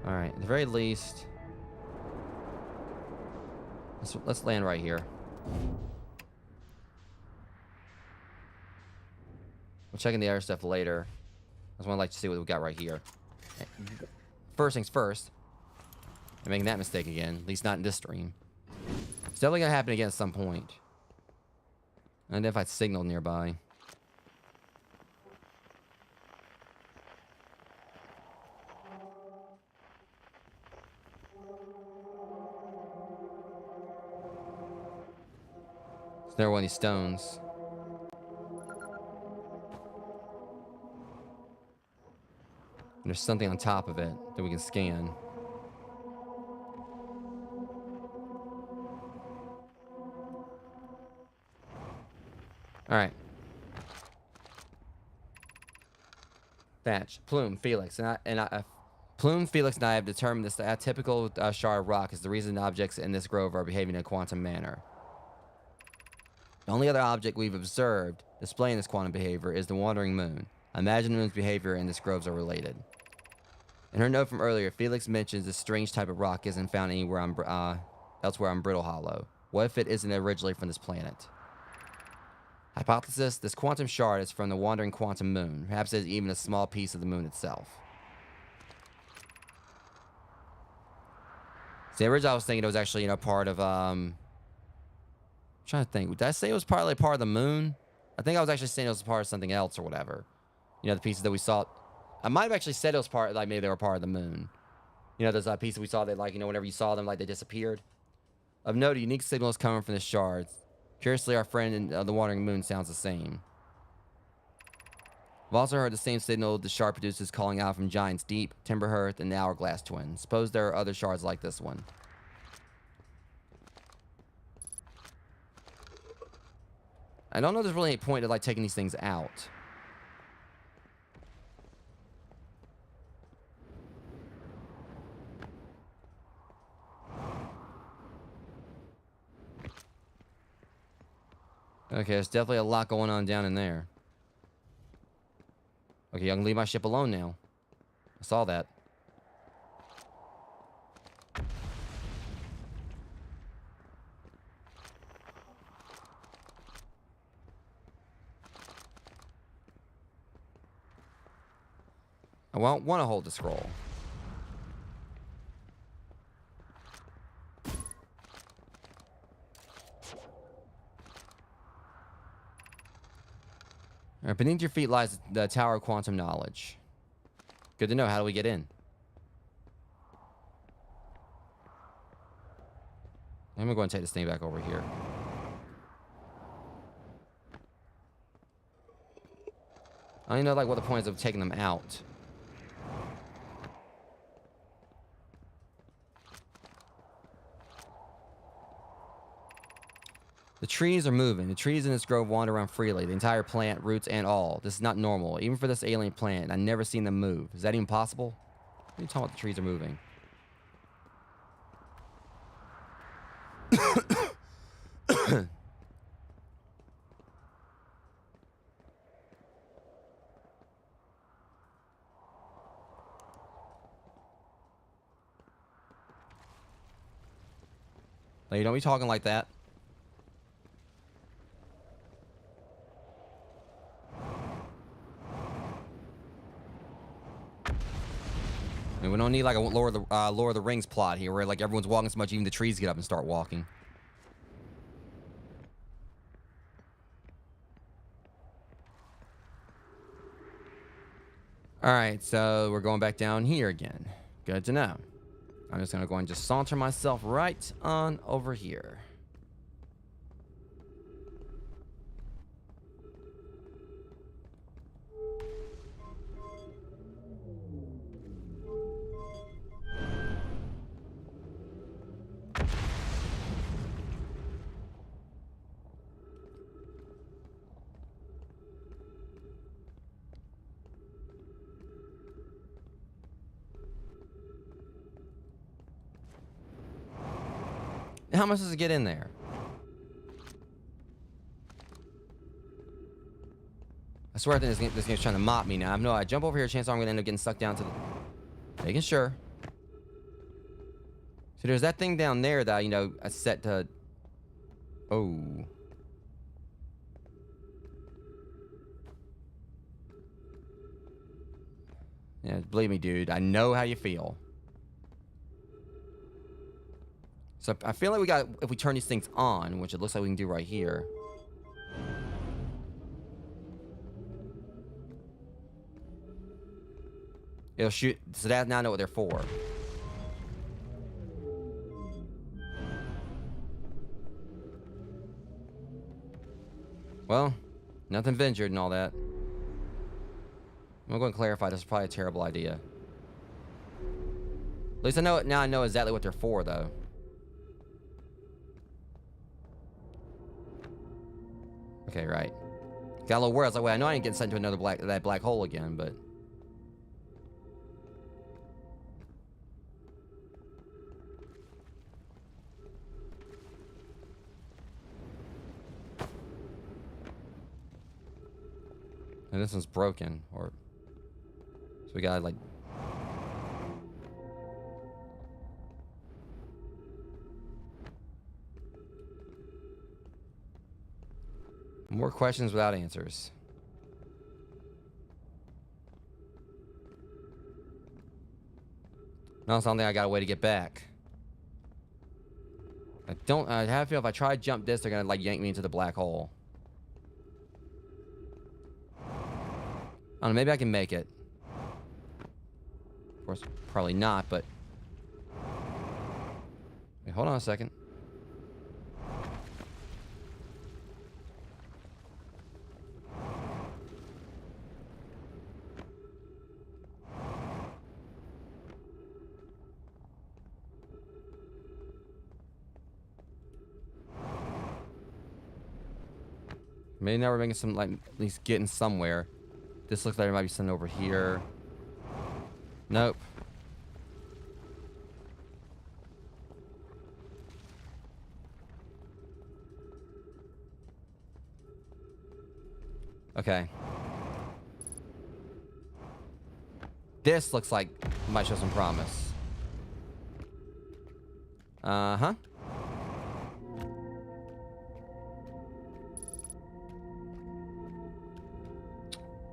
Alright, at the very least... Let's land right here. We'll check in the other stuff later. I just want to like to see what we got right here. First things first. I'm making that mistake again. At least not in this stream. It's definitely going to happen again at some point. Identified signal nearby. There's never one of these stones. And there's something on top of it that we can scan. Alright. Thatch, Plume, Felix, Plume, Felix, and I have determined this typical shard of rock is the reason objects in this grove are behaving in a quantum manner. The only other object we've observed displaying this quantum behavior is the wandering moon. I imagine the moon's behavior and this groves are related. In her note from earlier, Felix mentions this strange type of rock isn't found anywhere elsewhere on Brittle Hollow. What if it isn't originally from this planet? Hypothesis, this quantum shard is from the wandering quantum moon. Perhaps it's even a small piece of the moon itself. See, originally I was thinking it was actually, part of, I'm trying to think. Did I say it was partly part of the moon? I think I was actually saying it was part of something else or whatever. The pieces that we saw. I might have actually said it was part, like, maybe they were part of the moon. Those pieces we saw that, like, whenever you saw them, like, they disappeared. Of note, a unique signal is coming from the shards. Curiously, our friend in the wandering moon sounds the same. I've also heard the same signal the shard produces calling out from Giant's Deep, Timber Hearth, and the Hourglass Twin. Suppose there are other shards like this one. I don't know if there's really any point to, like, taking these things out. Okay, there's definitely a lot going on down in there. Okay, I can leave my ship alone now. I saw that. I won't want to hold the scroll. Alright, beneath your feet lies the Tower of Quantum Knowledge. Good to know. How do we get in? I'm going to go and take this thing back over here. I don't even know, like, what the point is of taking them out. The trees are moving. The trees in this grove wander around freely. The entire plant, roots, and all. This is not normal. Even for this alien plant, I've never seen them move. Is that even possible? What are you talking about the trees are moving? Like, don't be talking like that. I mean, we don't need like a Lord of the Rings plot here, where like everyone's walking so much, even the trees get up and start walking. All right, so we're going back down here again. Good to know. I'm just gonna go and just saunter myself right on over here. How am I supposed to get in there? I swear I think this game's trying to mop me now. I know I jump over here, chance I'm gonna end up getting sucked down to the... Making sure. So there's that thing down there that, I set to... Oh. Yeah, believe me, dude. I know how you feel. So I feel like if we turn these things on, which it looks like we can do right here. It'll shoot, so that now I know what they're for. Well, nothing ventured and all that. I'm going to clarify. This is probably a terrible idea. At least I know it now. I know exactly what they're for, though. Okay, right. Got a little worried. I was like, wait, I know I ain't getting sent to another black hole again, but. And this one's broken, or so we gotta like. More questions without answers. No, it's something I got a way to get back. I have a feel if I try to jump this, they're gonna like yank me into the black hole. I don't know, maybe I can make it. Of course, probably not, but... Wait, hold on a second. Maybe now we're making some, like, at least getting somewhere. This looks like there might be something over here. Nope. Okay. This looks like it might show some promise. Uh-huh.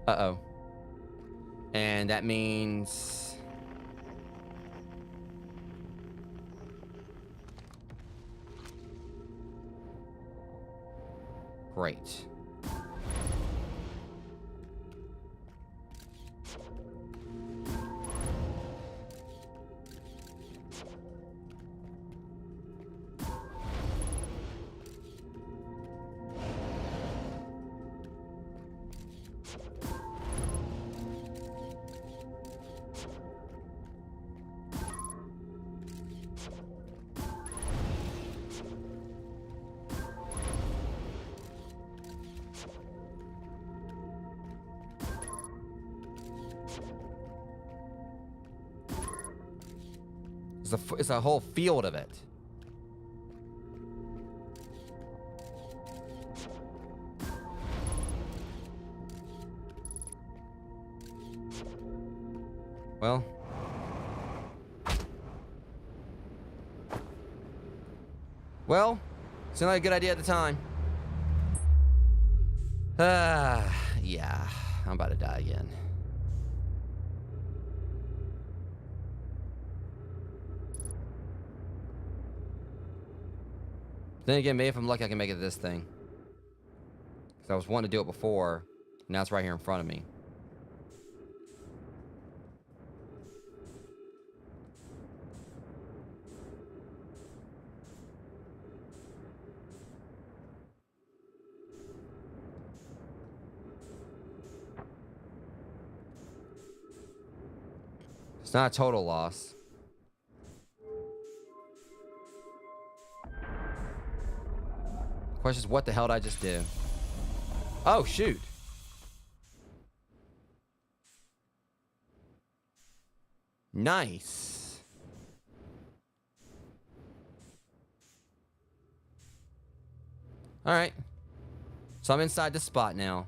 Uh-oh. And that means... Great. It's a whole field of it. Well. Well, seemed like a good idea at the time. Yeah, I'm about to die again. Then again, maybe if I'm lucky, I can make it to this thing. Because I was wanting to do it before. Now it's right here in front of me. It's not a total loss. Question is, what the hell did I just do? Oh, shoot. Nice. All right. So I'm inside this spot now.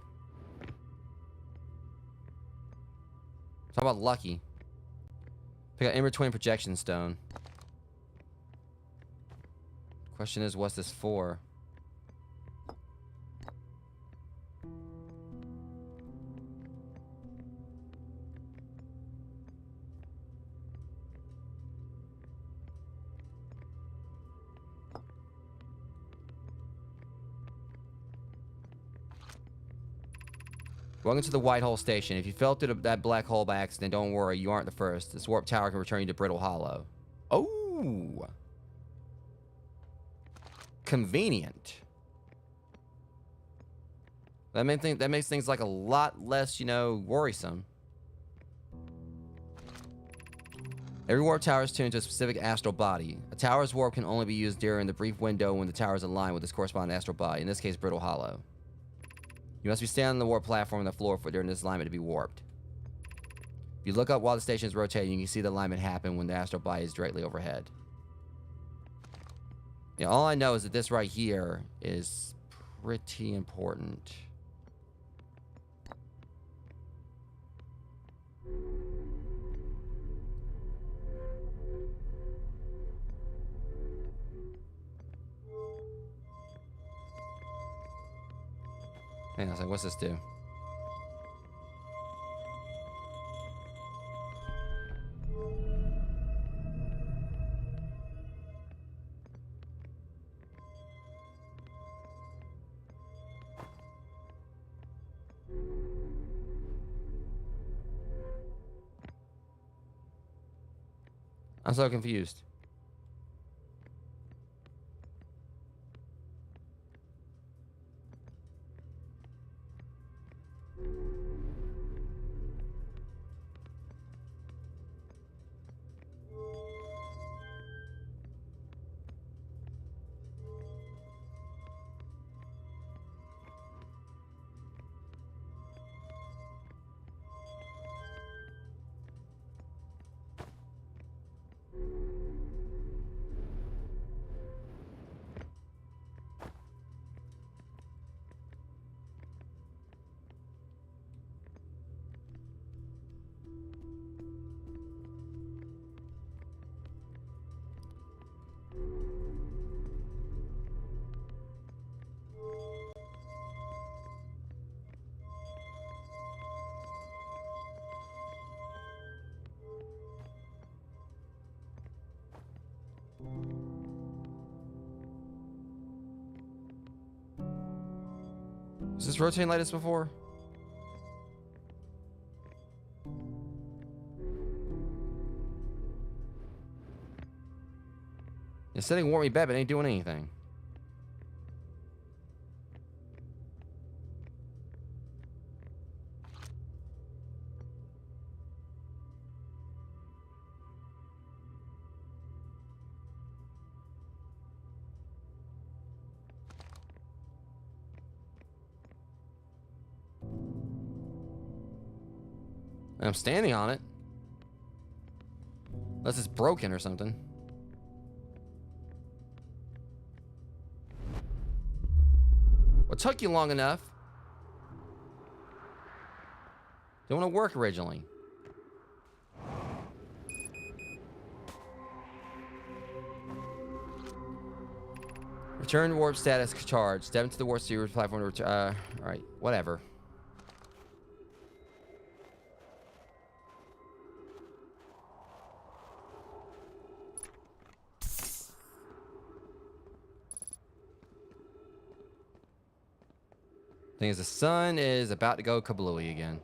Talk about lucky. Pick up in-between projection stone. Question is, what's this for? Welcome to the White Hole Station. If you fell through that black hole by accident, don't worry, you aren't the first. This warp tower can return you to Brittle Hollow. Oh! Convenient. That makes things like a lot less, you know, worrisome. Every warp tower is tuned to a specific astral body. A tower's warp can only be used during the brief window when the tower is aligned with its corresponding astral body, in this case, Brittle Hollow. You must be standing on the warp platform on the floor for during this alignment to be warped. If you look up while the station is rotating, you can see the alignment happen when the astral body is directly overhead. Yeah, all I know is that this right here is pretty important. Hang on a second, what's this do? I'm so confused. Was this rotating like this before? It's setting warp me back, but it ain't doing anything. I'm standing on it. Unless it's broken or something. Well, it took you long enough. Didn't want to work originally. Return warp status charge. Step into the warp series platform to return. Alright, whatever. Thing is, the sun is about to go kablooey again.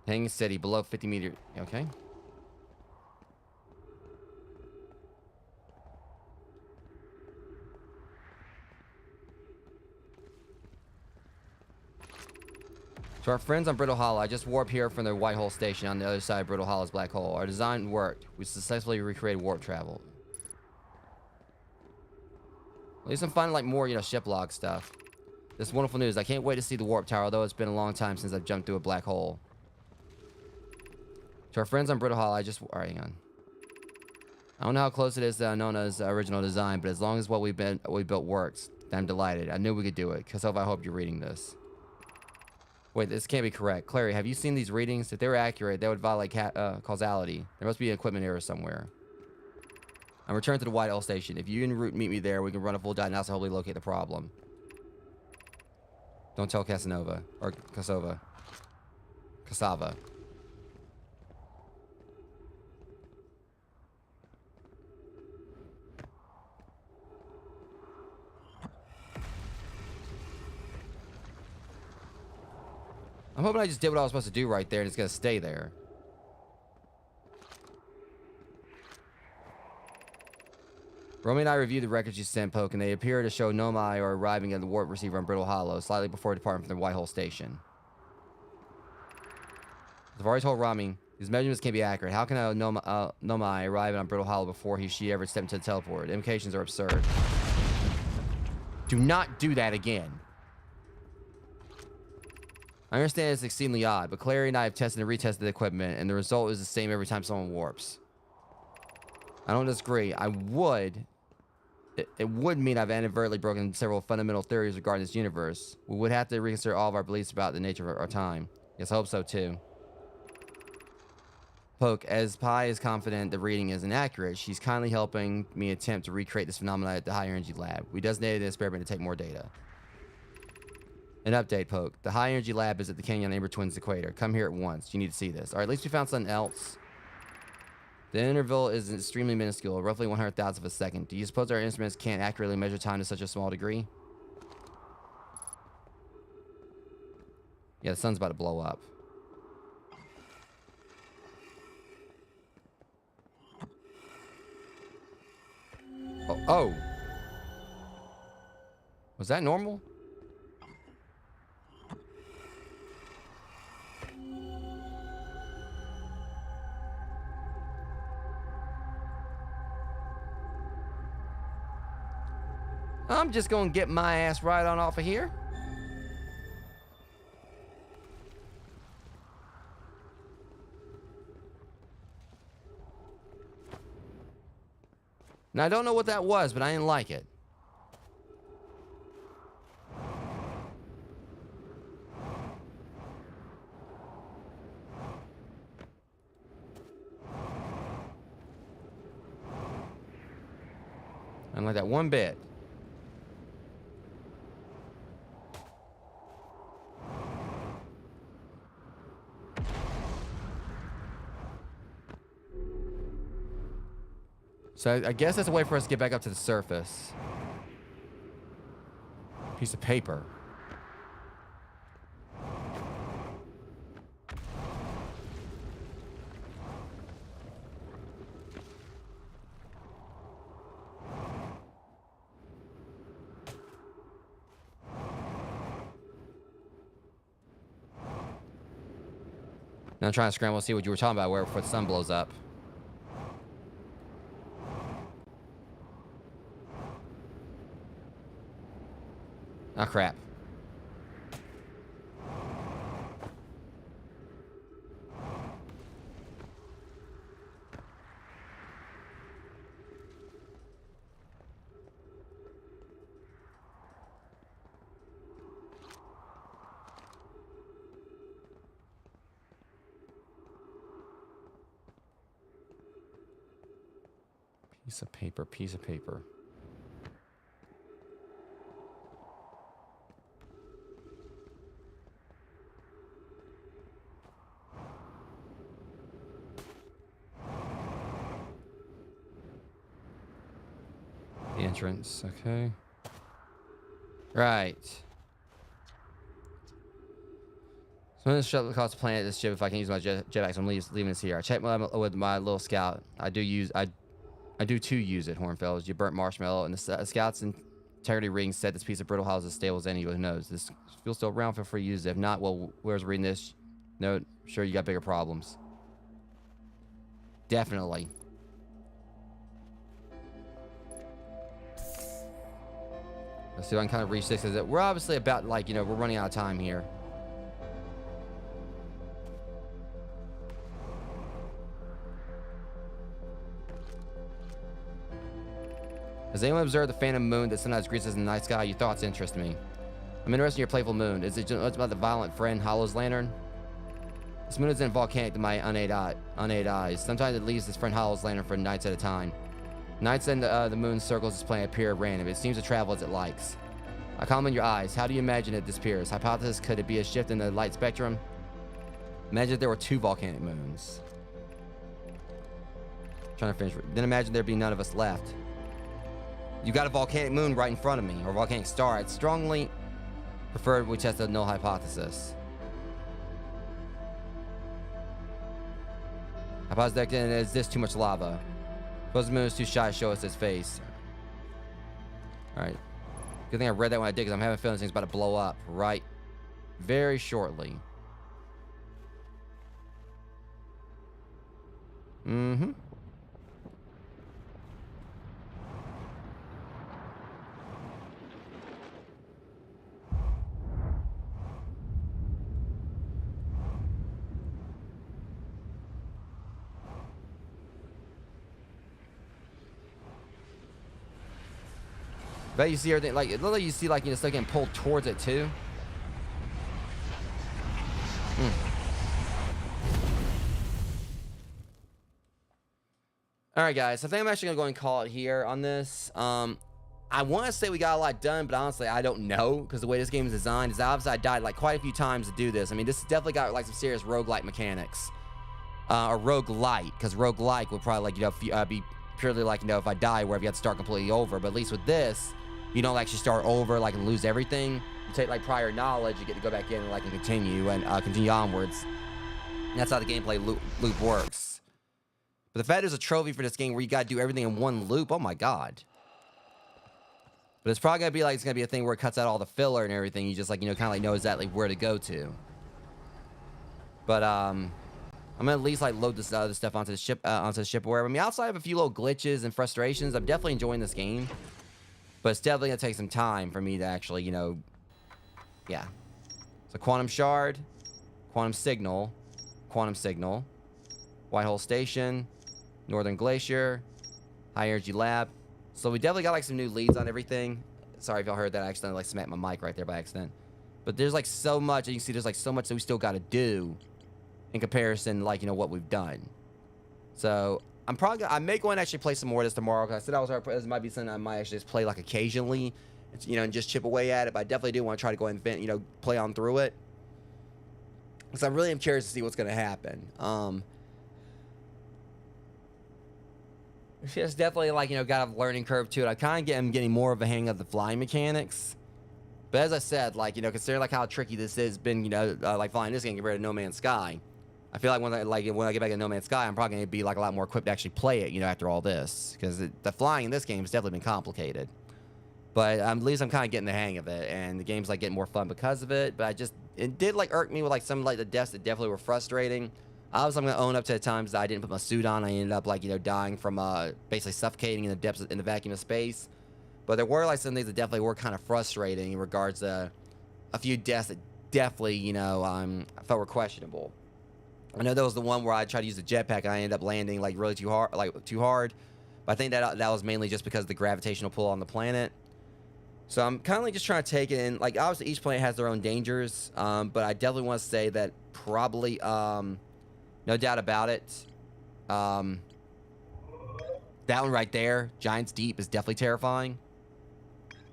Hanging steady below 50 meters. Okay. To our friends on Brittle Hollow, I just warped here from the White Hole Station on the other side of Brittle Hollow's black hole. Our design worked. We successfully recreated warp travel. At least I'm finding like more, you know, ship log stuff. This is wonderful news. I can't wait to see the warp tower, although it's been a long time since I've jumped through a black hole. To our friends on Brittle Hollow, I just... Alright, hang on. I don't know how close it is to Nona's original design, but as long as what we built works, then I'm delighted. I knew we could do it. Kasova, I hope you're reading this. Wait, this can't be correct. Clary, have you seen these readings? If they were accurate, they would violate causality. There must be an equipment error somewhere. I'm returned to the White Hole Station. If you en route meet me there, we can run a full diagnostic and hopefully locate the problem. Don't tell Casanova. Or Kasova. Cassava. I'm hoping I just did what I was supposed to do right there and it's gonna stay there. Romy and I reviewed the records you sent, Poke, and they appear to show Nomai are arriving at the warp receiver on Brittle Hollow, slightly before departing from the Whitehole Station. I've already told Rami, these measurements can't be accurate. How can a Nomai arrive on Brittle Hollow before she ever stepped into the teleport? Implications are absurd. Do not do that again. I understand it's exceedingly odd, but Clary and I have tested and retested the equipment, and the result is the same every time someone warps. I don't disagree. It would mean I've inadvertently broken several fundamental theories regarding this universe. We would have to reconsider all of our beliefs about the nature of our time. Yes, I hope so too. Poke, as Pi is confident the reading is inaccurate, she's kindly helping me attempt to recreate this phenomenon at the high energy lab. We designated an experiment to take more data. An update, Poke. The high energy lab is at the canyon on Amber Twins equator. Come here at once. You need to see this. Alright, at least we found something else. The interval is extremely minuscule, roughly 100,000th of a second. Do you suppose our instruments can't accurately measure time to such a small degree? Yeah, the sun's about to blow up. Oh. Was that normal? I'm just gonna get my ass right on off of here. Now, I don't know what that was, but I didn't like it. I didn't like that one bit. So I guess that's a way for us to get back up to the surface. Piece of paper. Now I'm trying to scramble to see what you were talking about before the sun blows up. Oh, crap. Piece of paper, piece of paper. The entrance, okay. Right. So I'm going to shuttle across the planet this ship if I can use my jetpack. So I'm leaving this here. I checked with my little scout. I do too use it, Hornfellows. You burnt marshmallow, and the scout's integrity reading said this piece of brittle house is stable as any who knows. This feels still around, feel free to use it. If not, well, whoever's reading this, no, sure you got bigger problems. Definitely. Let's see if I can kind of reach this. We're obviously about, like, you know, we're running out of time here. Has anyone observed the phantom moon that sometimes greets us in the night sky? Your thoughts interest me. I'm interested in your playful moon. Is it just about the violent friend Hollow's lantern? This moon isn't volcanic to my unaided eyes. Sometimes it leaves this friend Hollow's lantern for nights at a time. Nights and the moon circles this planet appear at random. It seems to travel as it likes. I comment your eyes. How do you imagine it disappears? Hypothesis, could it be a shift in the light spectrum? Imagine if there were 2 volcanic moons. Trying to finish. Then imagine there'd be none of us left. You got a volcanic moon right in front of me, or volcanic star. I'd strongly prefer we test the null hypothesis. Hypothesis, is this too much lava? Suppose the moon is too shy to show us its face. All right. Good thing I read that when I did, because I'm having a feeling this thing's about to blow up right very shortly. Mm-hmm. Bet you see everything, like, it looks like you see, like, still getting pulled towards it, too. All right, guys. I think I'm actually going to go and call it here on this. I want to say we got a lot done, but honestly, I don't know, because the way this game is designed is obviously I died, like, quite a few times to do this. I mean, this has definitely got, like, some serious roguelike mechanics. Or roguelite, because roguelike would probably, like, be purely, like, if I die, where you have to start completely over. But at least with this, you don't actually start over, like, and lose everything. You take, like, prior knowledge, you get to go back in and, like, and continue onwards. And that's how the gameplay loop works. But the fact there's a trophy for this game where you got to do everything in one loop, oh my god. But it's probably going to be like, it's going to be a thing where it cuts out all the filler and everything. You just, like, kind of, like, know exactly where to go to. But, I'm going to at least, like, load this other stuff onto the ship or wherever. I mean, outside of a few little glitches and frustrations, I'm definitely enjoying this game. But it's definitely going to take some time for me to actually, yeah. So, Quantum Shard, Quantum Signal, White Hole Station, Northern Glacier, High Energy Lab. So we definitely got, like, some new leads on everything. Sorry if y'all heard that. I accidentally, like, smacked my mic right there by accident. But there's, like, so much. And you can see there's, like, so much that we still got to do in comparison, like, what we've done. So I may go and actually play some more of this tomorrow, because I said this might be something I might actually just play, like, occasionally, and just chip away at it. But I definitely do want to try to go and play on through it, because I really am curious to see what's going to happen. It's definitely, like, got a learning curve to it. I kind of am getting more of a hang of the flying mechanics. But as I said, like, considering, like, how tricky this has been, like, flying this game compared to No Man's Sky, I feel like when I get back to No Man's Sky, I'm probably going to be, like, a lot more equipped to actually play it, after all this. Because the flying in this game has definitely been complicated. But at least I'm kind of getting the hang of it. And the game's, like, getting more fun because of it. But it did, like, irk me with, like, some, like, the deaths that definitely were frustrating. Obviously, I'm going to own up to the times that I didn't put my suit on. I ended up, like, dying from basically suffocating in the depths, in the vacuum of space. But there were, like, some things that definitely were kind of frustrating in regards to a few deaths that definitely, I felt were questionable. I know there was the one where I tried to use the jetpack and I ended up landing, like, really too hard. But I think that was mainly just because of the gravitational pull on the planet. So I'm kind of, like, just trying to take it in. Like, obviously, each planet has their own dangers. But I definitely want to say that probably, no doubt about it, that one right there, Giant's Deep, is definitely terrifying.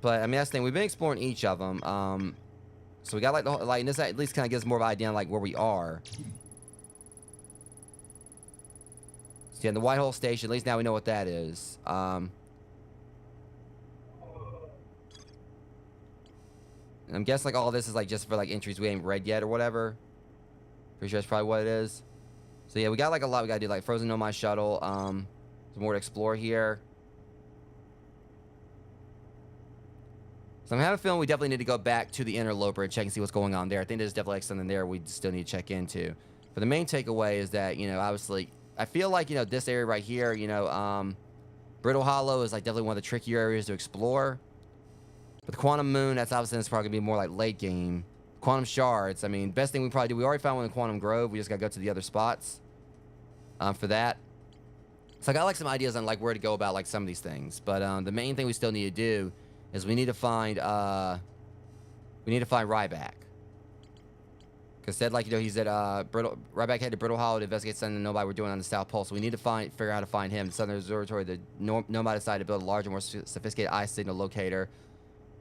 But, I mean, that's the thing. We've been exploring each of them. So we got, like, and this at least kind of gives more of an idea on, like, where we are. So, yeah, the White Hole Station, at least now we know what that is. And I'm guessing, like, all this is, like, just for, like, entries we ain't read yet or whatever. Pretty sure that's probably what it is. So, yeah, we got, like, a lot we got to do. Like, Frozen Nomai Shuttle. There's more to explore here. So I'm having a feeling we definitely need to go back to the Interloper and check and see what's going on there. I think there's definitely, like, something there we still need to check into. But the main takeaway is that, obviously, I feel like, this area right here, Brittle Hollow is, like, definitely one of the trickier areas to explore. But the Quantum Moon, that's obviously probably going to be more, like, late game. Quantum Shards, I mean, best thing we probably do, we already found one in Quantum Grove. We just got to go to the other spots for that. So I got, like, some ideas on, like, where to go about, like, some of these things. But the main thing we still need to do is we need to find Ryback. Because said, like, he's at Ryback headed to Brittle Hollow to investigate something nobody were doing on the South Pole. So we need to figure out how to find him. The Southern Observatory, the Nomad decided to build a larger, more sophisticated eye signal locator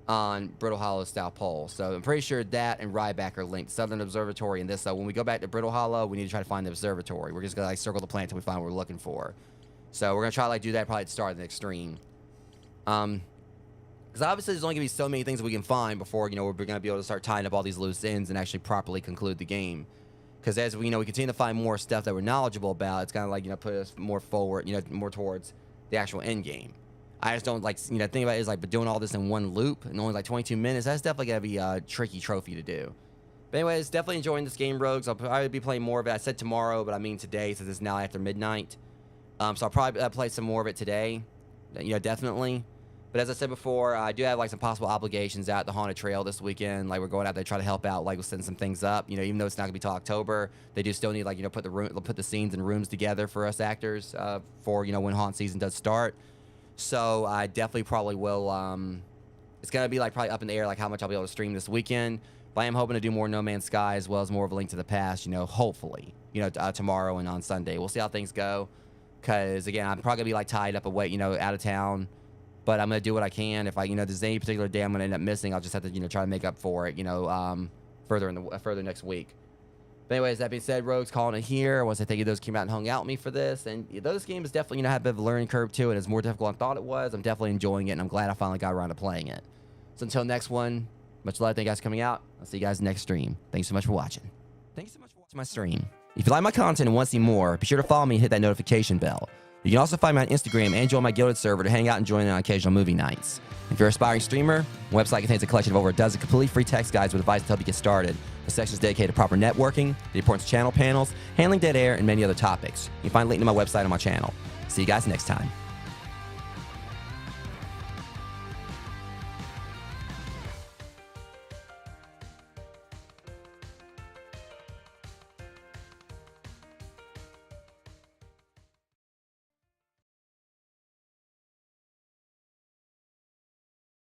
on Brittle Hollow's South Pole. So I'm pretty sure that and Ryback are linked. Southern Observatory and this. So when we go back to Brittle Hollow, we need to try to find the observatory. We're just going to, like, circle the planet until we find what we're looking for. So we're going to try to, like, do that probably at the start of the extreme. Because obviously there's only going to be so many things that we can find before, we're going to be able to start tying up all these loose ends and actually properly conclude the game. Because as we, we continue to find more stuff that we're knowledgeable about, it's kind of like, put us more forward, more towards the actual end game. I just don't like, you know, think about it is like, but doing all this in one loop and only like 22 minutes, that's definitely gonna be a tricky trophy to do. But anyways, definitely enjoying this game, Rogues. I'll probably be playing more of it. I said tomorrow, but I mean today, since it's now after midnight. So I'll probably play some more of it today, you know, definitely. But as I said before, I do have like some possible obligations out at the Haunted Trail this weekend. Like we're going out there to try to help out, like we'll send some things up. You know, even though it's not gonna be till October, they do still need like, you know, put the scenes and rooms together for us actors for, you know, when haunt season does start. So I definitely probably will. It's gonna be like probably up in the air, like how much I'll be able to stream this weekend. But I am hoping to do more No Man's Sky as well as more of A Link to the Past. You know, hopefully, you know, tomorrow and on Sunday. We'll see how things go. Cause again, I'm probably gonna be like tied up away, you know, out of town. But I'm gonna do what I can. If you know, there's any particular day I'm gonna end up missing, I'll just have to, you know, try to make up for it, you know, further next week. But anyways, that being said, Rogues, calling it here. I want to say thank you to those who came out and hung out with me for this. And though this game is definitely, you know, had a bit of a learning curve to it, it's more difficult than I thought it was, I'm definitely enjoying it, and I'm glad I finally got around to playing it. So until next one, much love. Thank you guys for coming out. I'll see you guys next stream. Thanks so much for watching. Thanks so much for watching my stream. If you like my content and want to see more, be sure to follow me and hit that notification bell. You can also find me on Instagram and join my Guilded server to hang out and join in on occasional movie nights. If you're an aspiring streamer, my website contains a collection of over a dozen completely free text guides with advice to help you get started. The section is dedicated to proper networking, the importance of channel panels, handling dead air, and many other topics. You can find a link to my website on my channel. See you guys next time.